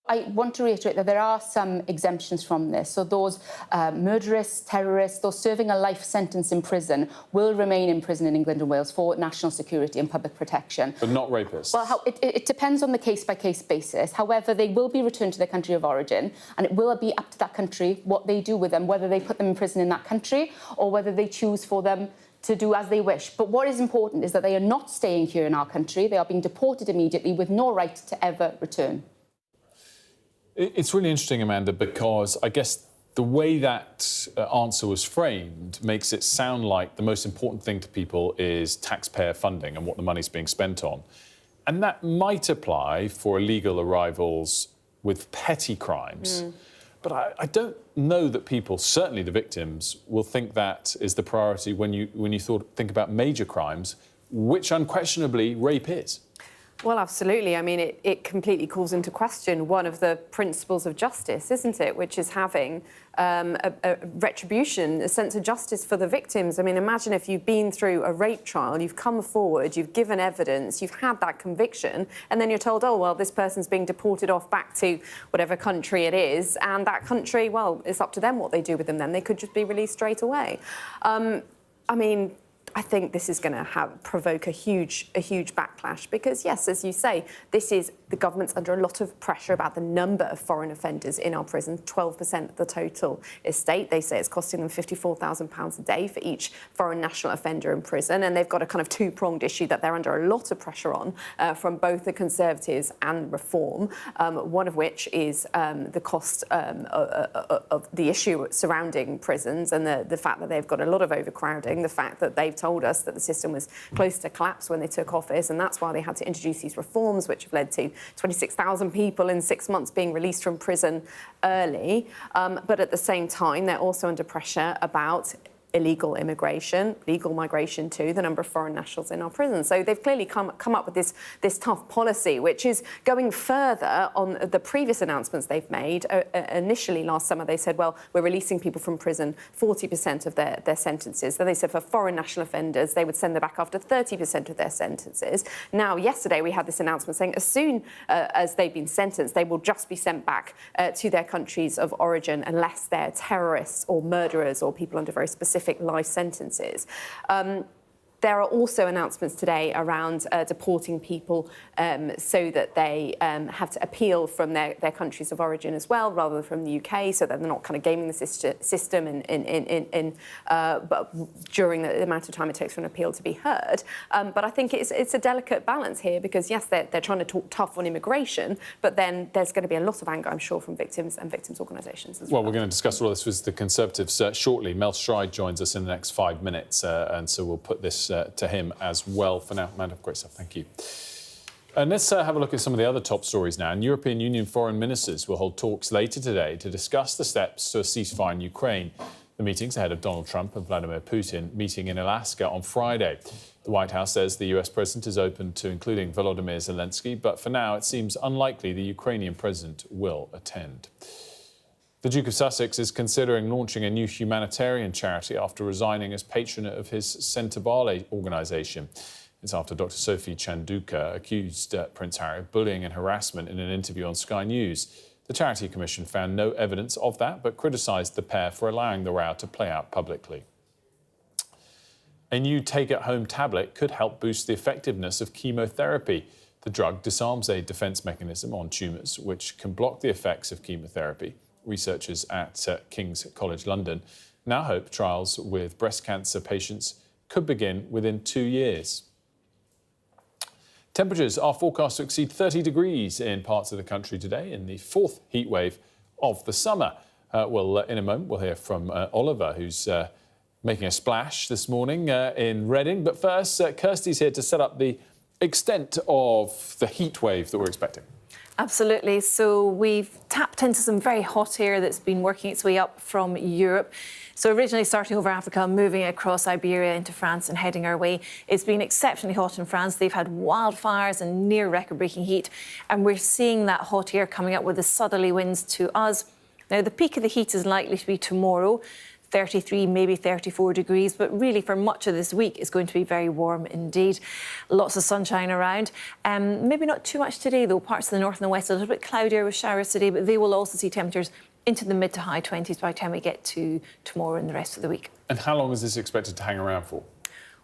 I want to reiterate that there are some exemptions from this. So those murderers, terrorists, those serving a life sentence in prison will remain in prison in England and Wales for national security and public protection. But not rapists? Well, it depends on the case-by-case basis. However, they will be returned to their country of origin, and it will be up to that country what they do with them, whether they put them in prison in that country or whether they choose for them to do as they wish. But what is important is that they are not staying here in our country. They are being deported immediately with no right to ever return. It's really interesting, Amanda, because I guess the way that answer was framed makes it sound like the most important thing to people is taxpayer funding and what the money's being spent on. And that might apply for illegal arrivals with petty crimes. But I don't know that people, certainly the victims, will think that is the priority when you think about major crimes, which unquestionably rape is. Well, absolutely. I mean, it completely calls into question one of the principles of justice, isn't it? Which is having a retribution, a sense of justice for the victims. I mean, imagine if you've been through a rape trial, you've come forward, you've given evidence, you've had that conviction, and then you're told, oh, well, this person's being deported off back to whatever country it is, and that country, well, it's up to them what they do with them then. They could just be released straight away. I mean, I think this is going to provoke a huge backlash because, yes, as you say, the government's under a lot of pressure about the number of foreign offenders in our prison, 12% of the total estate. They say it's costing them £54,000 a day for each foreign national offender in prison, and they've got a kind of two-pronged issue that they're under a lot of pressure on from both the Conservatives and Reform, one of which is the cost of the issue surrounding prisons and the fact that they've got a lot of overcrowding, the fact that they've told us that the system was close to collapse when they took office, and that's why they had to introduce these reforms, which have led to 26,000 people in 6 months being released from prison early. But at the same time, they're also under pressure about illegal immigration, legal migration too, the number of foreign nationals in our prisons. So they've clearly come up with this tough policy, which is going further on the previous announcements they've made. Initially last summer, they said, well, we're releasing people from prison 40% of their sentences. Then they said for foreign national offenders, they would send them back after 30% of their sentences. Now, yesterday, we had this announcement saying as soon as they've been sentenced, they will just be sent back to their countries of origin unless they're terrorists or murderers or people under very specific life sentences. There are also announcements today around deporting people so that they have to appeal from their countries of origin as well, rather than from the UK, so that they're not kind of gaming the system but during the amount of time it takes for an appeal to be heard. But I think it's a delicate balance here because, yes, they're trying to talk tough on immigration, but then there's going to be a lot of anger, I'm sure, from victims and victims' organisations as well. Well, we're going to discuss all this with the Conservatives shortly. Mel Stride joins us in the next 5 minutes, and so we'll put this to him as well. For now, Amanda, great stuff. Thank you. And let's have a look at some of the other top stories now. And European Union foreign ministers will hold talks later today to discuss the steps to a ceasefire in Ukraine. The meeting's ahead of Donald Trump and Vladimir Putin meeting in Alaska on Friday. The White House says the US president is open to including Volodymyr Zelensky, but for now it seems unlikely the Ukrainian president will attend. The Duke of Sussex is considering launching a new humanitarian charity after resigning as patron of his Centre Barley organisation. It's after Dr. Sophie Chanduka accused Prince Harry of bullying and harassment in an interview on Sky News. The Charity Commission found no evidence of that, but criticised the pair for allowing the row to play out publicly. A new take-at-home tablet could help boost the effectiveness of chemotherapy. The drug disarms a defence mechanism on tumours, which can block the effects of chemotherapy. Researchers at King's College London now hope trials with breast cancer patients could begin within 2 years. Temperatures are forecast to exceed 30 degrees in parts of the country today in the fourth heat wave of the summer. In a moment, we'll hear from Oliver, who's making a splash this morning in Reading. But first, Kirsty's here to set up the extent of the heat wave that we're expecting. Absolutely. So we've tapped into some very hot air that's been working its way up from Europe. So originally starting over Africa, moving across Iberia into France and heading our way. It's been exceptionally hot in France. They've had wildfires and near record-breaking heat. And we're seeing that hot air coming up with the southerly winds to us. Now, the peak of the heat is likely to be tomorrow. 33, maybe 34 degrees, but really for much of this week it's going to be very warm indeed. Lots of sunshine around. Maybe not too much today though. Parts of the north and the west a little bit cloudier with showers today, but they will also see temperatures into the mid to high 20s by the time we get to tomorrow and the rest of the week. And how long is this expected to hang around for?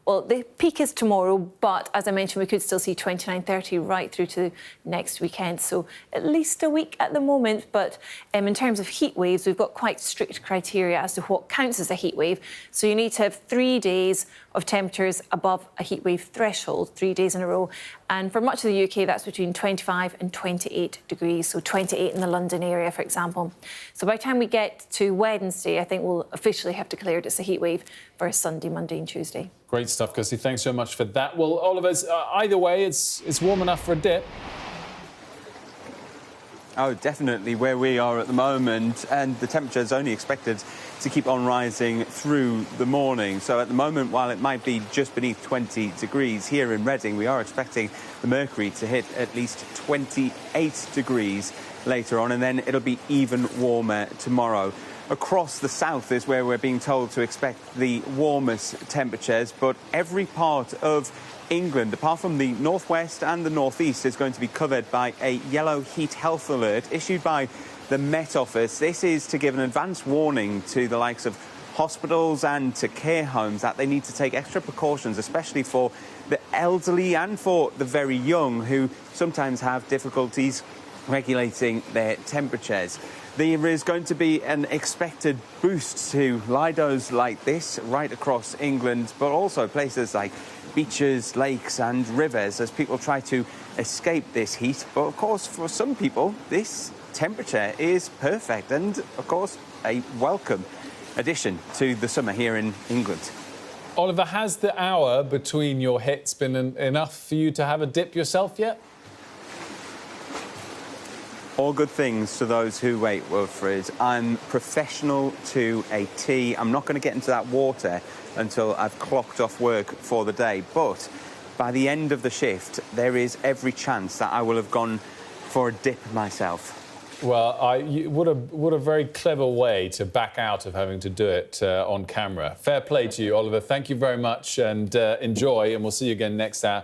Well, the peak is tomorrow, but as I mentioned, we could still see 29, 30 right through to next weekend. So at least a week at the moment. But in terms of heat waves, we've got quite strict criteria as to what counts as a heat wave. So you need to have 3 days of temperatures above a heat wave threshold, 3 days in a row. And for much of the UK, that's between 25 and 28 degrees. So 28 in the London area, for example. So by the time we get to Wednesday, I think we'll officially have declared it's a heat wave for Sunday, Monday and Tuesday. Great stuff, Kirsty. Thanks so much for that. Well, Oliver, either way, it's warm enough for a dip. Oh, definitely where we are at the moment, and the temperature is only expected to keep on rising through the morning. So at the moment, while it might be just beneath 20 degrees here in Reading, we are expecting the mercury to hit at least 28 degrees later on, and then it'll be even warmer tomorrow. Across the south is where we're being told to expect the warmest temperatures, but every part of England, apart from the northwest and the northeast, is going to be covered by a yellow heat health alert issued by the Met Office. This is to give an advance warning to the likes of hospitals and to care homes that they need to take extra precautions, especially for the elderly and for the very young, who sometimes have difficulties regulating their temperatures. There is going to be an expected boost to lidos like this right across England, but also places like beaches, lakes and rivers as people try to escape this heat. But of course, for some people, this temperature is perfect and, of course, a welcome addition to the summer here in England. Oliver, has the hour between your hits been enough for you to have a dip yourself yet? All good things to those who wait, Wilfred. I'm professional to a T. I'm not going to get into that water until I've clocked off work for the day. But by the end of the shift, there is every chance that I will have gone for a dip myself. Well, what a very clever way to back out of having to do it on camera. Fair play to you, Oliver. Thank you very much and enjoy, and we'll see you again next hour.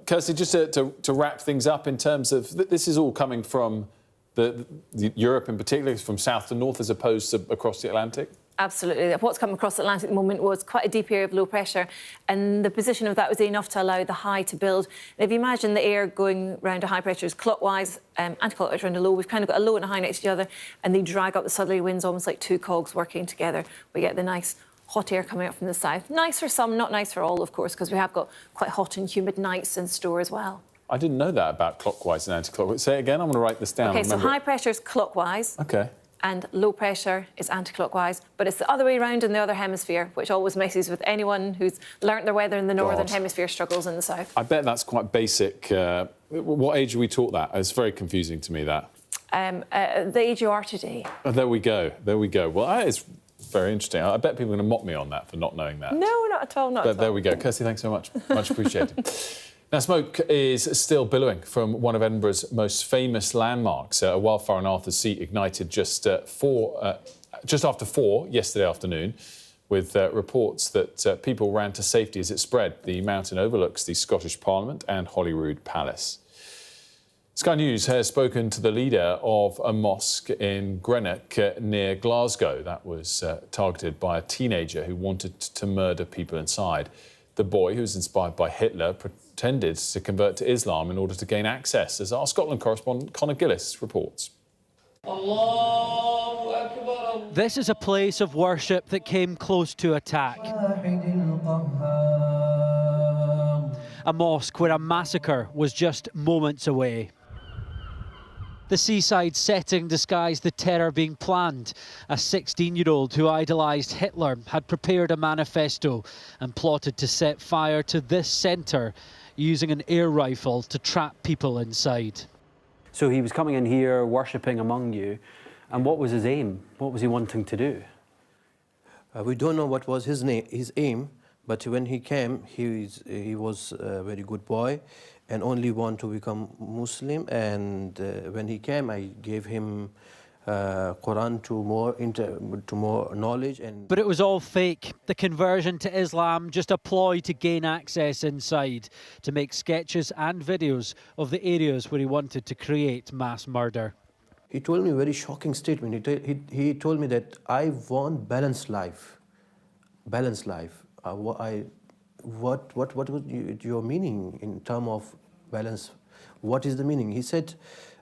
Kirsty, just to wrap things up in terms of this is all coming from the Europe in particular, from south to north as opposed to across the Atlantic? Absolutely. What's come across the Atlantic at the moment was quite a deep area of low pressure, and the position of that was enough to allow the high to build. And if you imagine the air going round a high pressure is clockwise, anti-clockwise around a low, we've kind of got a low and a high next to each other, and they drag up the southerly winds almost like two cogs working together. We get the nice hot air coming up from the south. Nice for some, not nice for all, of course, because we have got quite hot and humid nights in store as well. I didn't know that about clockwise and anti-clockwise. Say it again, I'm going to write this down. OK, so high pressure is clockwise. OK. And low pressure is anti-clockwise, but it's the other way around in the other hemisphere, which always messes with anyone who's learnt their weather in the northern hemisphere struggles in the south. I bet that's quite basic. What age are we taught that? It's very confusing to me, that. The age you are today. Oh, there we go. There we go. Well, that is very interesting. I bet people are going to mock me on that for not knowing that. No, not at all, not at all. There we go. Kirsty, thanks so much. Much appreciated. Now, smoke is still billowing from one of Edinburgh's most famous landmarks. A wildfire on Arthur's Seat ignited just after 4 yesterday afternoon, with reports that people ran to safety as it spread. The mountain overlooks the Scottish Parliament and Holyrood Palace. Sky News has spoken to the leader of a mosque in Greenock near Glasgow that was targeted by a teenager who wanted to murder people inside. The boy, who was inspired by Hitler, pretended to convert to Islam in order to gain access, as our Scotland correspondent Conor Gillis reports. This is a place of worship that came close to attack. A mosque where a massacre was just moments away. The seaside setting disguised the terror being planned. A 16-year-old who idolised Hitler had prepared a manifesto and plotted to set fire to this centre using an air rifle to trap people inside. So he was coming in here, worshipping among you. And what was his aim? What was he wanting to do? We don't know what was his aim, but when he came, he was a very good boy and only want to become Muslim. And when he came, I gave him Quran to more knowledge. But it was all fake. The conversion to Islam, just a ploy to gain access inside, to make sketches and videos of the areas where he wanted to create mass murder. He told me a very shocking statement. He told me that I want balanced life. Balanced life. What was your meaning in terms of balance? What is the meaning? He said,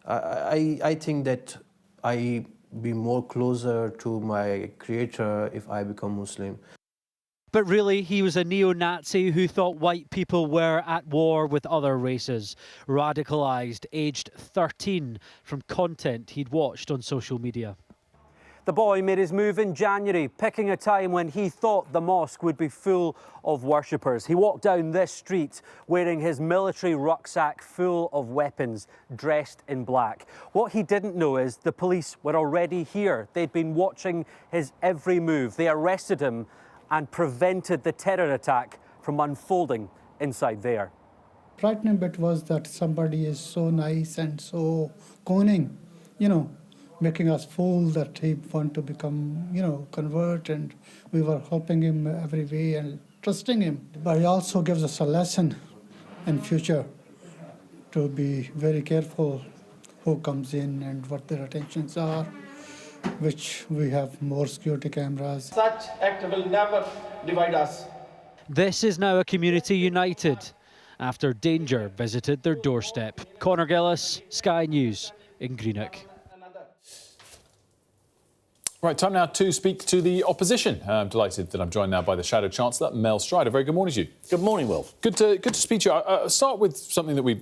I think that I be more closer to my creator if I become Muslim. But really, he was a neo-Nazi who thought white people were at war with other races, radicalised, aged 13, from content he'd watched on social media. The boy made his move in January, picking a time when he thought the mosque would be full of worshippers. He walked down this street wearing his military rucksack full of weapons, dressed in black. What he didn't know is the police were already here. They'd been watching his every move. They arrested him and prevented the terror attack from unfolding inside there. Frightening bit was that somebody is so nice and so cunning, making us fool that he want to become, convert, and we were helping him every way and trusting him. But he also gives us a lesson in future to be very careful who comes in and what their intentions are, which we have more security cameras. Such act will never divide us. This is now a community united after danger visited their doorstep. Conor Gillis, Sky News in Greenock. Right, time now to speak to the opposition. I'm delighted that I'm joined now by the Shadow Chancellor, Mel Strider. Very good morning to you. Good morning, Will. Good to speak to you. I'll start with something that we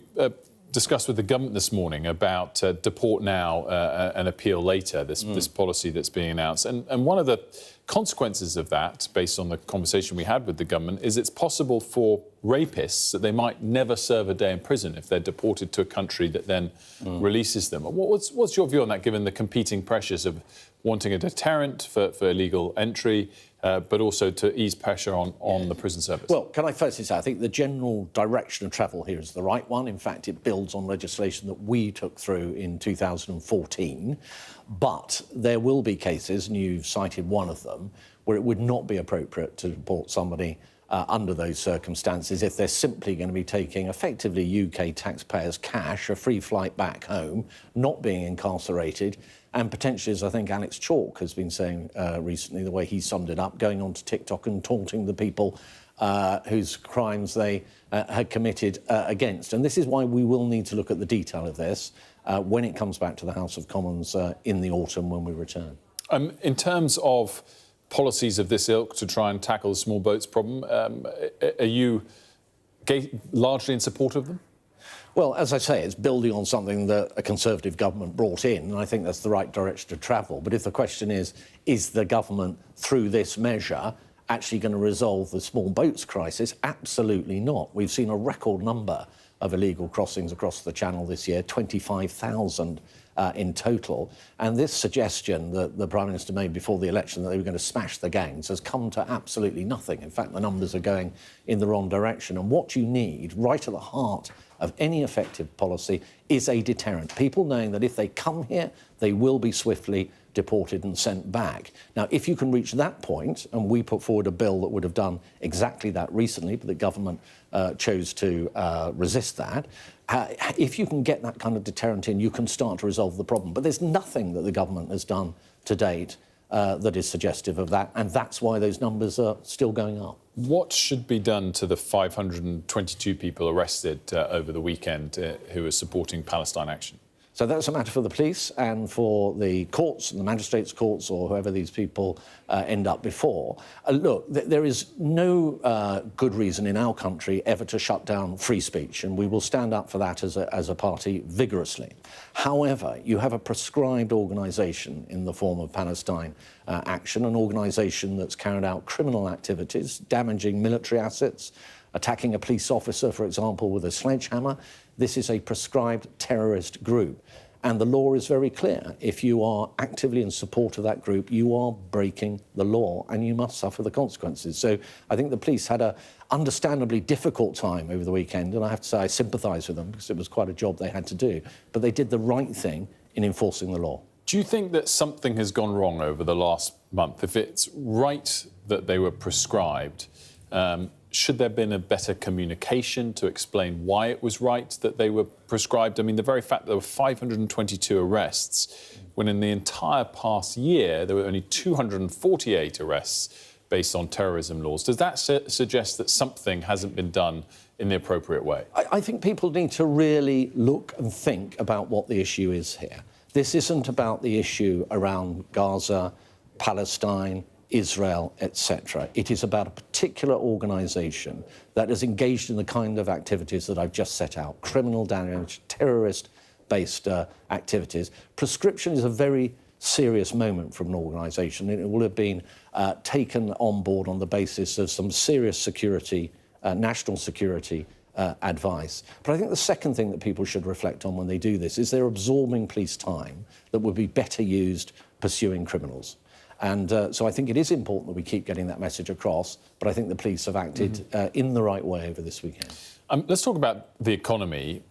discussed with the government this morning about deport now and appeal later, this policy that's being announced. And one of the consequences of that, based on the conversation we had with the government, is it's possible for rapists that they might never serve a day in prison if they're deported to a country that then releases them. What's your view on that, given the competing pressures of wanting a deterrent for illegal entry, but also to ease pressure on the prison service? Well, can I firstly say, I think the general direction of travel here is the right one. In fact, it builds on legislation that we took through in 2014. But there will be cases, and you've cited one of them, where it would not be appropriate to deport somebody under those circumstances if they're simply going to be taking effectively UK taxpayers' cash, a free flight back home, not being incarcerated, and potentially, as I think Alex Chalk has been saying recently, the way he summed it up, going onto TikTok and taunting the people whose crimes they had committed against. And this is why we will need to look at the detail of this when it comes back to the House of Commons in the autumn when we return. In terms of policies of this ilk to try and tackle the small boats problem, are you largely in support of them? Well, as I say, it's building on something that a Conservative government brought in, and I think that's the right direction to travel. But if the question is the government, through this measure, actually going to resolve the small boats crisis? Absolutely not. We've seen a record number of illegal crossings across the Channel this year, 25,000 in total. And this suggestion that the Prime Minister made before the election that they were going to smash the gangs has come to absolutely nothing. In fact, the numbers are going in the wrong direction. And what you need, right at the heart of any effective policy, is a deterrent. People knowing that if they come here, they will be swiftly deported and sent back. Now, if you can reach that point, and we put forward a bill that would have done exactly that recently, but the government chose to resist that, if you can get that kind of deterrent in, you can start to resolve the problem. But there's nothing that the government has done to date that is suggestive of that, and that's why those numbers are still going up. What should be done to the 522 people arrested over the weekend who are supporting Palestine action? So that's a matter for the police and for the courts and the magistrates' courts or whoever these people end up before. Look, there is no good reason in our country ever to shut down free speech, and we will stand up for that as a party vigorously. However, you have a prescribed organisation in the form of Palestine Action, an organisation that's carried out criminal activities, damaging military assets, attacking a police officer, for example, with a sledgehammer. This is a proscribed terrorist group. And the law is very clear. If you are actively in support of that group, you are breaking the law and you must suffer the consequences. So I think the police had a understandably difficult time over the weekend, and I have to say I sympathise with them because it was quite a job they had to do. But they did the right thing in enforcing the law. Do you think that something has gone wrong over the last month? If it's right that they were prescribed, should there have been a better communication to explain why it was right that they were prescribed? I mean, the very fact that there were 522 arrests, when in the entire past year there were only 248 arrests based on terrorism laws. Does that suggest that something hasn't been done in the appropriate way? I think people need to really look and think about what the issue is here. This isn't about the issue around Gaza, Palestine, Israel, etc. It is about a particular organisation that is engaged in the kind of activities that I've just set out, criminal damage, terrorist-based activities. Prescription is a very serious moment from an organisation. It will have been taken on board on the basis of some serious security, national security advice. But I think the second thing that people should reflect on when they do this is they're absorbing police time that would be better used pursuing criminals. And so I think it is important that we keep getting that message across, but I think the police have acted in the right way over this weekend. Let's talk about the economy.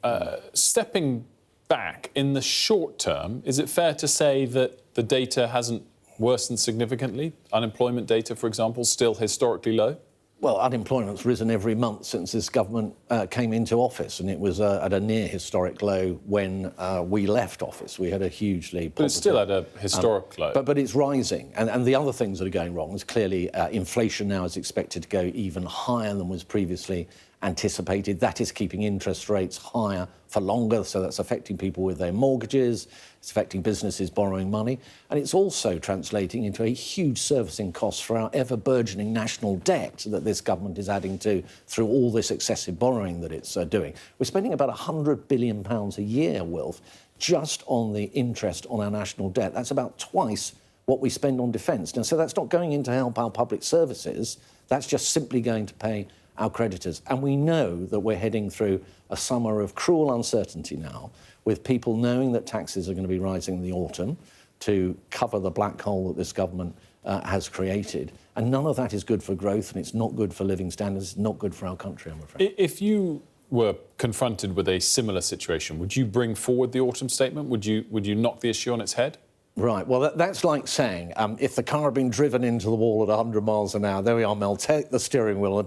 Stepping back, in the short term, is it fair to say that the data hasn't worsened significantly? Unemployment data, for example, still historically low? Well, unemployment's risen every month since this government came into office, and it was at a near historic low when we left office. We had a hugely positive... But it's still at a historic low. But it's rising. And the other things that are going wrong is clearly inflation now is expected to go even higher than was previously anticipated. That is keeping interest rates higher for longer, so that's affecting people with their mortgages, it's affecting businesses borrowing money, and it's also translating into a huge servicing cost for our ever-burgeoning national debt that this government is adding to through all this excessive borrowing that it's doing. We're spending about £100 billion a year, Wilf, just on the interest on our national debt. That's about twice what we spend on defence. Now, so that's not going in to help our public services, that's just simply going to pay our creditors. And we know that we're heading through a summer of cruel uncertainty now, with people knowing that taxes are going to be rising in the autumn to cover the black hole that this government has created. And none of that is good for growth, and it's not good for living standards, it's not good for our country, I'm afraid. If you were confronted with a similar situation, would you bring forward the autumn statement? Would you knock the issue on its head? Right, well, that's like saying, if the car had been driven into the wall at 100 miles an hour, there we are, Mel, take the steering wheel and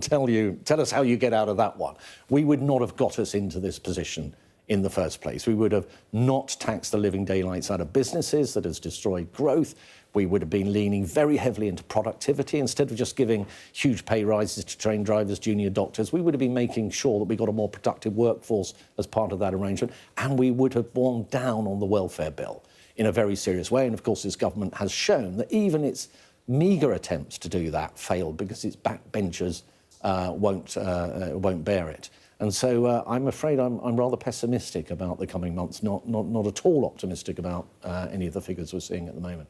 tell us how you get out of that one. We would not have got us into this position in the first place. We would have not taxed the living daylights out of businesses that has destroyed growth. We would have been leaning very heavily into productivity. Instead of just giving huge pay rises to trained drivers, junior doctors, we would have been making sure that we got a more productive workforce as part of that arrangement, and we would have borne down on the welfare bill in a very serious way. And of course, this government has shown that even its meagre attempts to do that failed because its backbenchers won't bear it. And so I'm afraid I'm rather pessimistic about the coming months, not at all optimistic about any of the figures we're seeing at the moment.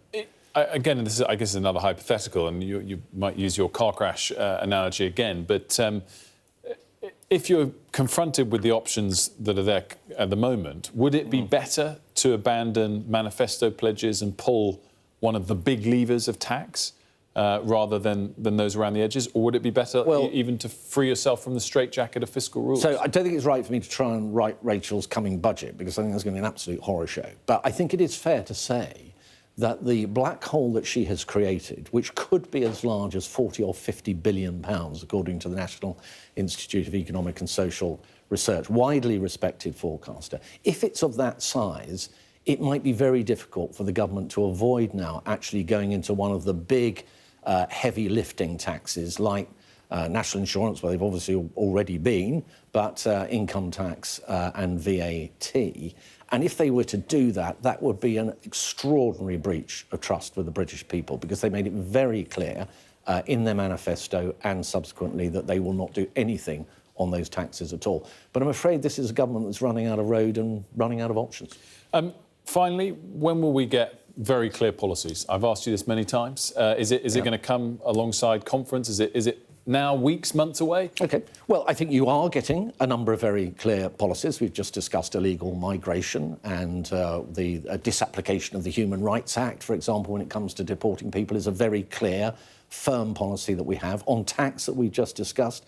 Again, this is, I guess, another hypothetical, and you might use your car crash analogy again, but if you're confronted with the options that are there at the moment, would it be better to abandon manifesto pledges and pull one of the big levers of tax rather than those around the edges? Or would it be better even to free yourself from the straitjacket of fiscal rules? So I don't think it's right for me to try and write Rachel's coming budget, because I think that's going to be an absolute horror show. But I think it is fair to say that the black hole that she has created, which could be as large as 40 or 50 billion pounds, according to the National Institute of Economic and Social Research, widely respected forecaster, if it's of that size, it might be very difficult for the government to avoid now actually going into one of the big heavy lifting taxes like national insurance, where they've obviously already been, but income tax and VAT. And if they were to do that, that would be an extraordinary breach of trust with the British people, because they made it very clear in their manifesto and subsequently that they will not do anything on those taxes at all. But I'm afraid this is a government that's running out of road and running out of options. Finally, when will we get very clear policies? I've asked you this many times. Is it going to come alongside conference? Is it now weeks, months away? OK. Well, I think you are getting a number of very clear policies. We've just discussed illegal migration and the disapplication of the Human Rights Act, for example, when it comes to deporting people, is a very clear, firm policy that we have. On tax that we just discussed,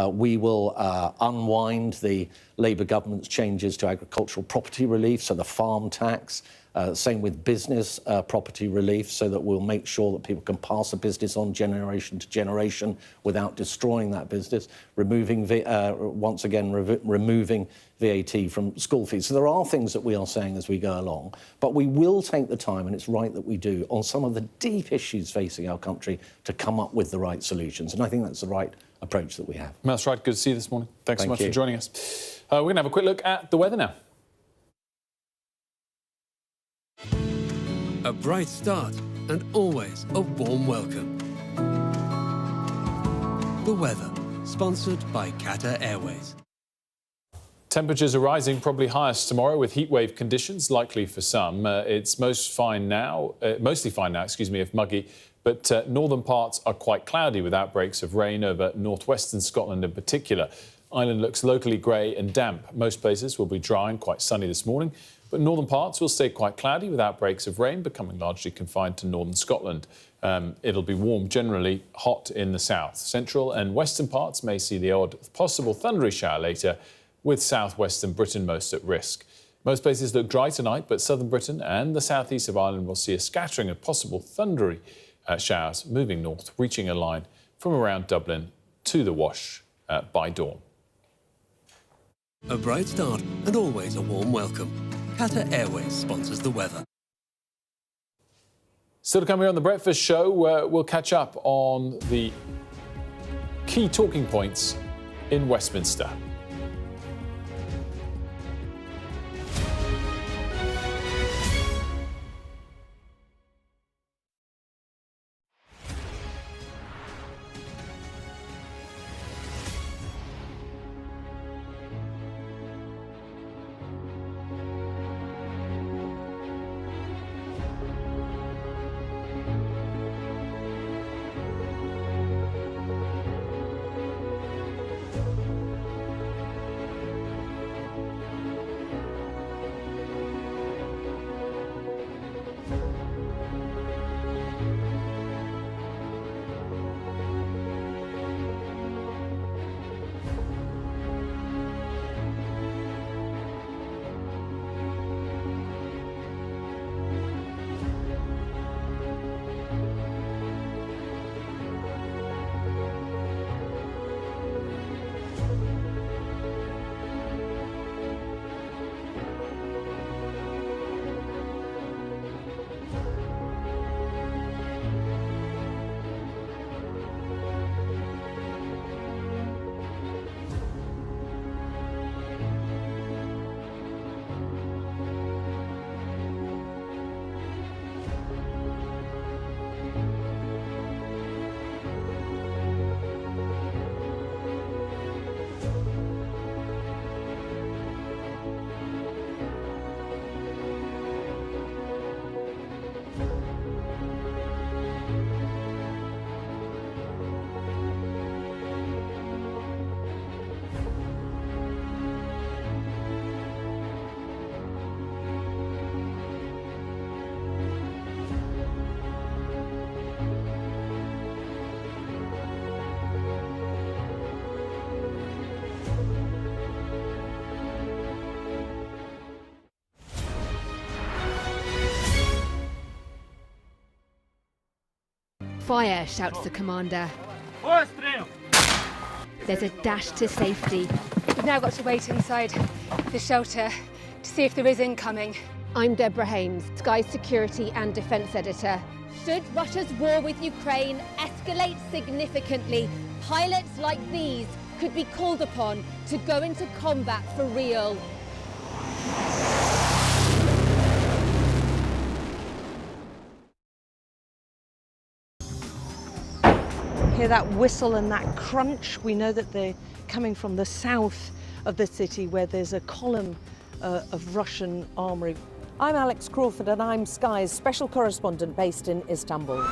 we will unwind the Labour government's changes to agricultural property relief, so the farm tax. Same with business property relief, so that we'll make sure that people can pass a business on generation to generation without destroying that business, removing removing VAT from school fees. So there are things that we are saying as we go along, but we will take the time, and it's right that we do, on some of the deep issues facing our country to come up with the right solutions. And I think that's the right approach that we have. That's right. Good to see you this morning. Thanks so much for joining us. We're going to have a quick look at the weather now. A bright start and always a warm welcome. The weather, sponsored by Qatar Airways. Temperatures are rising, probably highest tomorrow, with heatwave conditions likely for some. It's mostly fine now, if muggy, but northern parts are quite cloudy with outbreaks of rain over northwestern Scotland in particular. Ireland looks locally grey and damp. Most places will be dry and quite sunny this morning, but northern parts will stay quite cloudy with outbreaks of rain becoming largely confined to northern Scotland. It'll be warm, generally hot in the south. Central and western parts may see the odd possible thundery shower later, with southwestern Britain most at risk. Most places look dry tonight, but southern Britain and the southeast of Ireland will see a scattering of possible thundery showers moving north, reaching a line from around Dublin to the Wash by dawn. A bright start and always a warm welcome. Qatar Airways sponsors the weather. Still to come here on The Breakfast Show, we'll catch up on the key talking points in Westminster. Fire, shouts the commander. There's a dash to safety. We've now got to wait inside the shelter to see if there is incoming. I'm Deborah Hames, Sky Security and Defence Editor. Should Russia's war with Ukraine escalate significantly, pilots like these could be called upon to go into combat for real. Hear that whistle and that crunch? We know that they're coming from the south of the city where there's a column of Russian armoury. I'm Alex Crawford and I'm Sky's special correspondent based in Istanbul. Look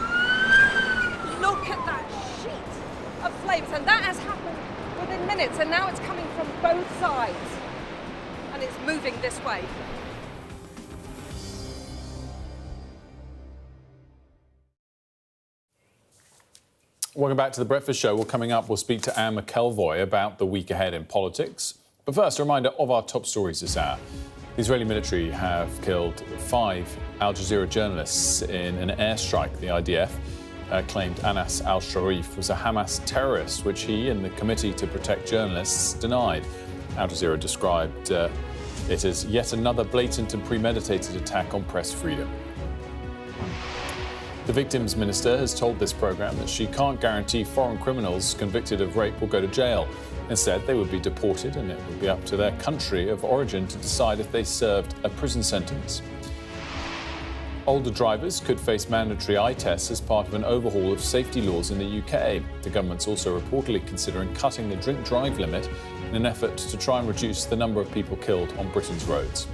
at that sheet of flames, and that has happened within minutes, and now it's coming from both sides, and it's moving this way. Welcome back to The Breakfast Show. Well, coming up, we'll speak to Anne McElvoy about the week ahead in politics. But first, a reminder of our top stories this hour. The Israeli military have killed 5 Al Jazeera journalists in an airstrike. The IDF claimed Anas al-Sharif was a Hamas terrorist, which he and the Committee to Protect Journalists denied. Al Jazeera described it as yet another blatant and premeditated attack on press freedom. The victims minister has told this programme that she can't guarantee foreign criminals convicted of rape will go to jail. Instead, they would be deported, and it would be up to their country of origin to decide if they served a prison sentence. Older drivers could face mandatory eye tests as part of an overhaul of safety laws in the UK. The government's also reportedly considering cutting the drink-drive limit in an effort to try and reduce the number of people killed on Britain's roads.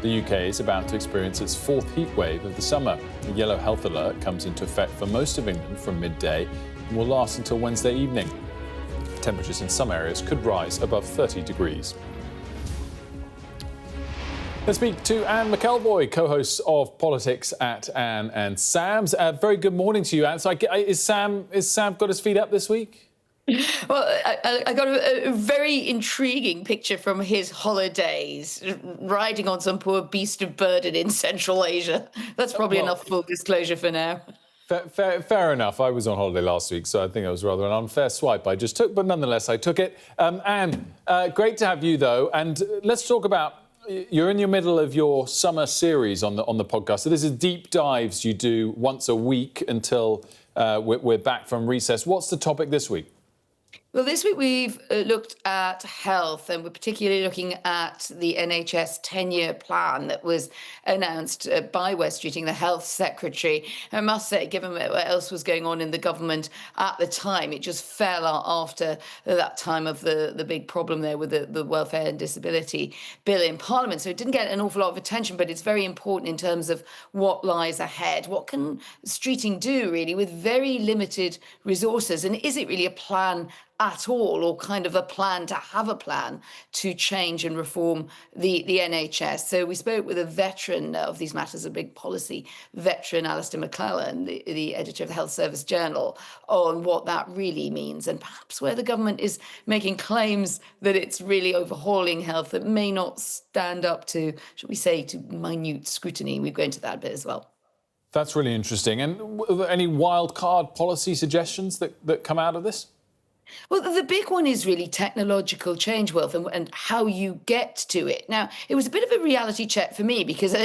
The UK is about to experience its 4th heat wave of the summer. A yellow health alert comes into effect for most of England from midday and will last until Wednesday evening. Temperatures in some areas could rise above 30 degrees. Let's speak to Anne McElvoy, co-host of Politics at Anne and Sam's. Very good morning to you, Anne. So is Sam got his feet up this week? Well, I got a very intriguing picture from his holidays, riding on some poor beast of burden in Central Asia. That's probably enough full disclosure for now. Fair enough. I was on holiday last week, so I think it was rather an unfair swipe I just took, but nonetheless, I took it. Anne, great to have you, though. And let's talk about, you're in the middle of your summer series on the podcast. So this is deep dives you do once a week until we're back from recess. What's the topic this week? Well, this week we've looked at health, and we're particularly looking at the NHS 10-year plan that was announced by Wes Streeting, the health secretary. I must say, given what else was going on in the government at the time, it just fell after that time of the big problem there with the welfare and disability bill in Parliament. So it didn't get an awful lot of attention, but it's very important in terms of what lies ahead. What can Streeting do, really, with very limited resources? And is it really a plan at all, or kind of a plan to have a plan to change and reform the NHS? So we spoke with a veteran of these matters, a big policy veteran, Alistair McClellan, the editor of the Health Service Journal, on what that really means, and perhaps where the government is making claims that it's really overhauling health that may not stand up to, should we say, to minute scrutiny. We'll go into that a bit as well. That's really interesting. And any wild card policy suggestions that come out of this? Well, the big one is really technological change, Wilf, and how you get to it. Now, it was a bit of a reality check for me, because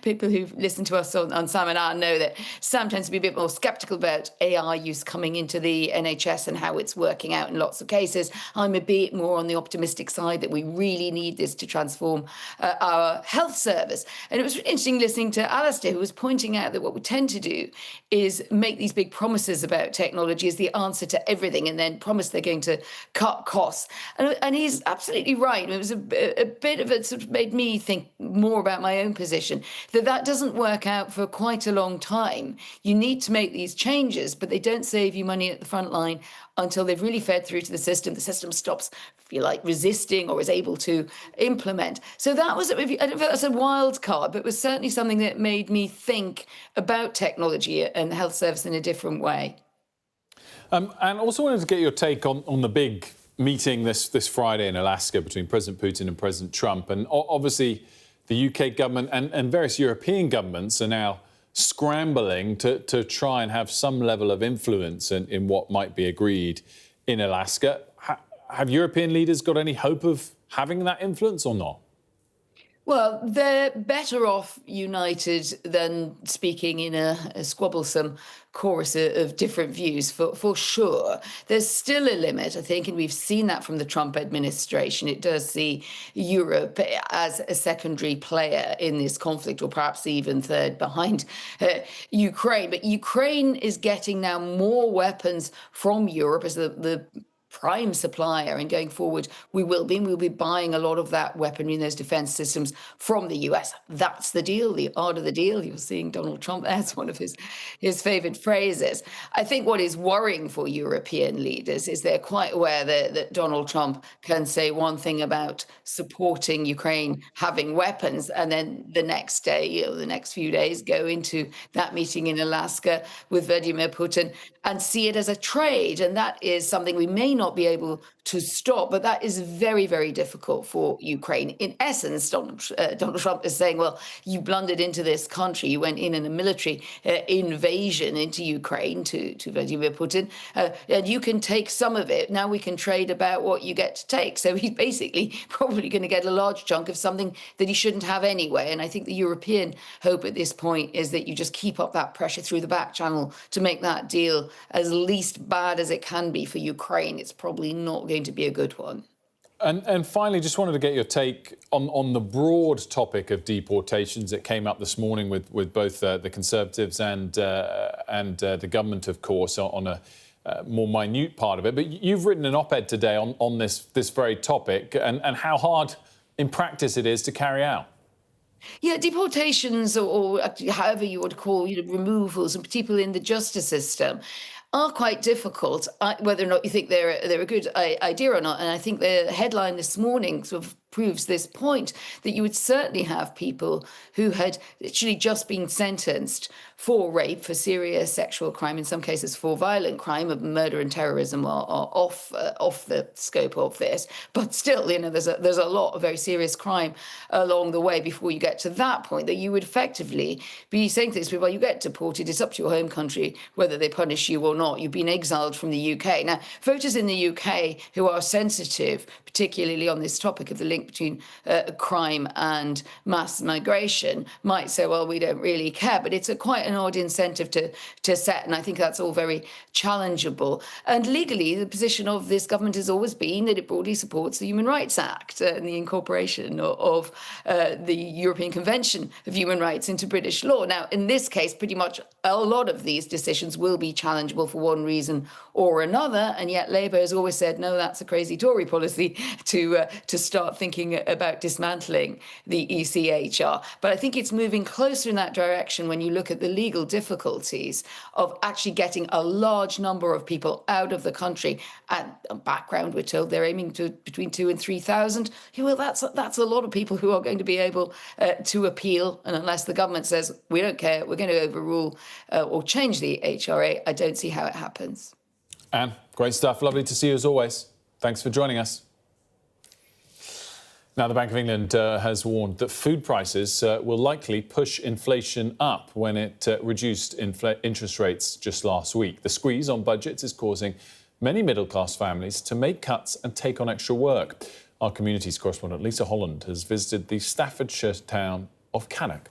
people who've listened to us on Sam and I know that Sam tends to be a bit more sceptical about AI use coming into the NHS and how it's working out in lots of cases. I'm a bit more on the optimistic side that we really need this to transform our health service. And it was interesting listening to Alistair, who was pointing out that what we tend to do is make these big promises about technology as the answer to everything, and then promise they're going to cut costs. And he's absolutely right. It was a bit of it sort of made me think more about my own position, that doesn't work out for quite a long time. You need to make these changes, but they don't save you money at the front line until they've really fed through to the system. The system stops, if you like, resisting or is able to implement. So that was, I don't know if that's a wild card, but it was certainly something that made me think about technology and the health service in a different way. And also wanted to get your take on the big meeting this Friday in Alaska between President Putin and President Trump. And obviously, the UK government and various European governments are now scrambling to try and have some level of influence in what might be agreed in Alaska. Have European leaders got any hope of having that influence or not? Well, they're better off united than speaking in a squabblesome chorus of different views, for sure. There's still a limit, I think, and we've seen that from the Trump administration. It does see Europe as a secondary player in this conflict, or perhaps even third behind Ukraine. But Ukraine is getting now more weapons from Europe as the prime supplier, and going forward we'll be buying a lot of that weaponry and those defense systems from the US. That's the deal, the art of the deal. You're seeing Donald Trump, that's one of his favorite phrases. I think what is worrying for European leaders is they're quite aware that Donald Trump can say one thing about supporting Ukraine having weapons, and then the next day, the next few days, go into that meeting in Alaska with Vladimir Putin and see it as a trade. And that is something we may not be able to stop, but that is very, very difficult for Ukraine. In essence, Donald Trump is saying, well, you blundered into this country, you went in a military invasion into Ukraine to Vladimir Putin, and you can take some of it. Now we can trade about what you get to take. So he's basically probably going to get a large chunk of something that he shouldn't have anyway. And I think the European hope at this point is that you just keep up that pressure through the back channel to make that deal as least bad as it can be for Ukraine. It's probably not going to be a good one. And finally, just wanted to get your take on the broad topic of deportations. It came up this morning with both the Conservatives and the government, of course, on a more minute part of it. But you've written an op-ed today on this very topic and how hard in practice it is to carry out. Yeah, deportations or however you would call removals of people in the justice system are quite difficult, whether or not you think they're a good idea or not. And I think the headline this morning sort of proves this point, that you would certainly have people who had literally just been sentenced for rape, for serious sexual crime, in some cases for violent crime, of murder and terrorism are off the scope of this. But still, there's a lot of very serious crime along the way before you get to that point, that you would effectively be saying to these people, well, you get deported, it's up to your home country whether they punish you or not. You've been exiled from the UK. Now, voters in the UK who are sensitive, particularly on this topic of the link between crime and mass migration, might say, well, we don't really care. But it's quite an odd incentive to set, and I think that's all very challengeable. And legally, the position of this government has always been that it broadly supports the Human Rights Act and the incorporation of the European Convention of Human Rights into British law. Now, in this case, pretty much a lot of these decisions will be challengeable for one reason or another, and yet Labour has always said, no, that's a crazy Tory policy to start thinking about dismantling the ECHR. But I think it's moving closer in that direction when you look at the legal difficulties of actually getting a large number of people out of the country. And background, we're told they're aiming to between 2,000 and 3,000. Well, that's a lot of people who are going to be able to appeal. And unless the government says, we don't care, we're going to overrule or change the HRA, I don't see how it happens. Anne, great stuff. Lovely to see you as always. Thanks for joining us. Now, the Bank of England has warned that food prices will likely push inflation up when it reduced interest rates just last week. The squeeze on budgets is causing many middle-class families to make cuts and take on extra work. Our communities correspondent Lisa Holland has visited the Staffordshire town of Cannock.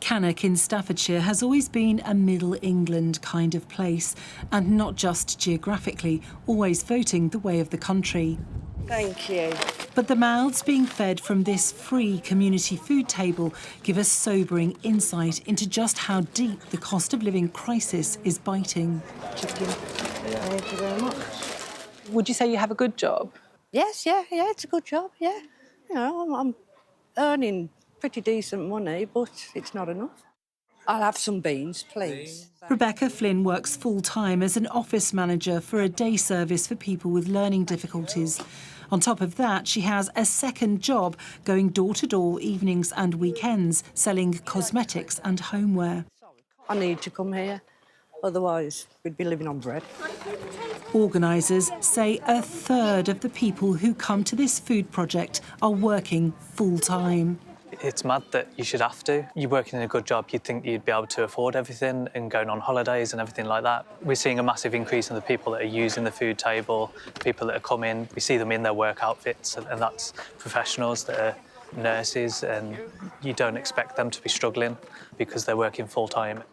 Cannock in Staffordshire has always been a Middle England kind of place, and not just geographically, always voting the way of the country. Thank you. But the mouths being fed from this free community food table give us sobering insight into just how deep the cost of living crisis is biting. Chicken. Thank you very much. Would you say you have a good job? Yes, yeah, it's a good job, yeah. I'm earning pretty decent money, but it's not enough. I'll have some beans, please. Rebecca Flynn works full-time as an office manager for a day service for people with learning difficulties. On top of that, she has a second job going door-to-door evenings and weekends, selling cosmetics and homeware. I need to come here, otherwise we'd be living on bread. Organisers say a third of the people who come to this food project are working full-time. It's mad that you should have to. You're working in a good job, you'd think you'd be able to afford everything and going on holidays and everything like that. We're seeing a massive increase in the people that are using the food table, people that are coming. We see them in their work outfits, and that's professionals that are nurses, and you don't expect them to be struggling because they're working full-time.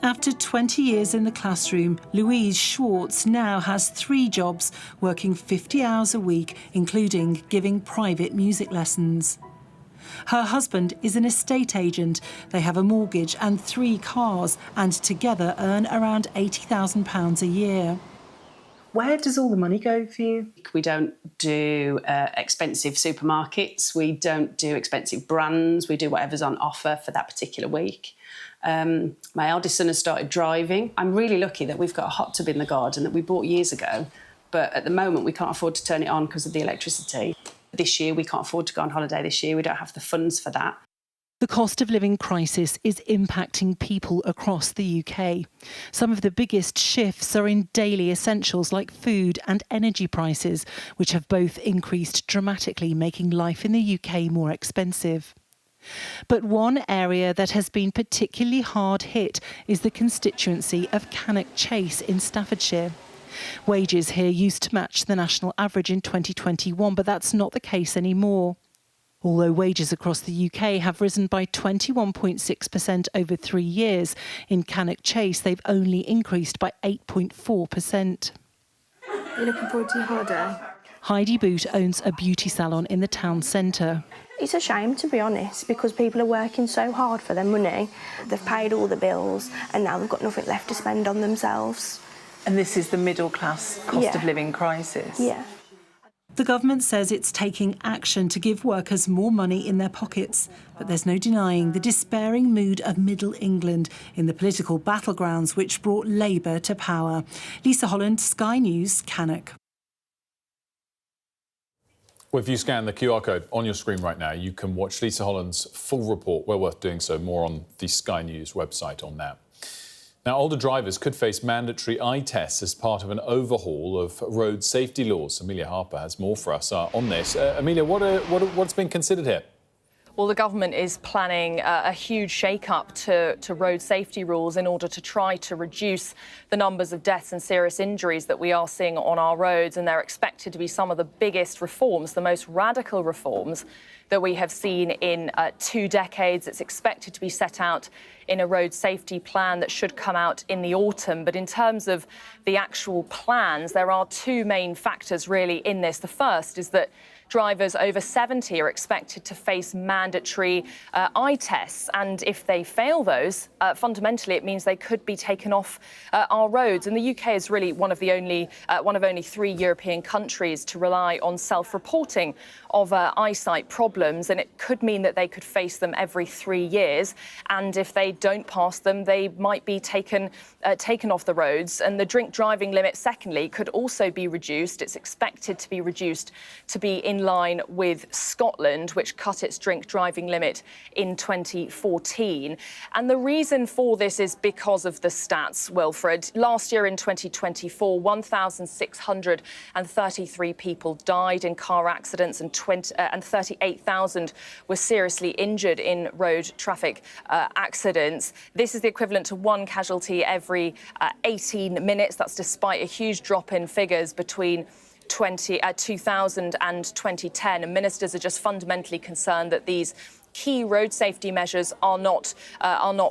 After 20 years in the classroom, Louise Schwartz now has 3 jobs, working 50 hours a week, including giving private music lessons. Her husband is an estate agent. They have a mortgage and 3 cars, and together earn around £80,000 a year. Where does all the money go for you? We don't do expensive supermarkets. We don't do expensive brands. We do whatever's on offer for that particular week. My eldest son has started driving. I'm really lucky that we've got a hot tub in the garden that we bought years ago, but at the moment we can't afford to turn it on because of the electricity. This year we can't afford to go on holiday this year. We don't have the funds for that. The cost of living crisis is impacting people across the UK. Some of the biggest shifts are in daily essentials like food and energy prices, which have both increased dramatically, making life in the UK more expensive. But one area that has been particularly hard hit is the constituency of Cannock Chase in Staffordshire. Wages here used to match the national average in 2021, but that's not the case anymore. Although wages across the UK have risen by 21.6% over 3 years, in Cannock Chase they've only increased by 8.4%. You're looking forward to your holiday? Heidi Boot owns a beauty salon in the town centre. It's a shame, to be honest, because people are working so hard for their money. They've paid all the bills and now they've got nothing left to spend on themselves. And this is the middle class cost of living crisis? Yeah. The government says it's taking action to give workers more money in their pockets, but there's no denying the despairing mood of Middle England in the political battlegrounds which brought Labour to power. Lisa Holland, Sky News, Cannock. Well, if you scan the QR code on your screen right now, you can watch Lisa Holland's full report. Well worth doing so. More on the Sky News website on that. Now, older drivers could face mandatory eye tests as part of an overhaul of road safety laws. Amelia Harper has more for us on this. Amelia, what's been considered here? Well, the government is planning a huge shake-up to road safety rules in order to try to reduce the numbers of deaths and serious injuries that we are seeing on our roads. And they're expected to be some of the biggest reforms, the most radical reforms that we have seen in 2 decades. It's expected to be set out in a road safety plan that should come out in the autumn. But in terms of the actual plans, there are 2 main factors really in this. The first is that drivers over 70 are expected to face mandatory eye tests. And if they fail those, fundamentally, it means they could be taken off our roads. And the UK is really one of only 3 European countries to rely on self-reporting of eyesight problems. And it could mean that they could face them every 3 years. And if they don't pass them, they might be taken off the roads. And the drink driving limit, secondly, could also be reduced. It's expected to be reduced to be in line with Scotland, which cut its drink driving limit in 2014. And the reason for this is because of the stats, Wilfred. Last year in 2024, 1,633 people died in car accidents and 38,000 were seriously injured in road traffic accidents. This is the equivalent to 1 casualty every 18 minutes. That's despite a huge drop in figures between 2000 and 2010, and ministers are just fundamentally concerned that these key road safety measures are not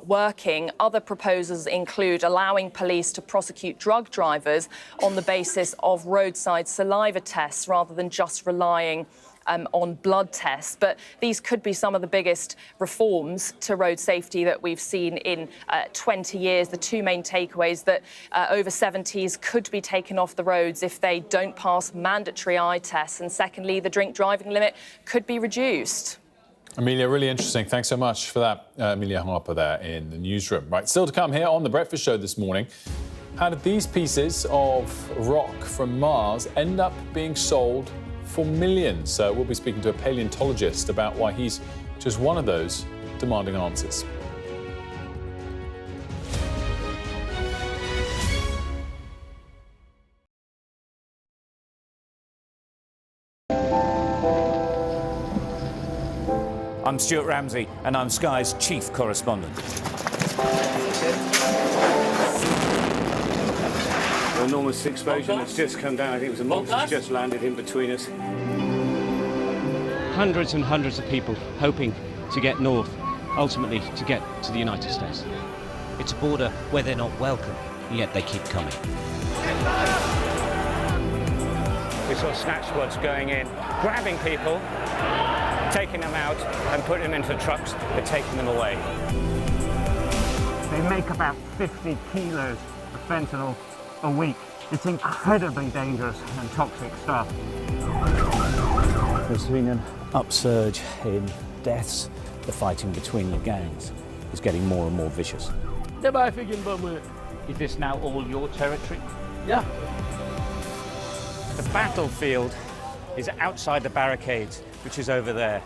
working. Other proposals include allowing police to prosecute drug drivers on the basis of roadside saliva tests rather than just relying on blood tests. But these could be some of the biggest reforms to road safety that we've seen in 20 years. The 2 main takeaways that over 70s could be taken off the roads if they don't pass mandatory eye tests. And secondly, the drink driving limit could be reduced. Amelia, really interesting. Thanks so much for that, Amelia Harper there in the newsroom. Right, still to come here on The Breakfast Show this morning. How did these pieces of rock from Mars end up being sold for millions? We'll be speaking to a paleontologist about why he's just one of those demanding answers. I'm Stuart Ramsey, and I'm Sky's chief correspondent. An enormous explosion that's just come down. I think it was a monster that's just landed in between us. Hundreds and hundreds of people hoping to get north, ultimately to get to the United States. It's a border where they're not welcome, yet they keep coming. We saw snatch squads going in, grabbing people, taking them out and putting them into trucks and taking them away. They make about 50 kilos of fentanyl a week. It's incredibly dangerous and toxic stuff. There's been an upsurge in deaths. The fighting between the gangs is getting more and more vicious. Is this now all your territory? Yeah. The battlefield is outside the barricades, which is over there.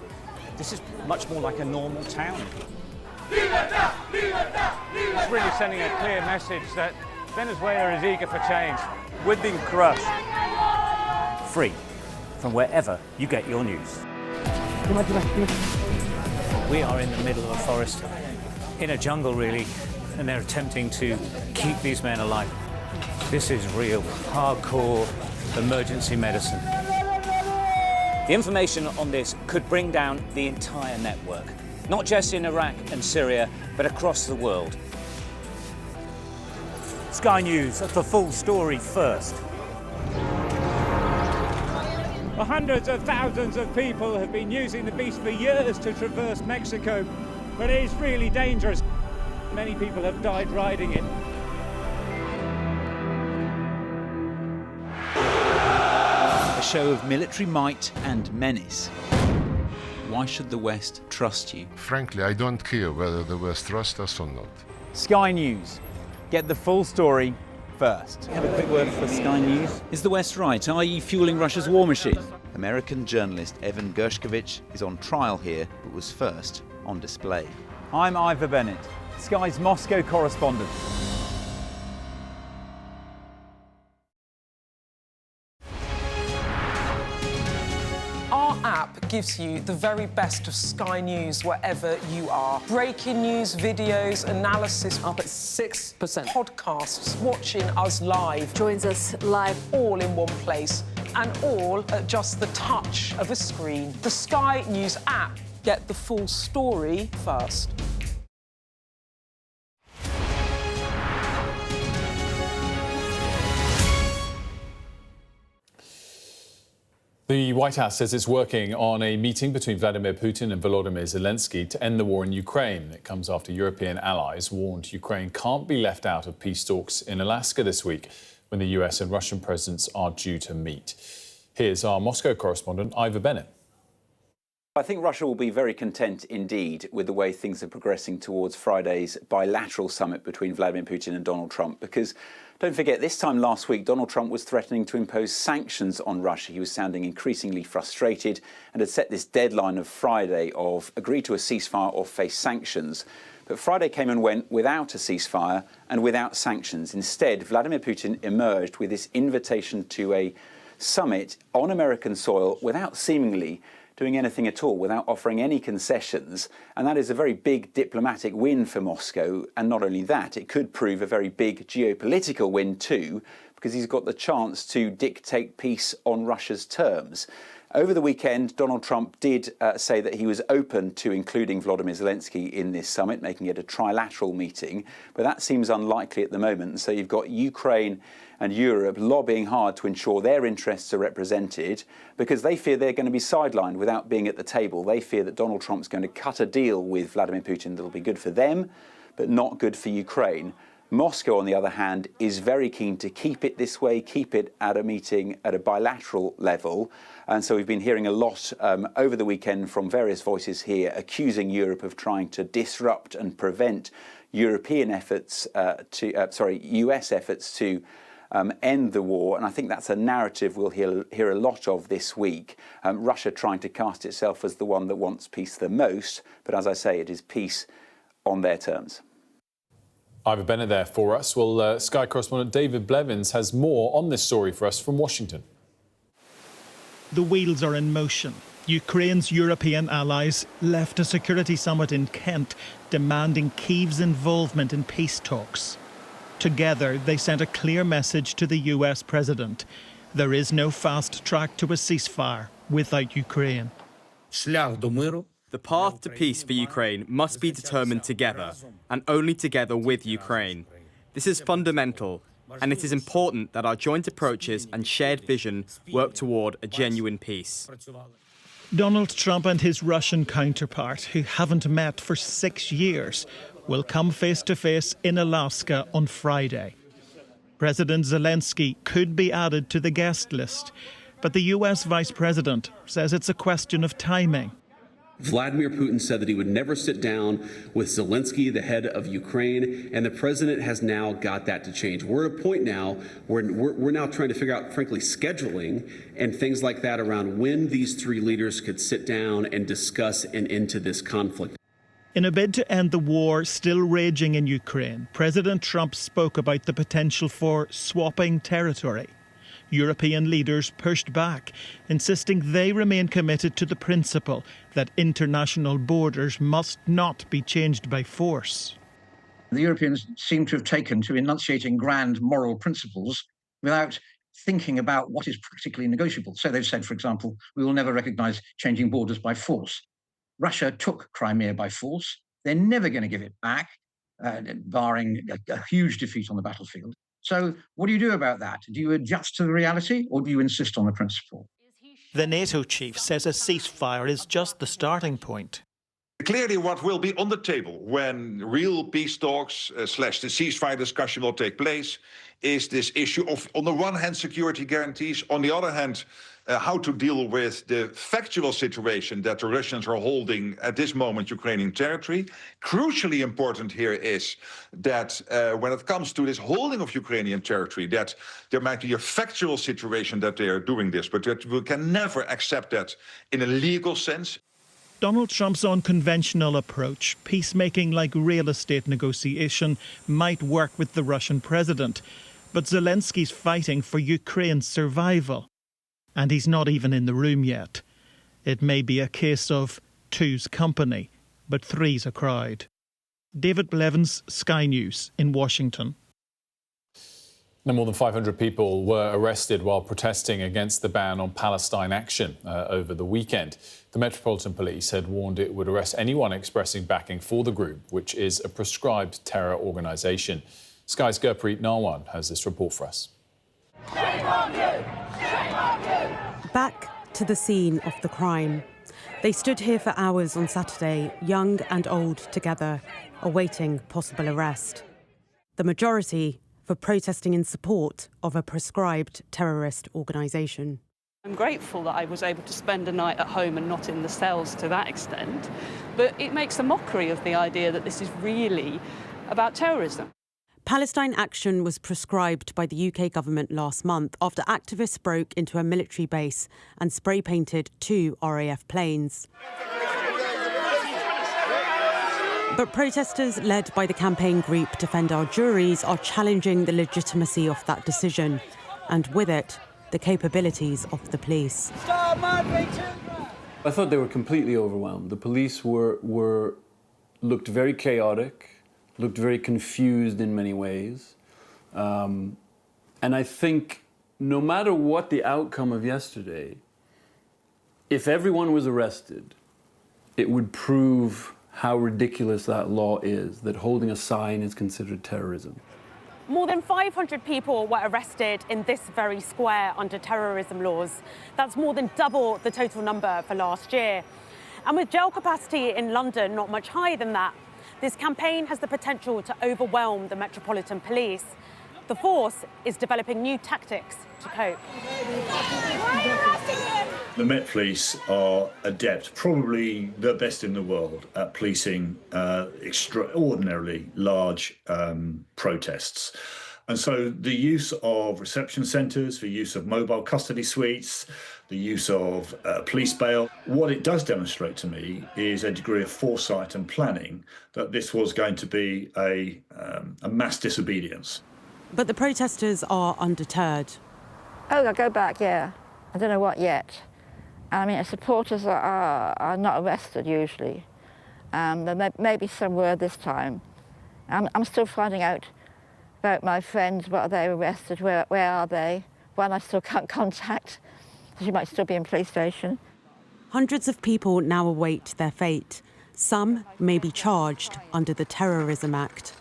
This is much more like a normal town. It's really sending a clear message that Venezuela is eager for change. We're being crushed. Free from wherever you get your news. We are in the middle of a forest, in a jungle really, and they're attempting to keep these men alive. This is real, hardcore emergency medicine. The information on this could bring down the entire network, not just in Iraq and Syria, but across the world. Sky News, the full story first. Hundreds of thousands of people have been using the beast for years to traverse Mexico, but it is really dangerous. Many people have died riding it. A show of military might and menace. Why should the West trust you? Frankly, I don't care whether the West trusts us or not. Sky News. Get the full story first. Have a quick word for Sky News. Is the West right? Are you fueling Russia's war machine? American journalist Evan Gershkovich is on trial here, but was first on display. I'm Ivor Bennett, Sky's Moscow correspondent. Our app gives you the very best of Sky News wherever you are. Breaking news, videos, analysis up at 6%. Podcasts, watching us live. Joins us live all in one place and all at just the touch of a screen. The Sky News app. Get the full story first. The White House says it's working on a meeting between Vladimir Putin and Volodymyr Zelensky to end the war in Ukraine. It comes after European allies warned Ukraine can't be left out of peace talks in Alaska this week, when the US and Russian presidents are due to meet. Here's our Moscow correspondent, Ivor Bennett. I think Russia will be very content indeed with the way things are progressing towards Friday's bilateral summit between Vladimir Putin and Donald Trump, because don't forget, this time last week, Donald Trump was threatening to impose sanctions on Russia. He was sounding increasingly frustrated and had set this deadline of Friday of agree to a ceasefire or face sanctions. But Friday came and went without a ceasefire and without sanctions. Instead, Vladimir Putin emerged with this invitation to a summit on American soil without seemingly doing anything at all, without offering any concessions. And that is a very big diplomatic win for Moscow. And not only that, it could prove a very big geopolitical win too, because he's got the chance to dictate peace on Russia's terms. Over the weekend, Donald Trump did say that he was open to including Volodymyr Zelensky in this summit, making it a trilateral meeting. But that seems unlikely at the moment. So you've got Ukraine and Europe lobbying hard to ensure their interests are represented, because they fear they're going to be sidelined without being at the table. They fear that Donald Trump's going to cut a deal with Vladimir Putin that'll be good for them, but not good for Ukraine. Moscow, on the other hand, is very keen to keep it this way, keep it at a meeting at a bilateral level. And so we've been hearing a lot over the weekend from various voices here accusing Europe of trying to disrupt and prevent European efforts US efforts to end the war. And I think that's a narrative we'll hear a lot of this week. Russia trying to cast itself as the one that wants peace the most. But as I say, it is peace on their terms. Ivor Bennett there for us. Well, Sky correspondent David Blevins has more on this story for us from Washington. The wheels are in motion. Ukraine's European allies left a security summit in Kent demanding Kyiv's involvement in peace talks. Together, they sent a clear message to the US president. There is no fast track to a ceasefire without Ukraine. The path to peace for Ukraine must be determined together, and only together with Ukraine. This is fundamental, and it is important that our joint approaches and shared vision work toward a genuine peace. Donald Trump and his Russian counterpart, who haven't met for 6 years, will come face to face in Alaska on Friday. President Zelensky could be added to the guest list, but the US Vice President says it's a question of timing. Vladimir Putin said that he would never sit down with Zelensky, the head of Ukraine, and the president has now got that to change. We're at a point now where we're now trying to figure out, frankly, scheduling and things like that around when these three leaders could sit down and discuss an end to this conflict. In a bid to end the war still raging in Ukraine, President Trump spoke about the potential for swapping territory. European leaders pushed back, insisting they remain committed to the principle that international borders must not be changed by force. The Europeans seem to have taken to enunciating grand moral principles without thinking about what is practically negotiable. So they've said, for example, we will never recognise changing borders by force. Russia took Crimea by force. They're never going to give it back, barring a huge defeat on the battlefield. So what do you do about that? Do you adjust to the reality or do you insist on the principle? The NATO chief says a ceasefire is just the starting point. Clearly, what will be on the table when real peace talks / the ceasefire discussion will take place is this issue of, on the one hand, security guarantees, on the other hand, how to deal with the factual situation that the Russians are holding at this moment Ukrainian territory. Crucially important here is that when it comes to this holding of Ukrainian territory, that there might be a factual situation that they are doing this, but that we can never accept that in a legal sense. Donald Trump's unconventional approach, peacemaking like real estate negotiation, might work with the Russian president. But Zelensky's fighting for Ukraine's survival. And he's not even in the room yet. It may be a case of two's company, but three's a crowd. David Blevins, Sky News in Washington. Now, more than 500 people were arrested while protesting against the ban on Palestine action over the weekend. The Metropolitan Police had warned it would arrest anyone expressing backing for the group, which is a proscribed terror organisation. Sky's Gurpreet Narwan has this report for us. Shame on you! Shame on you! Back to the scene of the crime. They stood here for hours on Saturday, young and old together, awaiting possible arrest. The majority for protesting in support of a proscribed terrorist organisation. I'm grateful that I was able to spend a night at home and not in the cells to that extent, but it makes a mockery of the idea that this is really about terrorism. Palestine action was proscribed by the UK government last month after activists broke into a military base and spray-painted 2 RAF planes. But protesters led by the campaign group Defend Our Juries are challenging the legitimacy of that decision, and with it, the capabilities of the police. I thought they were completely overwhelmed. The police looked very chaotic, looked very confused in many ways. And I think no matter what the outcome of yesterday, if everyone was arrested, it would prove how ridiculous that law is, that holding a sign is considered terrorism. More than 500 people were arrested in this very square under terrorism laws. That's more than double the total number for last year. And with jail capacity in London not much higher than that, this campaign has the potential to overwhelm the Metropolitan Police. The force is developing new tactics to cope. The Met Police are adept, probably the best in the world, at policing extraordinarily large protests. And so the use of reception centres, the use of mobile custody suites, the use of police bail, what it does demonstrate to me is a degree of foresight and planning that this was going to be a mass disobedience. But the protesters are undeterred. Oh, they'll go back, yeah. I don't know what yet. I mean, supporters are not arrested usually. There may be some word this time. I'm still finding out about my friends, what are they arrested, where are they? One I still can't contact, so she might still be in police station. Hundreds of people now await their fate. Some may be charged under the Terrorism Act.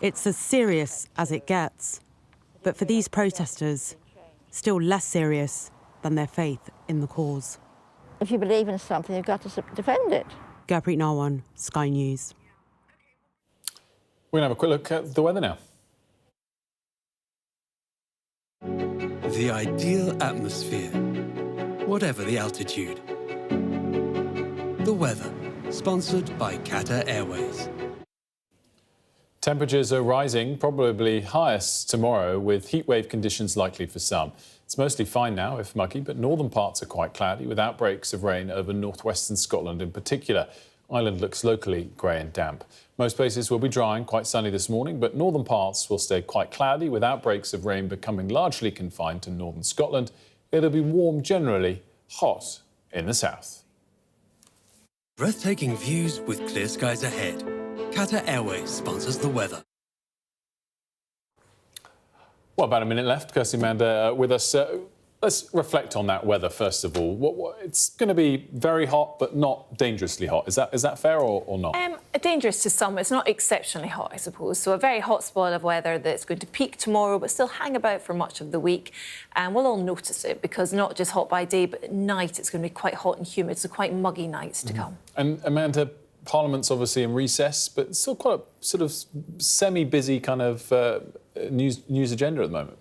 It's as serious as it gets, but for these protesters, still less serious than their faith in the cause. if you believe in something, you've got to defend it. Gurpreet Narwan, Sky News. We're going to have a quick look at the weather now. The ideal atmosphere, whatever the altitude. The weather, sponsored by Qatar Airways. Temperatures are rising, probably highest tomorrow, with heatwave conditions likely for some. It's mostly fine now, if muggy, but northern parts are quite cloudy, with outbreaks of rain over northwestern Scotland in particular. Ireland looks locally grey and damp. Most places will be dry and quite sunny this morning, but northern parts will stay quite cloudy, with outbreaks of rain becoming largely confined to northern Scotland. It'll be warm generally, hot in the south. Breathtaking views with clear skies ahead. Qatar Airways sponsors the weather. Well, about a minute left. Kirsty Mander with us. Let's reflect on that weather first of all. It's going to be very hot, but not dangerously hot. Is that fair or not? Dangerous to some. It's not exceptionally hot, I suppose. So a very hot spot of weather that's going to peak tomorrow, but still hang about for much of the week. And we'll all notice it because not just hot by day, but at night it's going to be quite hot and humid. So quite muggy nights to come. And Amanda, Parliament's obviously in recess, but still quite a sort of semi-busy kind of news agenda at the moment.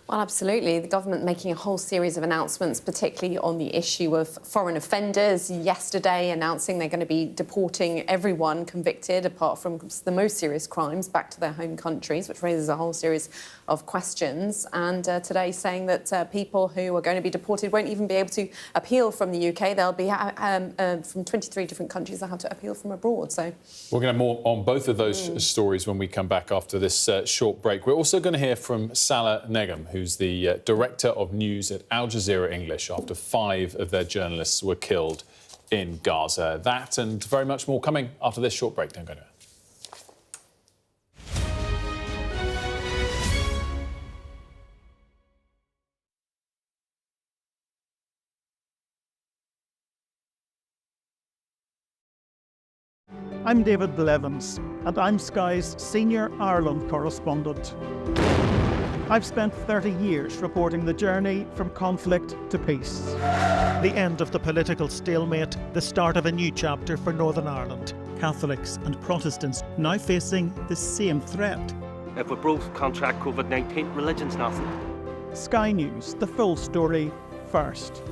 Well, absolutely. The government making a whole series of announcements, particularly on the issue of foreign offenders. Yesterday, announcing they're going to be deporting everyone convicted, apart from the most serious crimes, back to their home countries, which raises a whole series of questions. And today, saying that people who are going to be deported won't even be able to appeal from the UK. They'll be from 23 different countries. They'll have to appeal from abroad. So we're going to have more on both of those stories when we come back after this short break. We're also going to hear from Salah Negam, who's the director of news at Al Jazeera English, after 5 of their journalists were killed in Gaza. That and very much more coming after this short break. Don't go anywhere. I'm David Blevins, and I'm Sky's senior Ireland correspondent. I've spent 30 years reporting the journey from conflict to peace. The end of the political stalemate, the start of a new chapter for Northern Ireland. Catholics and Protestants now facing the same threat. If we both contract COVID-19, religion's nothing. Sky News, the full story first.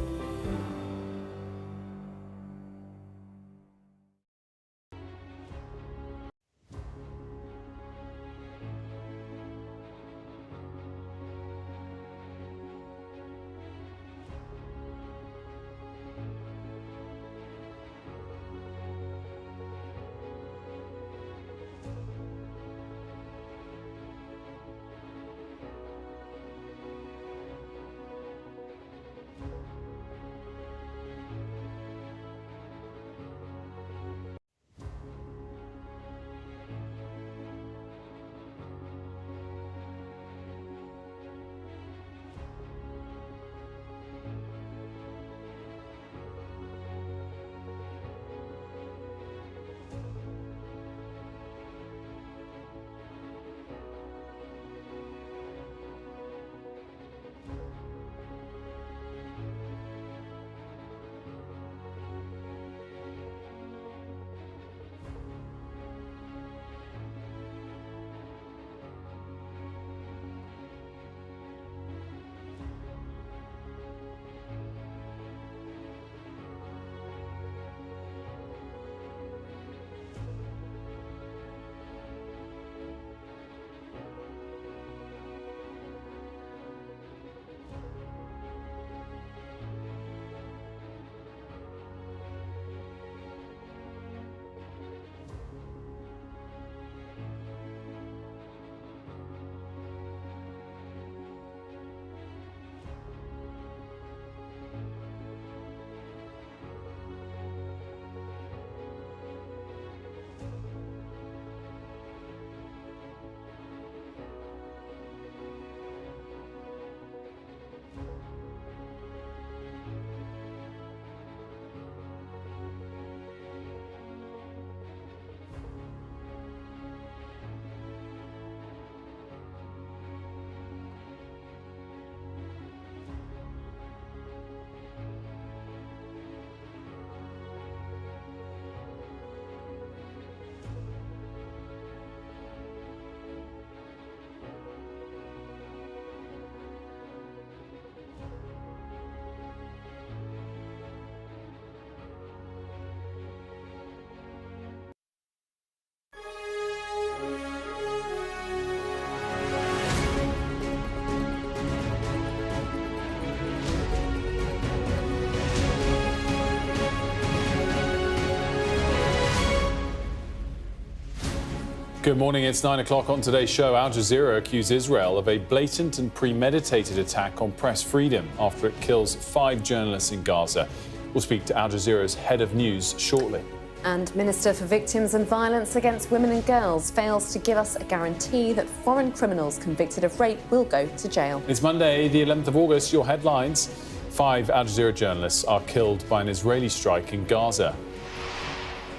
Good morning, it's 9 o'clock. On today's show, Al Jazeera accused Israel of a blatant and premeditated attack on press freedom after it kills 5 journalists in Gaza. We'll speak to Al Jazeera's head of news shortly. And Minister for Victims and Violence Against Women and Girls fails to give us a guarantee that foreign criminals convicted of rape will go to jail. It's Monday, the 11th of August. Your headlines: 5 Al Jazeera journalists are killed by an Israeli strike in Gaza.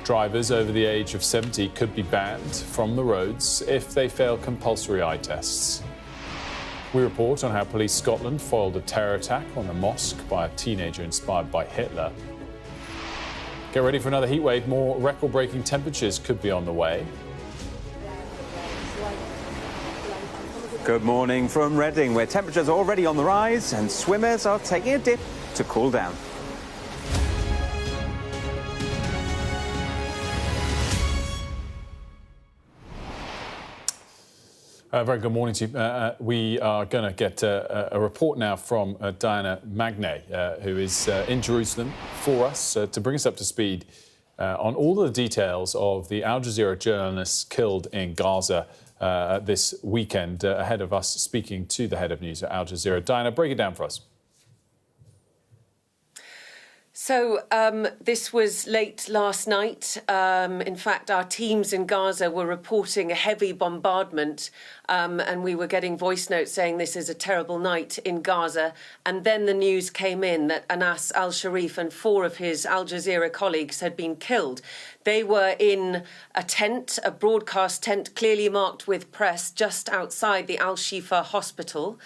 Drivers over the age of 70 could be banned from the roads if they fail compulsory eye tests. We report on how Police Scotland foiled a terror attack on a mosque by a teenager inspired by Hitler. Get ready for another heatwave. More record-breaking temperatures could be on the way. Good morning from Reading, where temperatures are already on the rise and swimmers are taking a dip to cool down. Very good morning to you. We are going to get a report now from Diana Magnay, who is in Jerusalem for us to bring us up to speed on all the details of the Al Jazeera journalists killed in Gaza this weekend, ahead of us speaking to the head of news at Al Jazeera. Diana, break it down for us. So this was late last night. In fact, our teams in Gaza were reporting a heavy bombardment and we were getting voice notes saying this is a terrible night in Gaza. And then the news came in that Anas al-Sharif and 4 of his Al Jazeera colleagues had been killed. They were in a tent, a broadcast tent clearly marked with press, just outside the Al-Shifa hospital.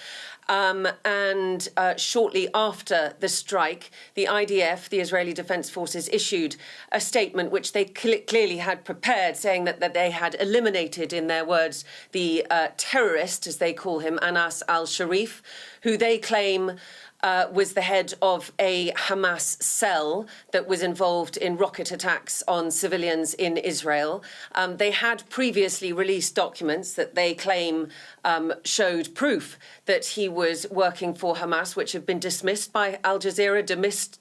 And shortly after the strike, the IDF, the Israeli Defense Forces, issued a statement which they clearly had prepared, saying that they had eliminated, in their words, the terrorist, as they call him, Anas al-Sharif, who they claim was the head of a Hamas cell that was involved in rocket attacks on civilians in Israel. They had previously released documents that they claim showed proof that he was working for Hamas, which have been dismissed by Al Jazeera,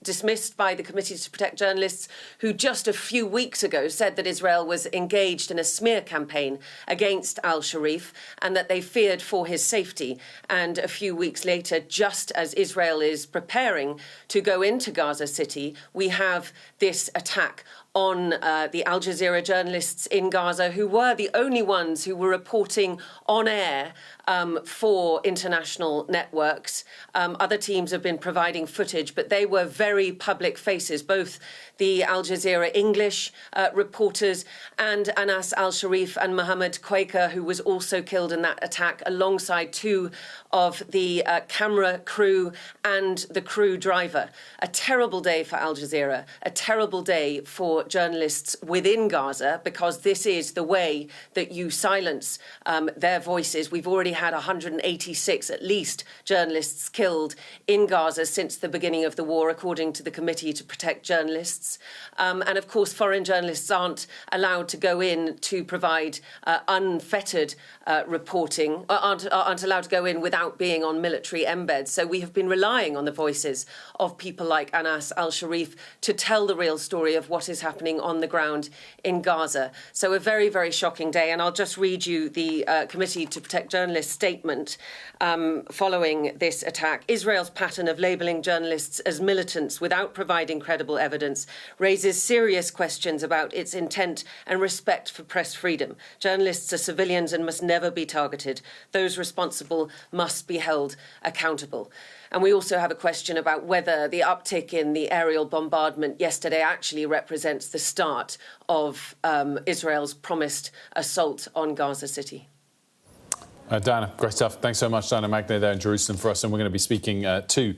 dismissed by the Committee to Protect Journalists, who just a few weeks ago said that Israel was engaged in a smear campaign against al-Sharif and that they feared for his safety. And a few weeks later, just as Israel is preparing to go into Gaza City, we have this attack on the Al Jazeera journalists in Gaza, who were the only ones who were reporting on air for international networks. Other teams have been providing footage, but they were very public faces, both the Al Jazeera English reporters and Anas al-Sharif and Mohammed Qreiqeh, who was also killed in that attack, alongside 2 of the camera crew and the crew driver. A terrible day for Al Jazeera, a terrible day for journalists within Gaza, because this is the way that you silence their voices. We've already had 186, at least, journalists killed in Gaza since the beginning of the war, according to the Committee to Protect Journalists. And of course, foreign journalists aren't allowed to go in to provide unfettered reporting, aren't allowed to go in without being on military embeds. So we have been relying on the voices of people like Anas al-Sharif to tell the real story of what is happening on the ground in Gaza. So a very, very shocking day. And I'll just read you the Committee to Protect Journalists statement following this attack. Israel's pattern of labelling journalists as militants without providing credible evidence raises serious questions about its intent and respect for press freedom. Journalists are civilians and must never be targeted. Those responsible must be held accountable. And we also have a question about whether the uptick in the aerial bombardment yesterday actually represents the start of Israel's promised assault on Gaza City. Diana, great stuff. Thanks so much, Diana Magnay, there in Jerusalem for us. And we're going to be speaking to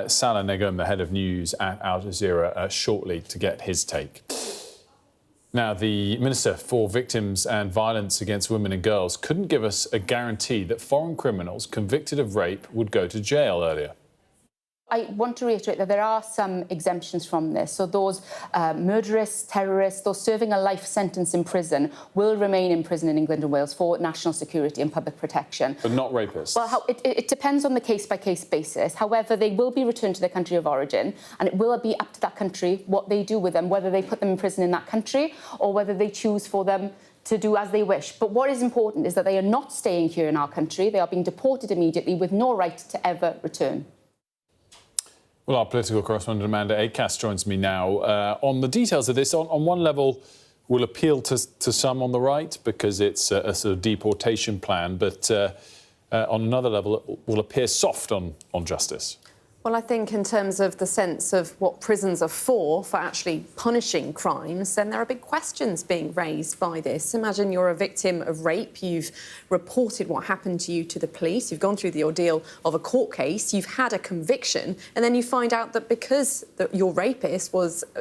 Salah Negum, the head of news at Al Jazeera, shortly to get his take. Now, the Minister for Victims and Violence Against Women and Girls couldn't give us a guarantee that foreign criminals convicted of rape would go to jail earlier. I want to reiterate that there are some exemptions from this. So those murderers, terrorists, those serving a life sentence in prison will remain in prison in England and Wales for national security and public protection. But not rapists? Well, it depends on the case-by-case basis. However, they will be returned to their country of origin, and it will be up to that country what they do with them, whether they put them in prison in that country or whether they choose for them to do as they wish. But what is important is that they are not staying here in our country. They are being deported immediately with no right to ever return. Well, our political correspondent Amanda Akas joins me now on the details of this. On one level, we'll appeal to some on the right because it's a sort of deportation plan, but on another level, it will appear soft on justice. Well, I think in terms of the sense of what prisons are for actually punishing crimes, then there are big questions being raised by this. Imagine you're a victim of rape, you've reported what happened to you to the police, you've gone through the ordeal of a court case, you've had a conviction, and then you find out that because your rapist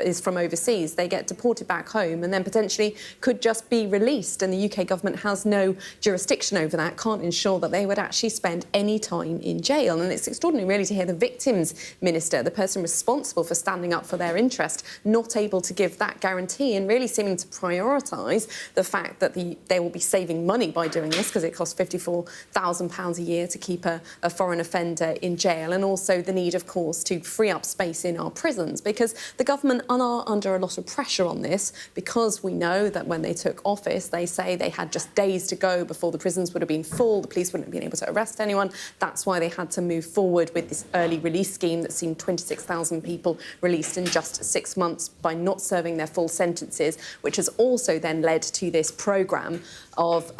is from overseas, they get deported back home and then potentially could just be released. And the UK government has no jurisdiction over that, can't ensure that they would actually spend any time in jail. And it's extraordinary, really, to hear the victim minister, the person responsible for standing up for their interest, not able to give that guarantee and really seeming to prioritise the fact that they will be saving money by doing this because it costs £54,000 a year to keep a foreign offender in jail, and also the need, of course, to free up space in our prisons, because the government are under a lot of pressure on this, because we know that when they took office, they say they had just days to go before the prisons would have been full, the police wouldn't have been able to arrest anyone. That's why they had to move forward with this early release scheme that seen 26,000 people released in just 6 months by not serving their full sentences, which has also then led to this programme of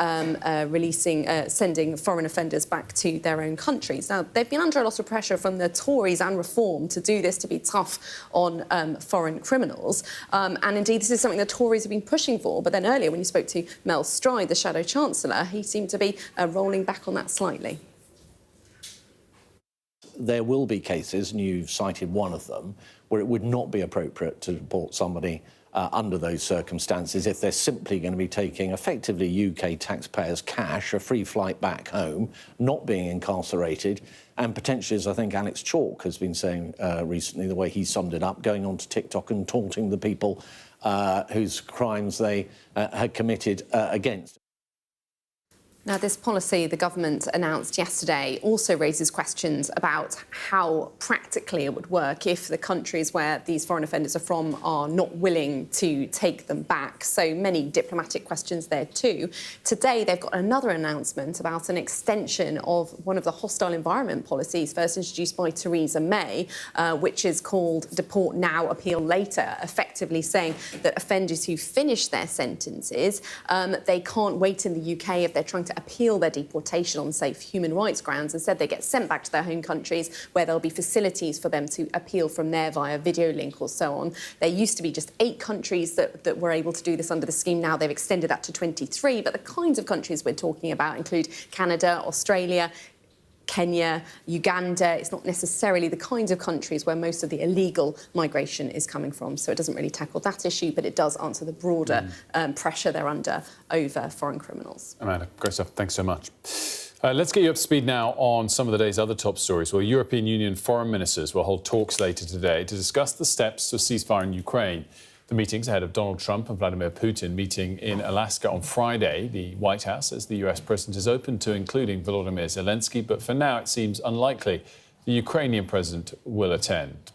sending foreign offenders back to their own countries. Now, they've been under a lot of pressure from the Tories and Reform to do this, to be tough on foreign criminals. And indeed, this is something the Tories have been pushing for. But then earlier, when you spoke to Mel Stride, the Shadow Chancellor, he seemed to be rolling back on that slightly. There will be cases, and you've cited one of them, where it would not be appropriate to deport somebody under those circumstances if they're simply going to be taking effectively UK taxpayers' cash, a free flight back home, not being incarcerated, and potentially, as I think Alex Chalk has been saying recently, the way he summed it up, going onto TikTok and taunting the people whose crimes they had committed against. Now, this policy the government announced yesterday also raises questions about how practically it would work if the countries where these foreign offenders are from are not willing to take them back. So many diplomatic questions there too. Today, they've got another announcement about an extension of one of the hostile environment policies first introduced by Theresa May, which is called Deport Now, Appeal Later, effectively saying that offenders who finish their sentences, they can't wait in the UK if they're trying to appeal their deportation on safe human rights grounds. Instead, they get sent back to their home countries where there'll be facilities for them to appeal from there via video link or so on. There used to be just 8 countries that were able to do this under the scheme. Now they've extended that to 23. But the kinds of countries we're talking about include Canada, Australia, Kenya, Uganda. It's not necessarily the kinds of countries where most of the illegal migration is coming from. So it doesn't really tackle that issue, but it does answer the broader pressure they're under over foreign criminals. Amanda, great stuff. Thanks so much. Let's get you up to speed now on some of the day's other top stories. Well, European Union foreign ministers will hold talks later today to discuss the steps to ceasefire in Ukraine. The meeting's ahead of Donald Trump and Vladimir Putin meeting in Alaska on Friday. The White House says the US president is open to including Volodymyr Zelensky, but for now it seems unlikely the Ukrainian president will attend.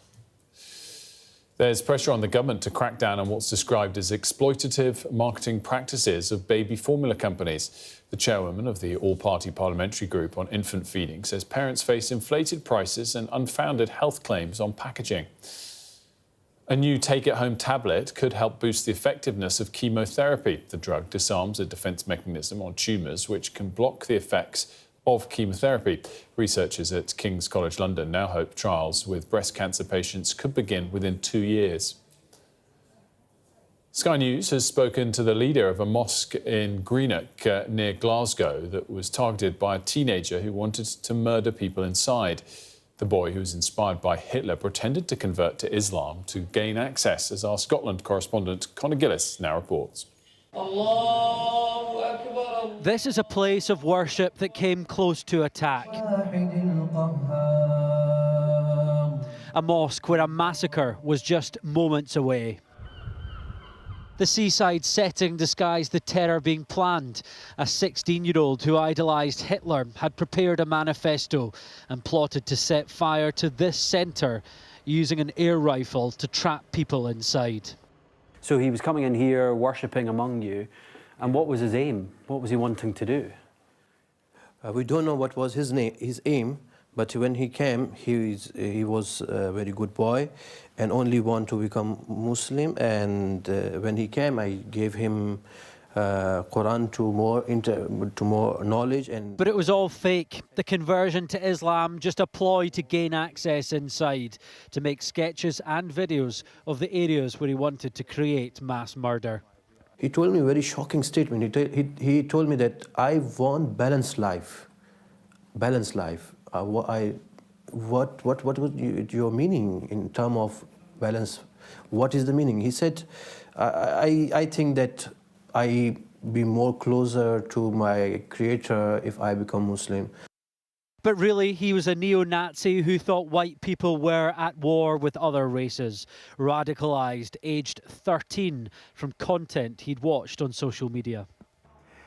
There's pressure on the government to crack down on what's described as exploitative marketing practices of baby formula companies. The chairwoman of the all-party parliamentary group on infant feeding says parents face inflated prices and unfounded health claims on packaging. A new take-it-home tablet could help boost the effectiveness of chemotherapy. The drug disarms a defence mechanism on tumours which can block the effects of chemotherapy. Researchers at King's College London now hope trials with breast cancer patients could begin within 2 years. Sky News has spoken to the leader of a mosque in Greenock near Glasgow that was targeted by a teenager who wanted to murder people inside. The boy, who was inspired by Hitler, pretended to convert to Islam to gain access, as our Scotland correspondent Conor Gillis now reports. This is a place of worship that came close to attack. A mosque where a massacre was just moments away. The seaside setting disguised the terror being planned. A 16-year-old who idolised Hitler had prepared a manifesto and plotted to set fire to this centre using an air rifle to trap people inside. So he was coming in here, worshipping among you, And what was his aim? What was he wanting to do? We don't know what was his aim, but when he came, he was a very good boy and only want to become Muslim. And when he came, I gave him Quran to more knowledge. But it was all fake. The conversion to Islam, just a ploy to gain access inside, to make sketches and videos of the areas where he wanted to create mass murder. He told me a very shocking statement. He told me that I want balanced life. Balanced life. What was your meaning in terms of balance? What is the meaning? He said, I think that I be more closer to my creator if I become Muslim. But really, he was a neo-Nazi who thought white people were at war with other races, radicalised, aged 13, from content he'd watched on social media.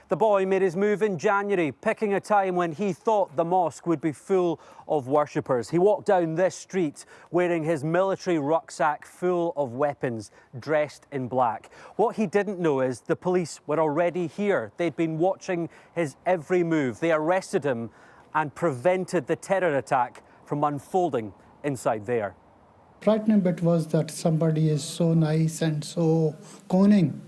The boy made his move in January, picking a time when he thought the mosque would be full of worshippers. He walked down this street wearing his military rucksack full of weapons, dressed in black. What he didn't know is the police were already here. They'd been watching his every move. They arrested him and prevented the terror attack from unfolding inside there. Frightening bit was that somebody is so nice and so conning,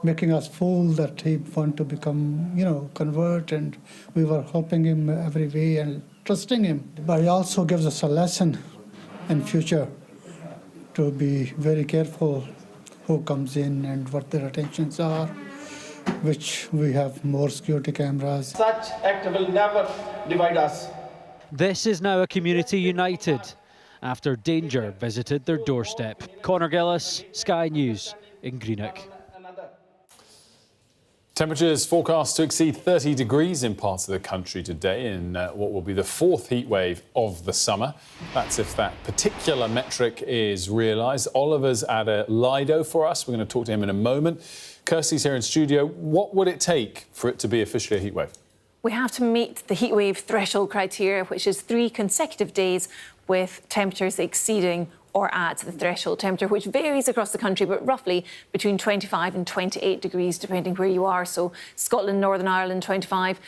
making us fool that he want to become, convert, and we were helping him every way and trusting him. But he also gives us a lesson in future to be very careful who comes in and what their intentions are, which we have more security cameras. Such act will never divide us. This is now a community united after danger visited their doorstep. Conor Gillis, Sky News in Greenock. Temperatures forecast to exceed 30 degrees in parts of the country today in what will be the fourth heat wave of the summer. That's if that particular metric is realised. Oliver's at a Lido for us. We're going to talk to him in a moment. Kirsty's here in studio. What would it take for it to be officially a heat wave? We have to meet the heatwave threshold criteria, which is 3 consecutive days with temperatures exceeding or at the threshold temperature, which varies across the country, but roughly between 25 and 28 degrees, depending where you are. So Scotland, Northern Ireland, 25.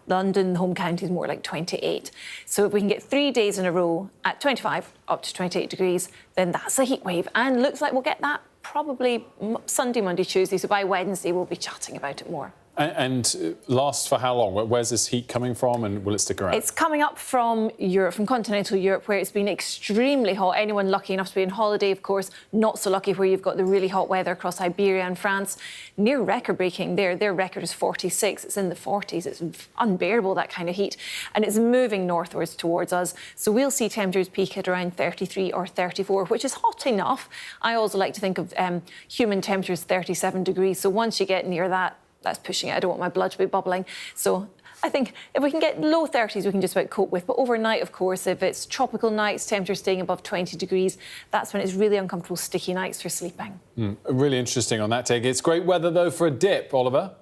London, the home county, is more like 28. So if we can get 3 days in a row at 25 up to 28 degrees, then that's a heat wave. And looks like we'll get that probably Sunday, Monday, Tuesday. So by Wednesday, we'll be chatting about it more. And lasts for how long? Where's this heat coming from, and will it stick around? It's coming up from Europe, from continental Europe, where it's been extremely hot. Anyone lucky enough to be on holiday, of course, not so lucky where you've got the really hot weather across Iberia and France. Near record-breaking there. Their record is 46. It's in the 40s. It's unbearable, that kind of heat. And it's moving northwards towards us. So we'll see temperatures peak at around 33 or 34, which is hot enough. I also like to think of human temperatures 37 degrees. So once you get near that, that's pushing it. I don't want my blood to be bubbling. So I think if we can get low 30s, we can just about cope with. But overnight, of course, if it's tropical nights, temperatures staying above 20 degrees, that's when it's really uncomfortable, sticky nights for sleeping. Really interesting on that take. It's great weather, though, for a dip, Oliver.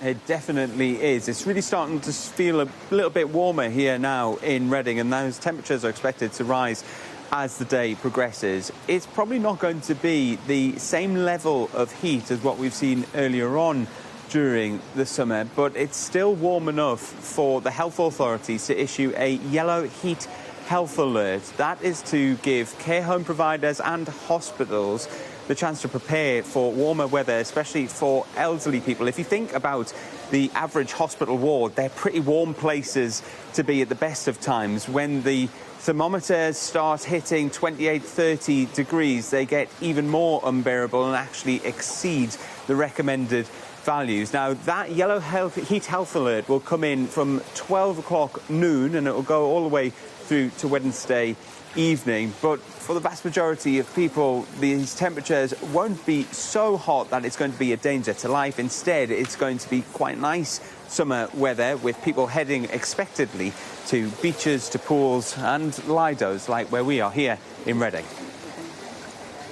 It definitely is. It's really starting to feel a little bit warmer here now in Reading, and those temperatures are expected to rise as the day progresses. It's probably not going to be the same level of heat as what we've seen earlier on during the summer, but it's still warm enough for the health authorities to issue a yellow heat health alert. That is to give care home providers and hospitals the chance to prepare for warmer weather, especially for elderly people. If you think about the average hospital ward, they're pretty warm places to be at the best of times. When the thermometers start hitting 28, 30 degrees, they get even more unbearable and actually exceed the recommended values. Now, that yellow heat health alert will come in from 12 o'clock noon, and it will go all the way through to Wednesday evening. But for the vast majority of people, these temperatures won't be so hot that it's going to be a danger to life. Instead, it's going to be quite nice summer weather, with people heading expectedly to beaches, to pools and lidos like where we are here in Reading.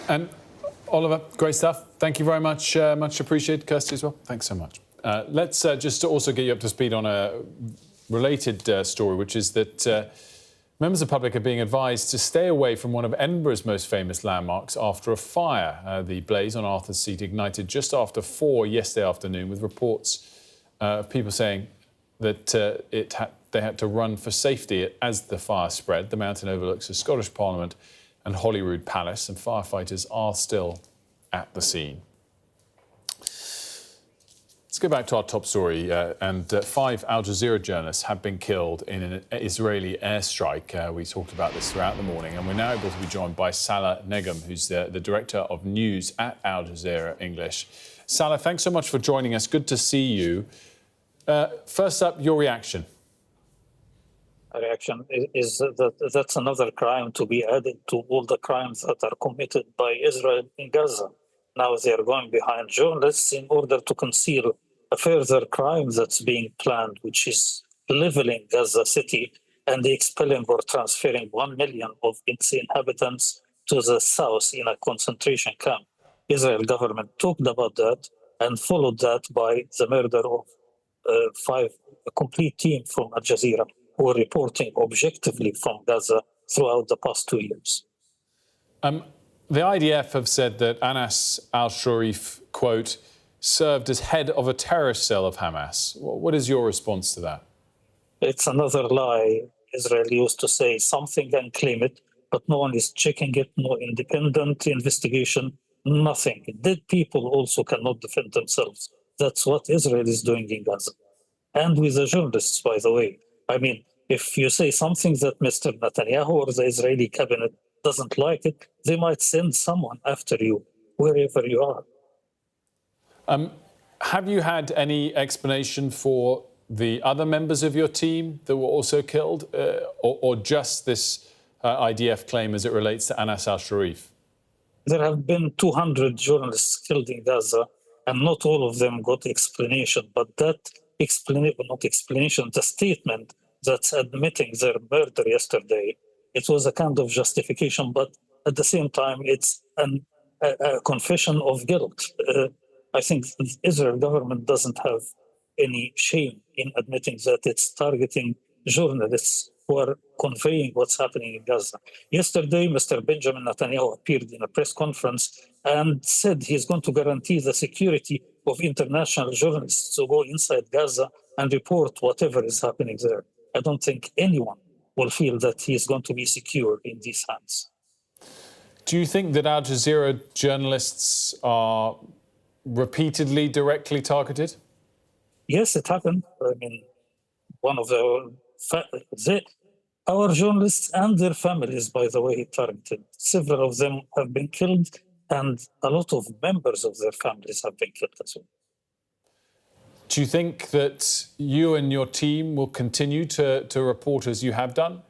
And Oliver, great stuff. Thank you very much. Much appreciated. Kirsty as well. Thanks so much. Let's just to also get you up to speed on a related story, which is that Members of the public are being advised to stay away from one of Edinburgh's most famous landmarks after a fire. The blaze on Arthur's Seat ignited just after 4 yesterday afternoon, with reports of people saying that they had to run for safety as the fire spread. The mountain overlooks the Scottish Parliament and Holyrood Palace, and firefighters are still at the scene. Let's go back to our top story. 5 Al Jazeera journalists have been killed in an Israeli airstrike. We talked about this throughout the morning, and we're now able to be joined by Salah Negm, who's the director of news at Al Jazeera English. Salah, thanks so much for joining us. Good to see you. First up, your reaction. Reaction is that that's another crime to be added to all the crimes that are committed by Israel in Gaza. Now they are going behind journalists in order to conceal a further crime that's being planned, which is leveling Gaza City and expelling or transferring 1 million of its inhabitants to the south in a concentration camp. Israel government talked about that and followed that by the murder of a complete team from Al Jazeera who were reporting objectively from Gaza throughout the past 2 years. The IDF have said that Anas al-Sharif, quote, served as head of a terrorist cell of Hamas. What is your response to that? It's another lie. Israel used to say something and claim it, but no one is checking it, no independent investigation, nothing. Dead people also cannot defend themselves. That's what Israel is doing in Gaza. And with the journalists, by the way. I mean, if you say something that Mr. Netanyahu or the Israeli cabinet doesn't like it, they might send someone after you, wherever you are. Have you had any explanation for the other members of your team that were also killed, or just this IDF claim as it relates to Anas al-Sharif? There have been 200 journalists killed in Gaza, and not all of them got explanation. But that the statement that's admitting their murder yesterday, it was a kind of justification, but at the same time, it's a confession of guilt. I think the Israel government doesn't have any shame in admitting that it's targeting journalists who are conveying what's happening in Gaza. Yesterday, Mr. Benjamin Netanyahu appeared in a press conference and said he's going to guarantee the security of international journalists to go inside Gaza and report whatever is happening there. I don't think anyone will feel that he is going to be secure in these hands. Do you think that Al Jazeera journalists are repeatedly directly targeted? Yes, it happened. I mean, one of our journalists and their families, by the way, targeted. Several of them have been killed, and a lot of members of their families have been killed as well. Do you think that you and your team will continue to report as you have done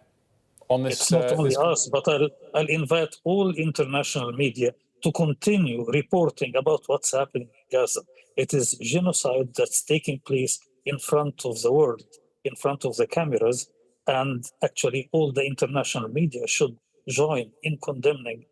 on this? It's not only us, but I'll invite all international media to continue reporting about what's happening in Gaza. It is genocide that's taking place in front of the world, in front of the cameras, and actually all the international media should join in condemning.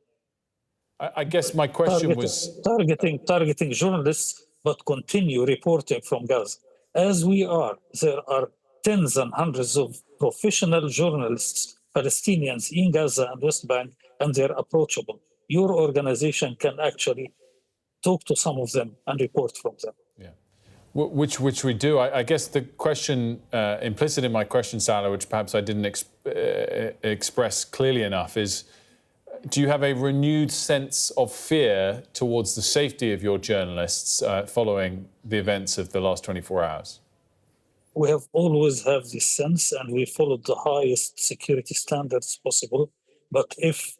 I guess my question was targeting journalists, but continue reporting from Gaza. As we are, there are tens and hundreds of professional journalists, Palestinians in Gaza and West Bank, and they're approachable. Your organization can actually talk to some of them and report from them. Yeah, which we do. I guess the question implicit in my question, Salah, which perhaps I didn't express clearly enough, is: do you have a renewed sense of fear towards the safety of your journalists following the events of the last 24 hours? We have always had this sense, and we followed the highest security standards possible. But if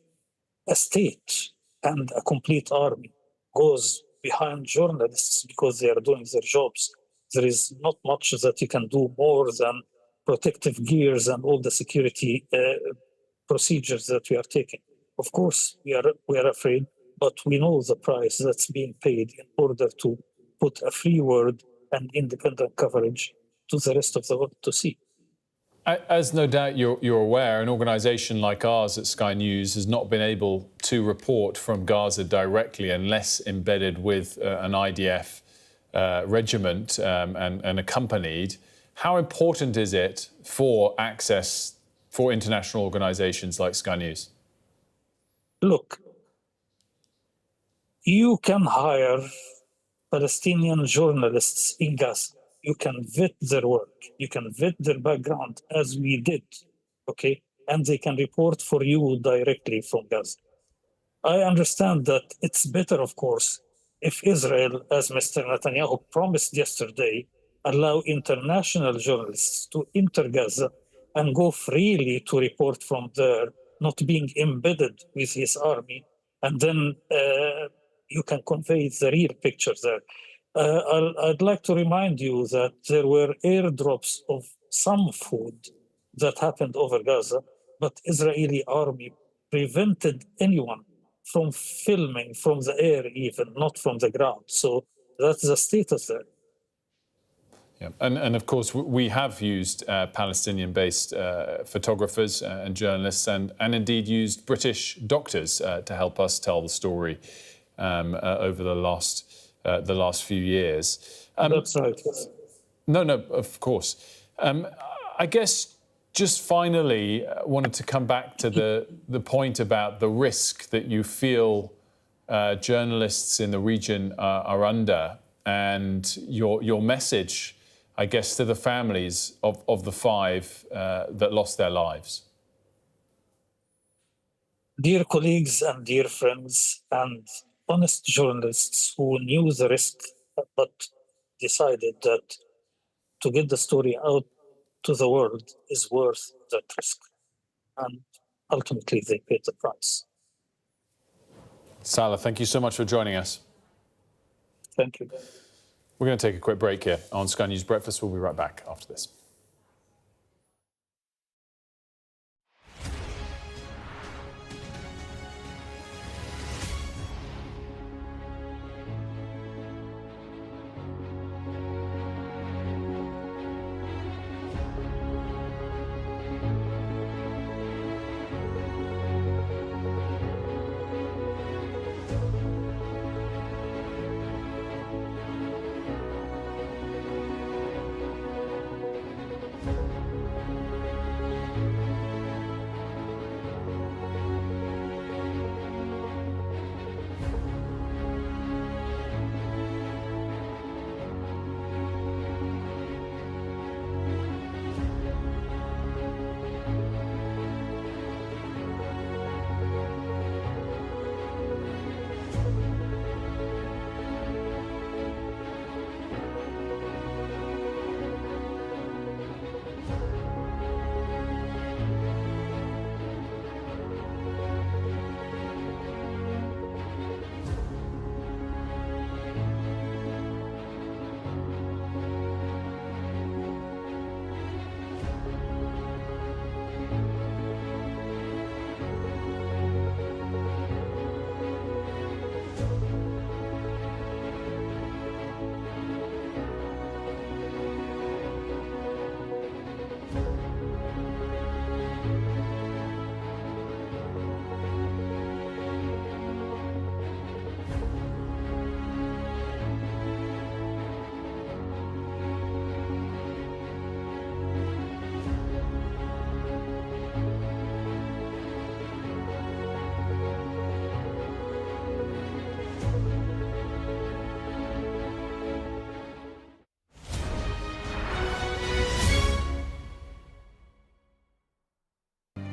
a state and a complete army goes behind journalists because they are doing their jobs, there is not much that you can do more than protective gears and all the security procedures that we are taking. Of course, we are afraid, but we know the price that's being paid in order to put a free word and independent coverage to the rest of the world to see. As no doubt you're aware, an organisation like ours at Sky News has not been able to report from Gaza directly unless embedded with an IDF regiment and accompanied. How important is it for access for international organisations like Sky News? Look, you can hire Palestinian journalists in Gaza. You can vet their work. You can vet their background, as we did, okay? And they can report for you directly from Gaza. I understand that it's better, of course, if Israel, as Mr. Netanyahu promised yesterday, allow international journalists to enter Gaza and go freely to report from there, not being embedded with his army, and then you can convey the real picture there. I'd like to remind you that there were airdrops of some food that happened over Gaza, but Israeli army prevented anyone from filming from the air, even not from the ground. So that's the status there. Yeah. And of course, we have used Palestinian-based photographers and journalists, and indeed used British doctors to help us tell the story over the last few years. That's right. Yes. No, of course. I guess just finally, wanted to come back to the point about the risk that you feel journalists in the region are under, and your message, I guess, to the families of the 5 that lost their lives. Dear colleagues and dear friends and honest journalists who knew the risk but decided that to get the story out to the world is worth that risk. And ultimately, they paid the price. Salah, thank you so much for joining us. Thank you. We're going to take a quick break here on Sky News Breakfast. We'll be right back after this.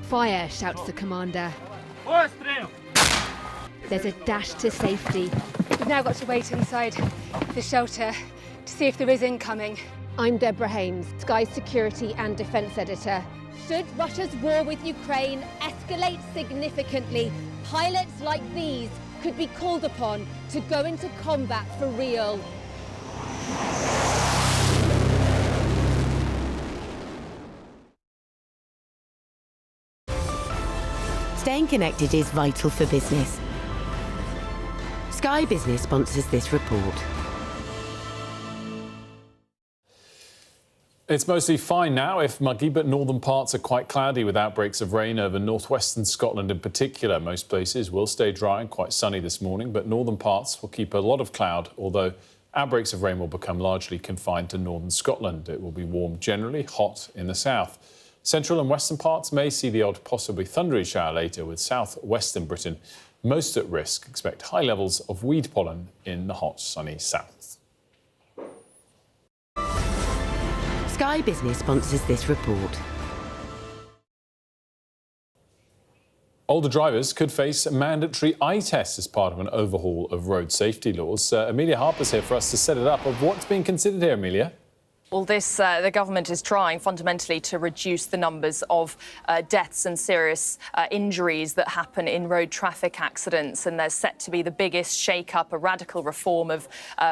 Fire, shouts the commander. There's a dash to safety. We've now got to wait inside the shelter to see if there is incoming. I'm Deborah Hames, Sky Security and Defence Editor. Should Russia's war with Ukraine escalate significantly, pilots like these could be called upon to go into combat for real. Staying connected is vital for business. Sky Business sponsors this report. It's mostly fine now, if muggy, but northern parts are quite cloudy with outbreaks of rain over northwestern Scotland in particular. Most places will stay dry and quite sunny this morning, but northern parts will keep a lot of cloud, although outbreaks of rain will become largely confined to northern Scotland. It will be warm generally, hot in the south. Central and western parts may see the odd possibly thundery shower later, with south-western Britain most at risk. Expect high levels of weed pollen in the hot, sunny south. Sky Business sponsors this report. Older drivers could face mandatory eye tests as part of an overhaul of road safety laws. Amelia Harper's here for us to set it up of what's being considered here, Amelia. Well, the government is trying fundamentally to reduce the numbers of deaths and serious injuries that happen in road traffic accidents. And there's set to be the biggest shake-up, a radical reform of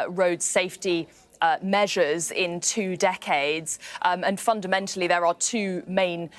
road safety measures in 2 decades. And fundamentally, there are 2 main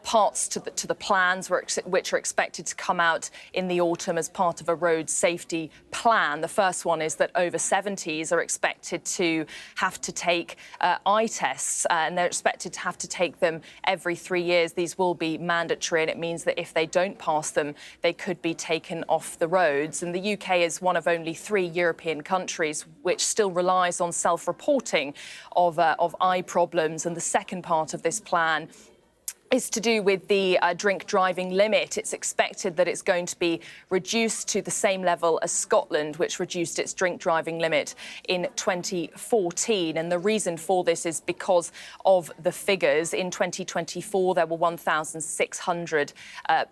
parts to the plans which are expected to come out in the autumn as part of a road safety plan. The first one is that over 70s are expected to have to take eye tests, and they're expected to have to take them every 3 years. These will be mandatory, and it means that if they don't pass them, they could be taken off the roads. And the UK is one of only 3 European countries which still relies on self-reporting of eye problems. And the second part of this plan is to do with the drink driving limit. It's expected that it's going to be reduced to the same level as Scotland, which reduced its drink driving limit in 2014. And the reason for this is because of the figures. In 2024, there were 1,600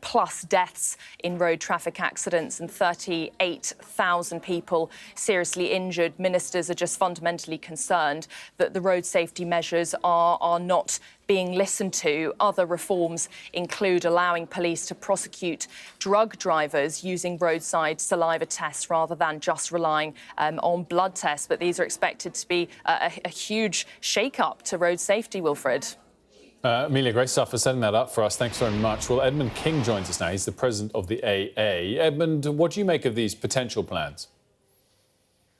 plus deaths in road traffic accidents and 38,000 people seriously injured. Ministers are just fundamentally concerned that the road safety measures are not being listened to. Other reforms include allowing police to prosecute drug drivers using roadside saliva tests rather than just relying on blood tests. But these are expected to be a huge shake-up to road safety, Wilfred. Amelia, great stuff for setting that up for us. Thanks very much. Well, Edmund King joins us now. He's the president of the AA. Edmund, what do you make of these potential plans?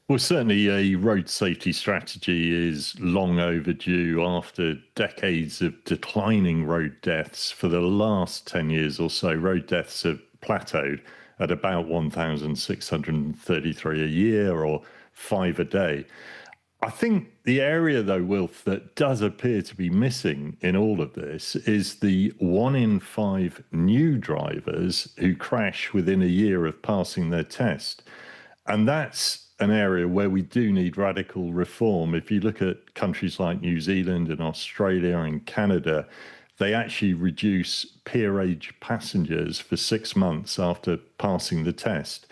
Well, certainly a road safety strategy is long overdue after decades of declining road deaths. For the last 10 years or so, road deaths have plateaued at about 1,633 a year or 5 a day. I think the area, though, Wilf, that does appear to be missing in all of this is the 1 in 5 new drivers who crash within a year of passing their test. And that's an area where we do need radical reform. If you look at countries like New Zealand and Australia and Canada, they actually reduce peer-age passengers for 6 months after passing the test.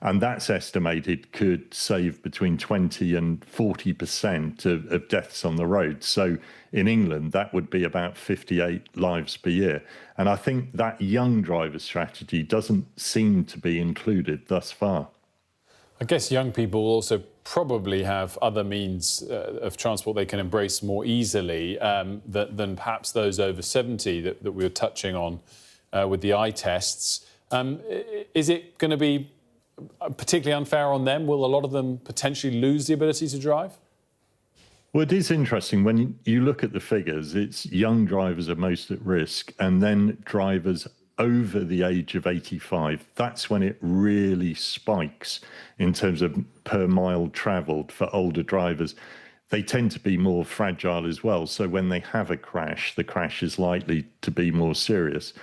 And that's estimated could save between 20 and 40% of deaths on the road. So in England, that would be about 58 lives per year. And I think that young driver strategy doesn't seem to be included thus far. I guess young people also probably have other means of transport they can embrace more easily than perhaps those over 70 that we were touching on with the eye tests. Is it going to be particularly unfair on them? Will a lot of them potentially lose the ability to drive? Well, it is interesting. When you look at the figures, it's young drivers are most at risk, and then drivers over the age of 85. That's when it really spikes in terms of per mile travelled for older drivers. They tend to be more fragile as well. So when they have a crash, the crash is likely to be more serious.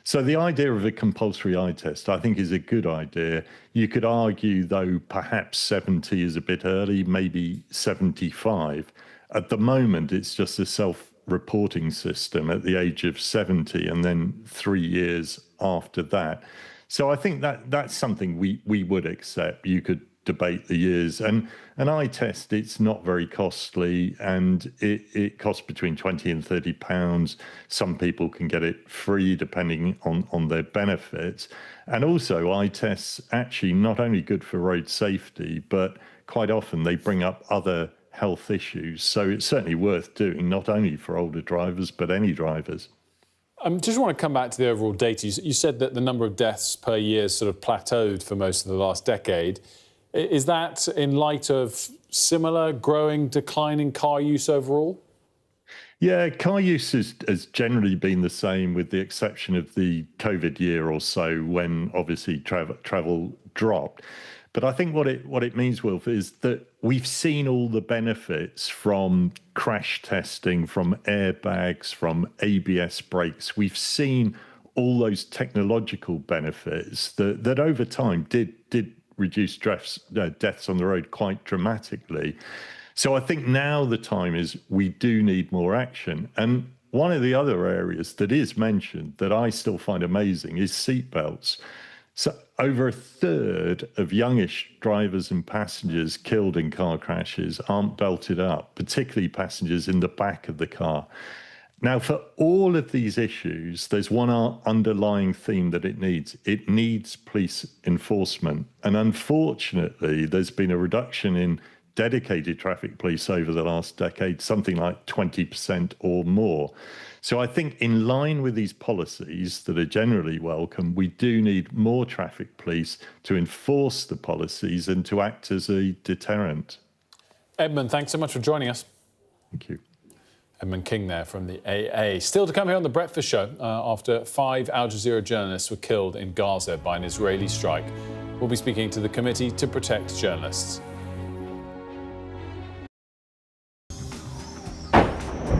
So the idea of a compulsory eye test, I think, is a good idea. You could argue, though, perhaps 70 is a bit early, maybe 75. At the moment, it's just a self-reporting system at the age of 70 and then 3 years after that. So I think that's something we would accept. You could debate the years. And an eye test, it's not very costly, and it costs between 20 and 30 pounds. Some people can get it free depending on their benefits. And also eye tests actually not only good for road safety, but quite often they bring up other health issues. So it's certainly worth doing, not only for older drivers, but any drivers. I just want to come back to the overall data. You said that the number of deaths per year sort of plateaued for most of the last decade. Is that in light of similar growing, declining car use overall? Yeah, car use has generally been the same, with the exception of the COVID year or so when obviously travel dropped. But I think what it means, Wilf, is that we've seen all the benefits from crash testing, from airbags, from ABS brakes. We've seen all those technological benefits that over time did reduce deaths on the road quite dramatically. So I think now the time is we do need more action. And one of the other areas that is mentioned that I still find amazing is seatbelts. So over a third of youngish drivers and passengers killed in car crashes aren't belted up, particularly passengers in the back of the car. Now, for all of these issues, there's one underlying theme that it needs. It needs police enforcement. And unfortunately, there's been a reduction in dedicated traffic police over the last decade, something like 20% or more. So I think in line with these policies that are generally welcome, we do need more traffic police to enforce the policies and to act as a deterrent. Edmund, thanks so much for joining us. Thank you. Edmund King there from the AA. Still to come here on The Breakfast Show, after 5 Al Jazeera journalists were killed in Gaza by an Israeli strike. We'll be speaking to the Committee to Protect Journalists.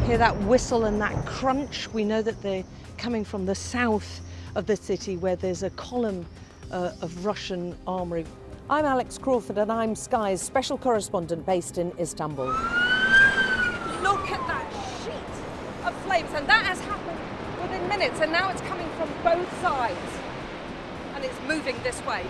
Hear that whistle and that crunch? We know that they're coming from the south of the city where there's a column of Russian armoury. I'm Alex Crawford and I'm Sky's special correspondent based in Istanbul. Look at that sheet of flames, and that has happened within minutes, and now it's coming from both sides and it's moving this way.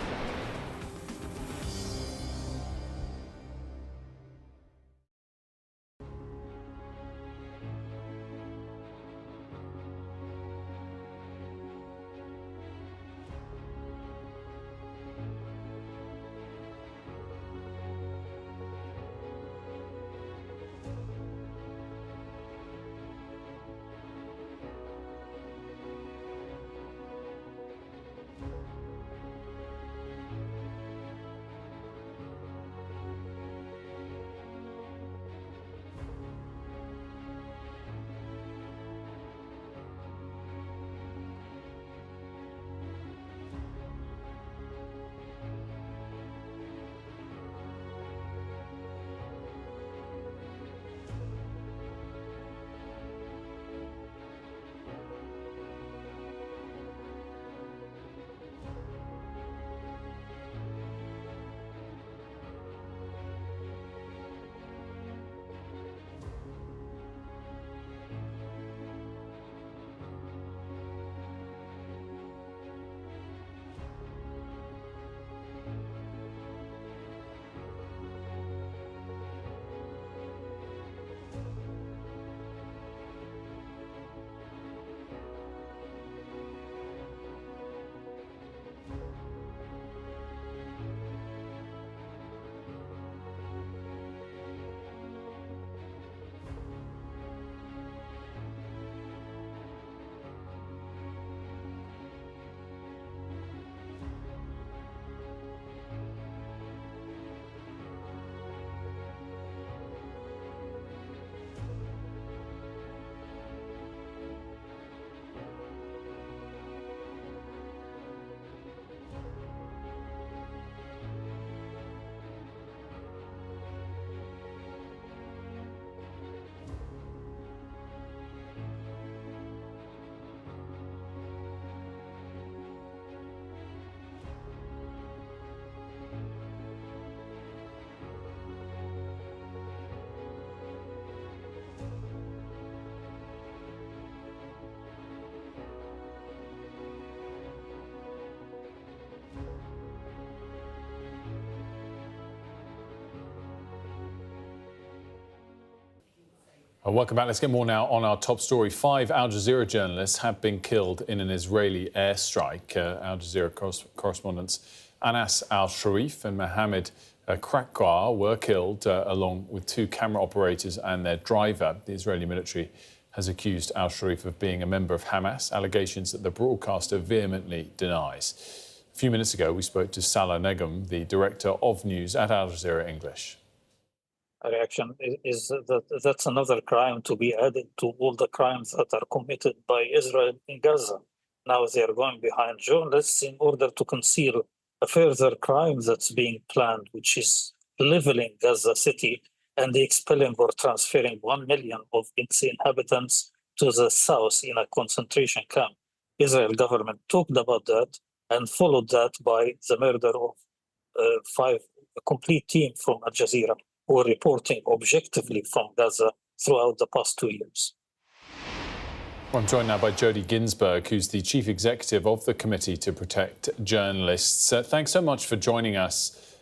Welcome back. Let's get more now on our top story. 5 Al Jazeera journalists have been killed in an Israeli airstrike. Al Jazeera correspondents Anas al-Sharif and Mohammed Qreiqeh were killed, along with 2 camera operators and their driver. The Israeli military has accused al-Sharif of being a member of Hamas, allegations that the broadcaster vehemently denies. A few minutes ago, we spoke to Salah Negm, the director of news at Al Jazeera English. Reaction is that that's another crime to be added to all the crimes that are committed by Israel in Gaza. Now they are going behind journalists in order to conceal a further crime that's being planned, which is leveling Gaza City and expelling or transferring 1 million of its inhabitants to the south in a concentration camp. Israel government talked about that and followed that by the murder of a complete team from Al Jazeera who were reporting objectively from Gaza throughout the past 2 years. I'm joined now by Jodie Ginsberg, who's the Chief Executive of the Committee to Protect Journalists. Thanks so much for joining us.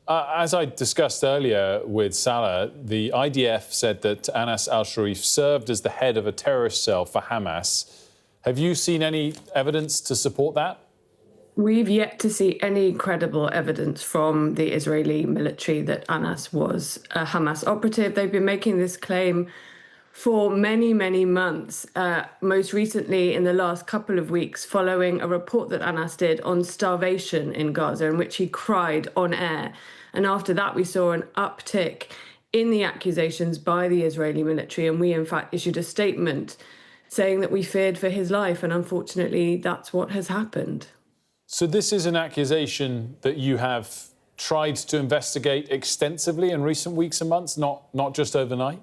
As I discussed earlier with Salah, the IDF said that Anas al-Sharif served as the head of a terrorist cell for Hamas. Have you seen any evidence to support that? We've yet to see any credible evidence from the Israeli military that Anas was a Hamas operative. They've been making this claim for many, many months, most recently in the last couple of weeks, following a report that Anas did on starvation in Gaza, in which he cried on air. And after that, we saw an uptick in the accusations by the Israeli military, and we, in fact, issued a statement saying that we feared for his life, and unfortunately, that's what has happened. So this is an accusation that you have tried to investigate extensively in recent weeks and months, not just overnight?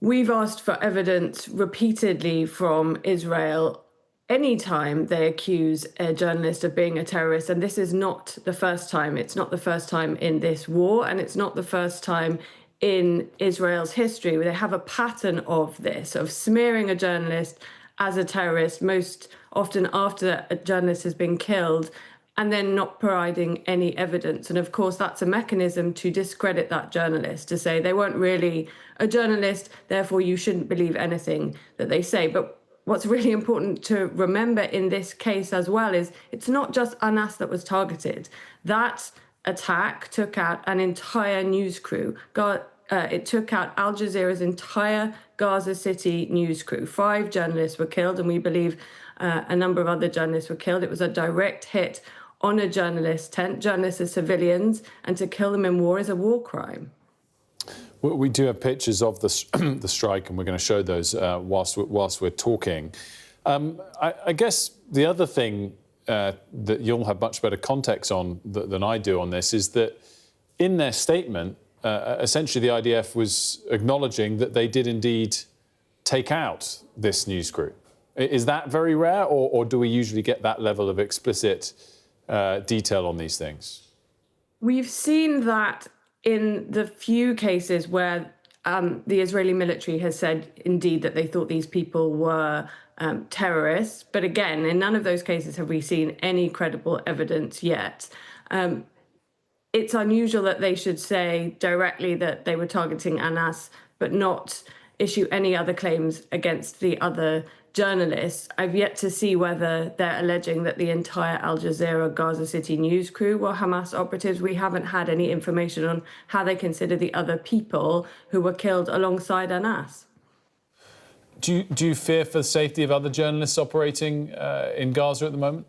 We've asked for evidence repeatedly from Israel anytime they accuse a journalist of being a terrorist, and this is not the first time. It's not the first time in this war, and it's not the first time in Israel's history. They have a pattern of this, of smearing a journalist as a terrorist, most often after a journalist has been killed, and then not providing any evidence. And of course, that's a mechanism to discredit that journalist, to say they weren't really a journalist, therefore you shouldn't believe anything that they say. But what's really important to remember in this case as well is it's not just Anas that was targeted. That attack took out an entire news crew. It took out Al Jazeera's entire Gaza City news crew. 5 journalists were killed, and we believe a number of other journalists were killed. It was a direct hit on a journalist tent. Journalists are civilians, and to kill them in war is a war crime. We do have pictures of the strike, and we're going to show those whilst we're talking. I guess the other thing that you'll have much better context on than I do on this is that in their statement, essentially the IDF was acknowledging that they did indeed take out this news crew. Is that very rare, or do we usually get that level of explicit detail on these things? We've seen that in the few cases where the Israeli military has said indeed that they thought these people were terrorists. But again, in none of those cases have we seen any credible evidence yet. It's unusual that they should say directly that they were targeting Anas, but not issue any other claims against the other journalists. I've yet to see whether they're alleging that the entire Al Jazeera Gaza City news crew were Hamas operatives. We haven't had any information on how they consider the other people who were killed alongside Anas. Do you fear for the safety of other journalists operating in Gaza at the moment?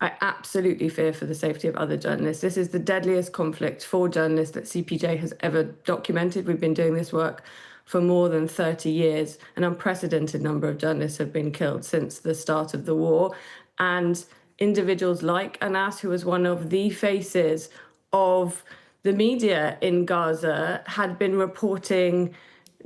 I absolutely fear for the safety of other journalists. This is the deadliest conflict for journalists that CPJ has ever documented. We've been doing this work for more than 30 years. An unprecedented number of journalists have been killed since the start of the war. And individuals like Anas, who was one of the faces of the media in Gaza, had been reporting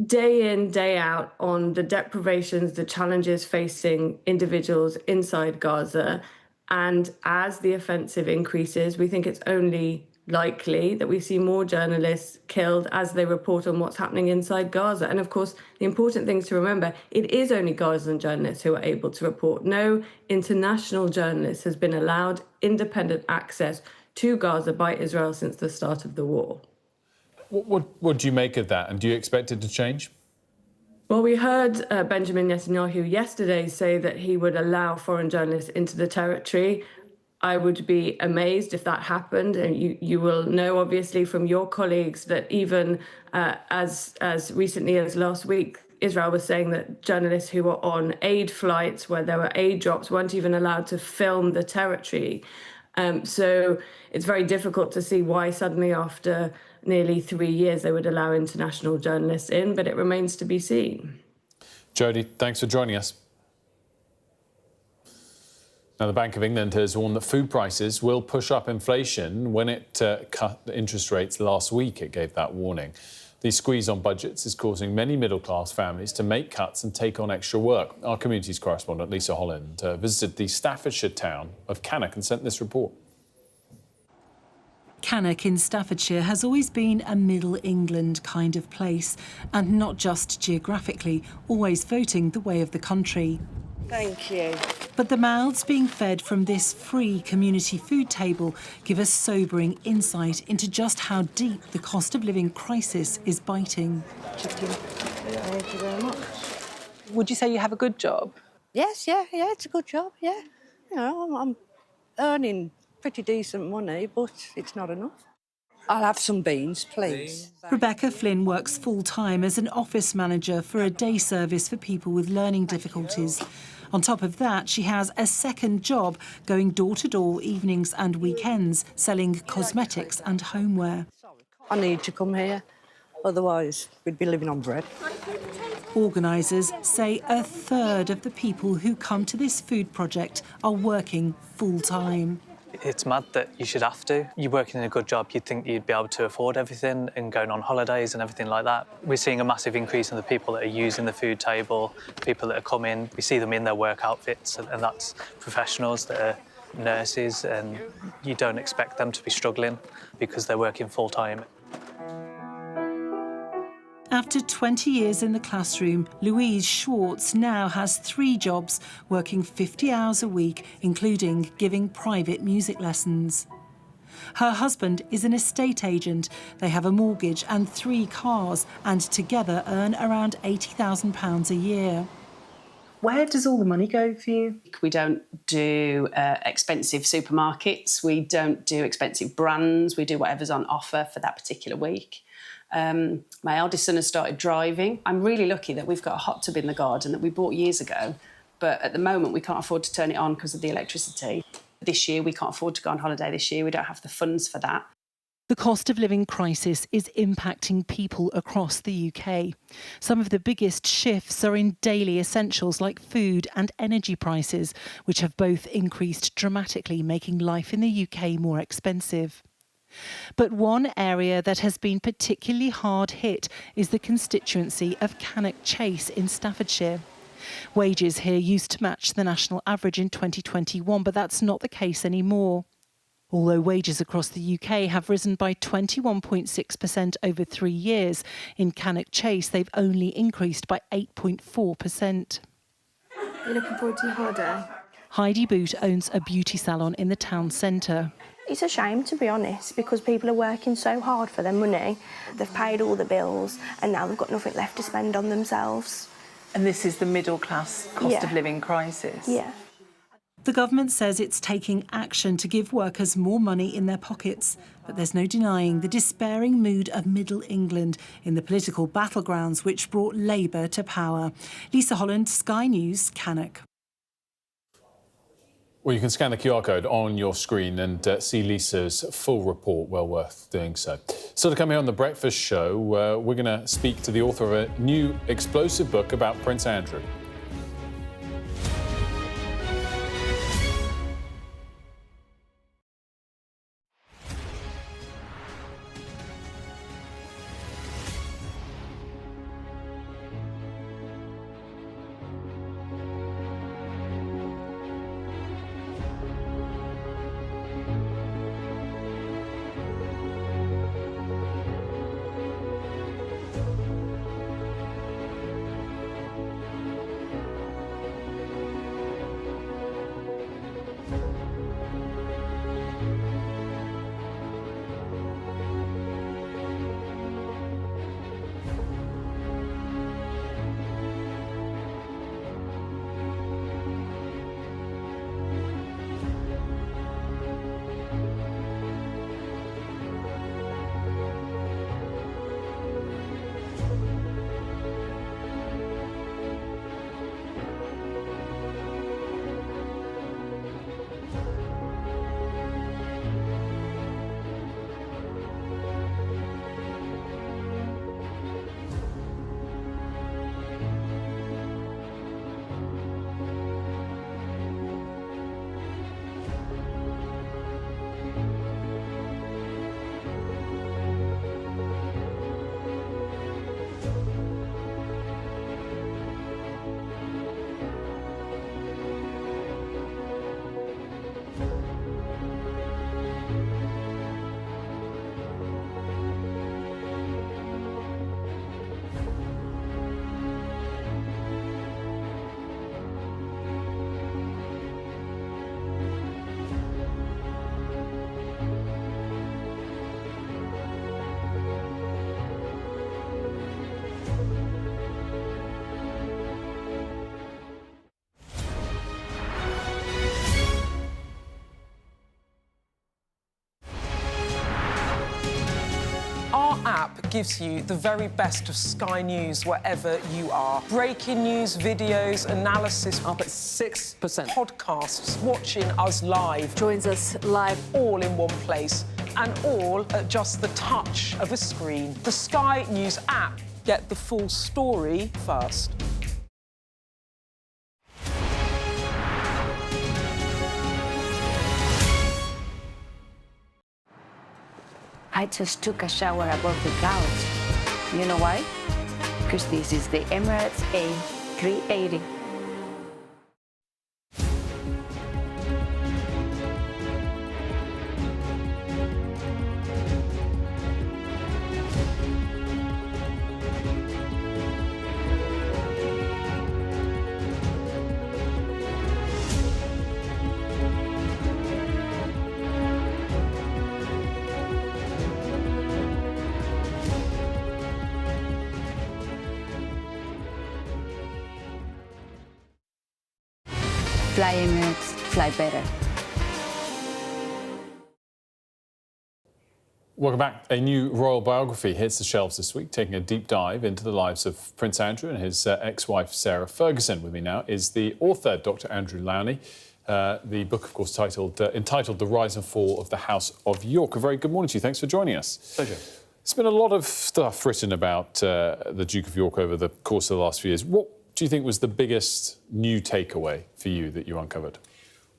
day in, day out on the deprivations, the challenges facing individuals inside Gaza. And as the offensive increases, we think it's only likely that we see more journalists killed as they report on what's happening inside Gaza. And of course, the important things to remember, it is only Gazan journalists who are able to report. No international journalist has been allowed independent access to Gaza by Israel since the start of the war. What do you make of that? And do you expect it to change? Well, we heard Benjamin Netanyahu yesterday say that he would allow foreign journalists into the territory. I would be amazed if that happened. And you will know, obviously, from your colleagues that even as recently as last week, Israel was saying that journalists who were on aid flights where there were aid drops weren't even allowed to film the territory. So it's very difficult to see why suddenly after nearly 3 years they would allow international journalists in, but it remains to be seen. Jodie, thanks for joining us. Now, the Bank of England has warned that food prices will push up inflation. When it cut interest rates last week, it gave that warning. The squeeze on budgets is causing many middle-class families to make cuts and take on extra work. Our communities correspondent, Lisa Holland, visited the Staffordshire town of Cannock and sent this report. Cannock in Staffordshire has always been a Middle England kind of place, and not just geographically, always voting the way of the country. Thank you. But the mouths being fed from this free community food table give us sobering insight into just how deep the cost of living crisis is biting. Thank you very much. Would you say you have a good job? Yes, yeah, it's a good job, yeah. You know, I'm earning pretty decent money, but it's not enough. I'll have some beans, please. Rebecca Flynn works full-time as an office manager for a day service for people with learning difficulties. On top of that, she has a second job going door-to-door evenings and weekends, selling cosmetics and homeware. I need to come here, otherwise we'd be living on bread. Organisers say a third of the people who come to this food project are working full-time. It's mad that you should have to. You're working in a good job, you'd think you'd be able to afford everything and going on holidays and everything like that. We're seeing a massive increase in the people that are using the food table, people that are coming. We see them in their work outfits, and that's professionals that are nurses, and you don't expect them to be struggling because they're working full-time. After 20 years in the classroom, Louise Schwartz now has 3 jobs, working 50 hours a week, including giving private music lessons. Her husband is an estate agent. They have a mortgage and 3 cars, and together earn around £80,000 a year. Where does all the money go for you? We don't do expensive supermarkets. We don't do expensive brands. We do whatever's on offer for that particular week. My eldest son has started driving. I'm really lucky that we've got a hot tub in the garden that we bought years ago, but at the moment we can't afford to turn it on because of the electricity. This year we can't afford to go on holiday this year. We don't have the funds for that. The cost of living crisis is impacting people across the UK. Some of the biggest shifts are in daily essentials like food and energy prices, which have both increased dramatically, making life in the UK more expensive. But one area that has been particularly hard hit is the constituency of Cannock Chase in Staffordshire. Wages here used to match the national average in 2021, but that's not the case anymore. Although wages across the UK have risen by 21.6% over 3 years, in Cannock Chase they've only increased by 8.4%. You're looking forward to your holiday? Heidi Boot owns a beauty salon in the town centre. It's a shame, to be honest, because people are working so hard for their money. They've paid all the bills and now they've got nothing left to spend on themselves. And this is the middle class cost of living crisis? Yeah. The government says it's taking action to give workers more money in their pockets, but there's no denying the despairing mood of Middle England in the political battlegrounds which brought Labour to power. Lisa Holland, Sky News, Cannock. Well, you can scan the QR code on your screen and see Lisa's full report. Well worth doing so. So to come here on The Breakfast Show, we're going to speak to the author of a new explosive book about Prince Andrew. gives you the very best of Sky News wherever you are. Breaking news, videos, analysis, up at 6%. Podcasts, watching us live. Joins us live, all in one place, and all at just the touch of a screen. The Sky News app. Get the full story first. I just took a shower above the clouds. You know why? Because this is the Emirates A380. Fly Emirates, fly better. Welcome back. A new royal biography hits the shelves this week, taking a deep dive into the lives of Prince Andrew and his ex-wife, Sarah Ferguson. With me now is the author, Dr. Andrew Lowney. The book, of course, entitled The Rise and Fall of the House of York. A very good morning to you. Thanks for joining us. Pleasure. There's been a lot of stuff written about the Duke of York over the course of the last few years. What do you think was the biggest new takeaway for you that you uncovered?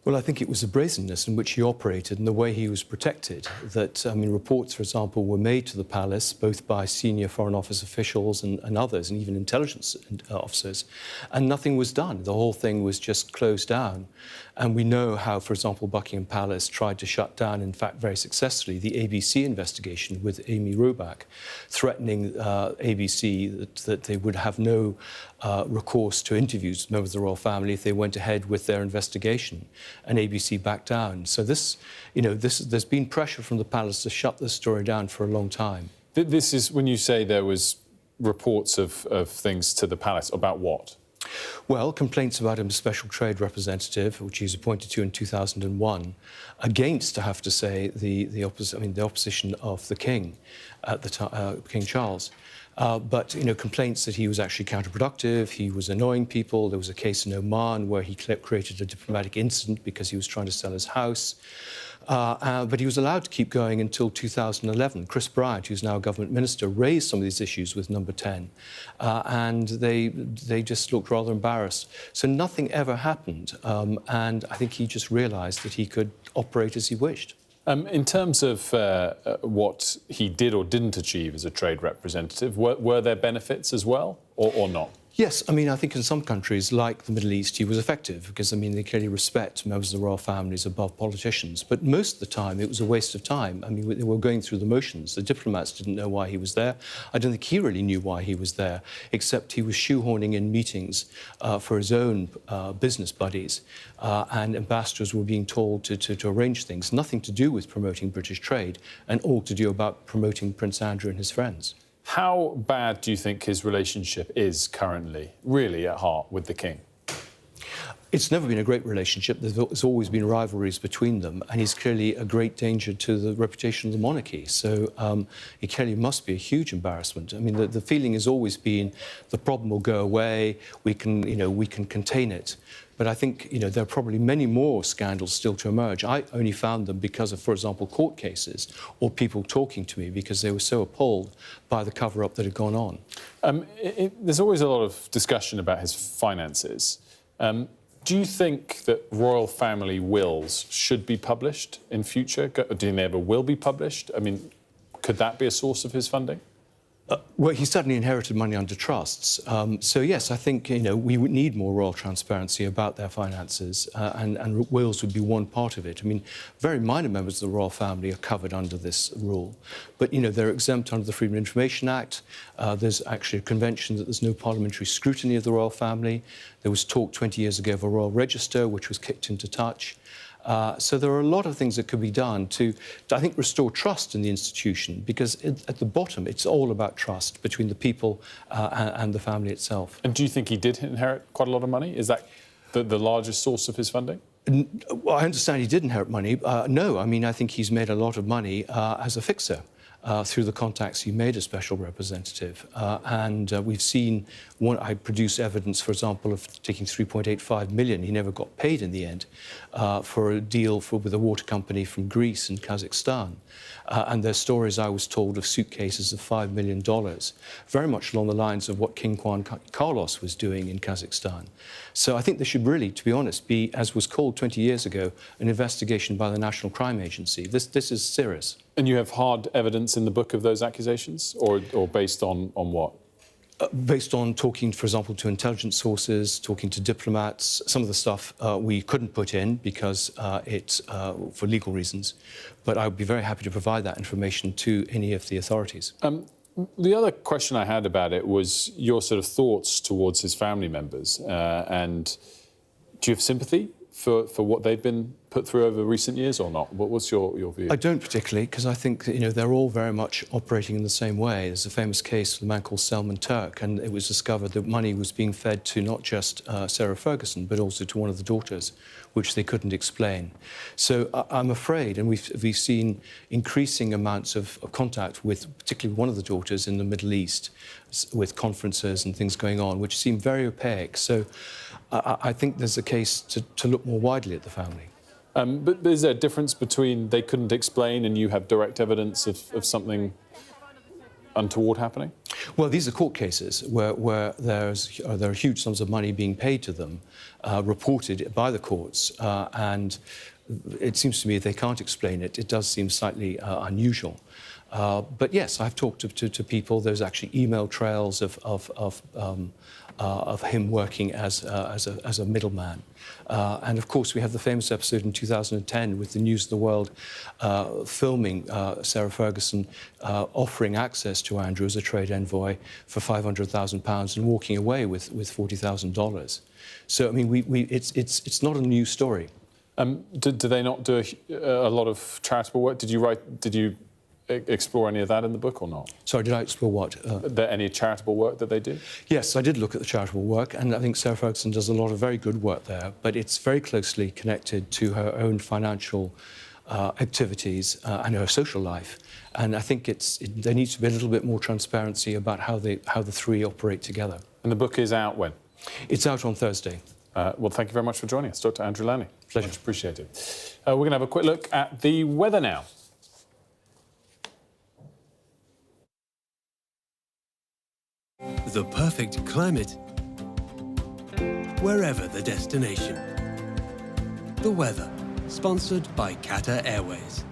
Well, I think it was the brazenness in which he operated and the way he was protected. That, I mean, reports, for example, were made to the palace, both by senior Foreign Office officials and others, and even intelligence officers, and nothing was done. The whole thing was just closed down. And we know how, for example, Buckingham Palace tried to shut down, in fact, very successfully, the ABC investigation with Amy Robach, threatening ABC that they would have no recourse to interviews with members of the royal family if they went ahead with their investigation. And ABC backed down. So this, there's been pressure from the palace to shut this story down for a long time. This is when you say there was reports of things to the palace, about what? Well, complaints about him as special trade representative, which he was appointed to in 2001, against, I have to say, the opposition of the king at the time, King Charles. But, complaints that he was actually counterproductive, he was annoying people. There was a case in Oman where he created a diplomatic incident because he was trying to sell his house. But he was allowed to keep going until 2011. Chris Bryant, who's now a government minister, raised some of these issues with Number 10. And they just looked rather embarrassed. So nothing ever happened. And I think he just realised that he could operate as he wished. In terms of what he did or didn't achieve as a trade representative, were there benefits as well, or not? Yes, I mean, I think in some countries, like the Middle East, he was effective because, I mean, they clearly respect members of the royal families above politicians. But most of the time, it was a waste of time. I mean, they were going through the motions. The diplomats didn't know why he was there. I don't think he really knew why he was there, except he was shoehorning in meetings for his own business buddies. And ambassadors were being told to arrange things, nothing to do with promoting British trade, and all to do about promoting Prince Andrew and his friends. How bad do you think his relationship is currently, really at heart, with the king? It's never been a great relationship. There's always been rivalries between them, and he's clearly a great danger to the reputation of the monarchy. So it clearly must be a huge embarrassment. I mean, the feeling has always been the problem will go away, we can contain it. But I think, there are probably many more scandals still to emerge. I only found them because of, for example, court cases or people talking to me because they were so appalled by the cover-up that had gone on. There's always a lot of discussion about his finances. Do you think that royal family wills should be published in future? Do you think they ever will be published? I mean, could that be a source of his funding? Well, he certainly inherited money under trusts. So, yes, I think, we would need more royal transparency about their finances, and wills would be one part of it. I mean, very minor members of the royal family are covered under this rule. But, they're exempt under the Freedom of Information Act. There's actually a convention that there's no parliamentary scrutiny of the royal family. There was talk 20 years ago of a royal register, which was kicked into touch. So there are a lot of things that could be done to, I think, restore trust in the institution, because at the bottom, it's all about trust between the people and the family itself. And do you think he did inherit quite a lot of money? Is that the largest source of his funding? Well, I understand he did inherit money. No, I mean, I think he's made a lot of money as a fixer. through the contacts he made as special representative. We've seen I produced evidence, for example, of taking 3.85 million. He never got paid in the end for a deal with a water company from Greece and Kazakhstan. And there's stories I was told of suitcases of $5 million, very much along the lines of what King Juan Carlos was doing in Kazakhstan. So I think there should really, to be honest, be, as was called 20 years ago, an investigation by the National Crime Agency. This is serious. And you have hard evidence in the book of those accusations, or based on what? Based on talking, for example, to intelligence sources, talking to diplomats. Some of the stuff we couldn't put in because it's for legal reasons. But I would be very happy to provide that information to any of the authorities. The other question I had about it was your sort of thoughts towards his family members. And do you have sympathy for what they've been put through over recent years or not? What's your view? I don't particularly, because I think that, they're all very much operating in the same way. There's a famous case of a man called Salman Turk, and it was discovered that money was being fed to not just Sarah Ferguson, but also to one of the daughters, which they couldn't explain. So I'm afraid, and we've seen increasing amounts of contact with particularly one of the daughters in the Middle East, with conferences and things going on, which seem very opaque. So I think there's a case to look more widely at the family. But is there a difference between they couldn't explain and you have direct evidence of something untoward happening? Well, these are court cases where there are huge sums of money being paid to them, reported by the courts, and it seems to me if they can't explain it, it does seem slightly unusual. But yes, I've talked to people. There's actually email trails of him working as a middleman. And of course, we have the famous episode in 2010 with the News of the World filming Sarah Ferguson offering access to Andrew as a trade envoy for £500,000 and walking away with $40,000. So, I mean, it's not a new story. Do they not do a lot of charitable work? Did you explore any of that in the book or not? Sorry, did I explore what? Any charitable work that they do? Yes, I did look at the charitable work, and I think Sarah Ferguson does a lot of very good work there, but it's very closely connected to her own financial activities and her social life. And I think there needs to be a little bit more transparency about how the three operate together. And the book is out when? It's out on Thursday. Well, thank you very much for joining us, Dr. Andrew Lally. Pleasure. Much appreciated. We're going to have a quick look at the weather now. The perfect climate, wherever the destination. The weather, sponsored by Qatar Airways.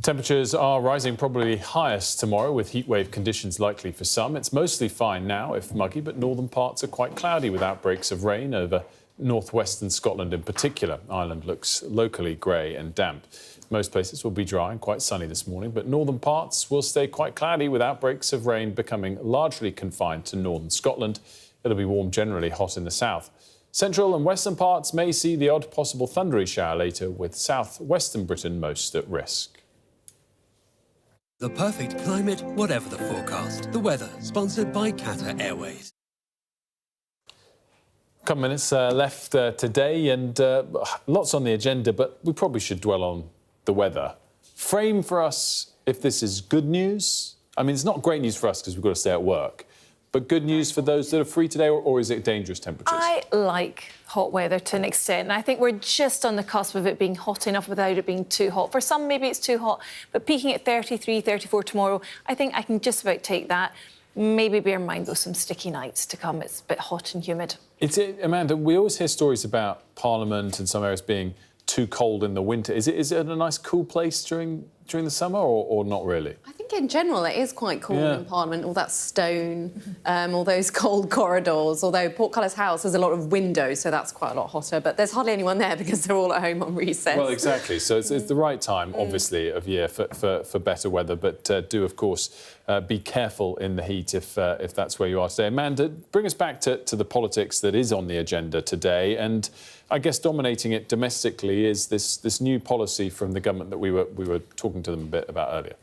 Temperatures are rising, probably highest tomorrow, with heatwave conditions likely for some. It's mostly fine now, if muggy, but northern parts are quite cloudy with outbreaks of rain over northwestern Scotland in particular. Ireland looks locally grey and damp. Most places will be dry and quite sunny this morning, but northern parts will stay quite cloudy with outbreaks of rain becoming largely confined to northern Scotland. It'll be warm, generally hot in the south. Central and western parts may see the odd possible thundery shower later, with south-western Britain most at risk. The perfect climate, whatever the forecast. The weather, sponsored by Qatar Airways. A couple minutes left today, and lots on the agenda, but we probably should dwell on the weather. Frame for us if this is good news. I mean, it's not great news for us because we've got to stay at work, but good news for those that are free today, or is it dangerous temperatures? I like hot weather to an extent, and I think we're just on the cusp of it being hot enough without it being too hot. For some, maybe it's too hot, but peaking at 33, 34 tomorrow, I think I can just about take that. Maybe bear in mind, though, some sticky nights to come. It's a bit hot and humid. Amanda, we always hear stories about Parliament and some areas being too cold in the winter. Is it a nice cool place during the summer, or not really? I think in general it is quite cool in Parliament, all that stone, all those cold corridors, although Portcullis House has a lot of windows, so that's quite a lot hotter, but there's hardly anyone there because they're all at home on recess. Well, exactly. So it's the right time, obviously, of year for better weather, but do, of course, be careful in the heat if that's where you are today. Amanda, bring us back to the politics that is on the agenda today, and I guess dominating it domestically is this new policy from the government that we were talking to them a bit about earlier.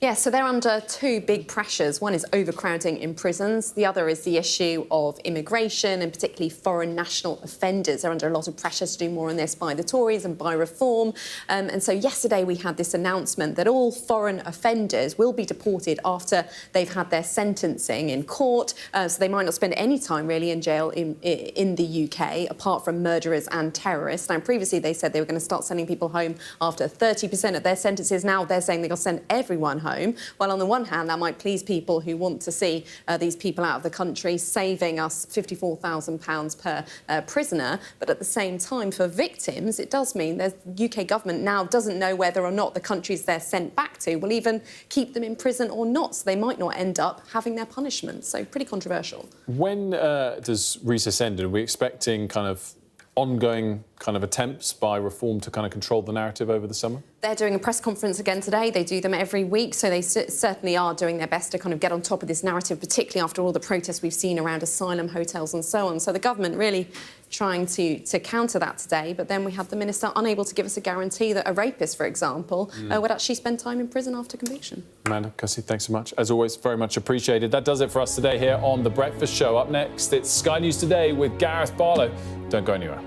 Yeah, so they're under two big pressures. One is overcrowding in prisons. The other is the issue of immigration and particularly foreign national offenders. They're under a lot of pressure to do more on this by the Tories and by Reform. And so yesterday we had this announcement that all foreign offenders will be deported after they've had their sentencing in court. So they might not spend any time really in jail in the UK, apart from murderers and terrorists. Now, previously they said they were going to start sending people home after 30% of their sentences. Now they're saying they're going to send everyone home. Well, on the one hand, that might please people who want to see these people out of the country, saving us £54,000 per prisoner. But at the same time, for victims, it does mean the UK government now doesn't know whether or not the countries they're sent back to will even keep them in prison or not. So they might not end up having their punishment. So pretty controversial. When does recess end? Are we expecting kind of ongoing kind of attempts by Reform to kind of control the narrative over the summer? They're doing a press conference again today. They do them every week, so they certainly are doing their best to kind of get on top of this narrative, particularly after all the protests we've seen around asylum hotels and so on. So the government really trying to counter that today, but then we had the minister unable to give us a guarantee that a rapist, for example, would actually spend time in prison after conviction. Amanda, Cassie, thanks so much. As always, very much appreciated. That does it for us today here on The Breakfast Show. Up next, it's Sky News Today with Gareth Barlow. Don't go anywhere.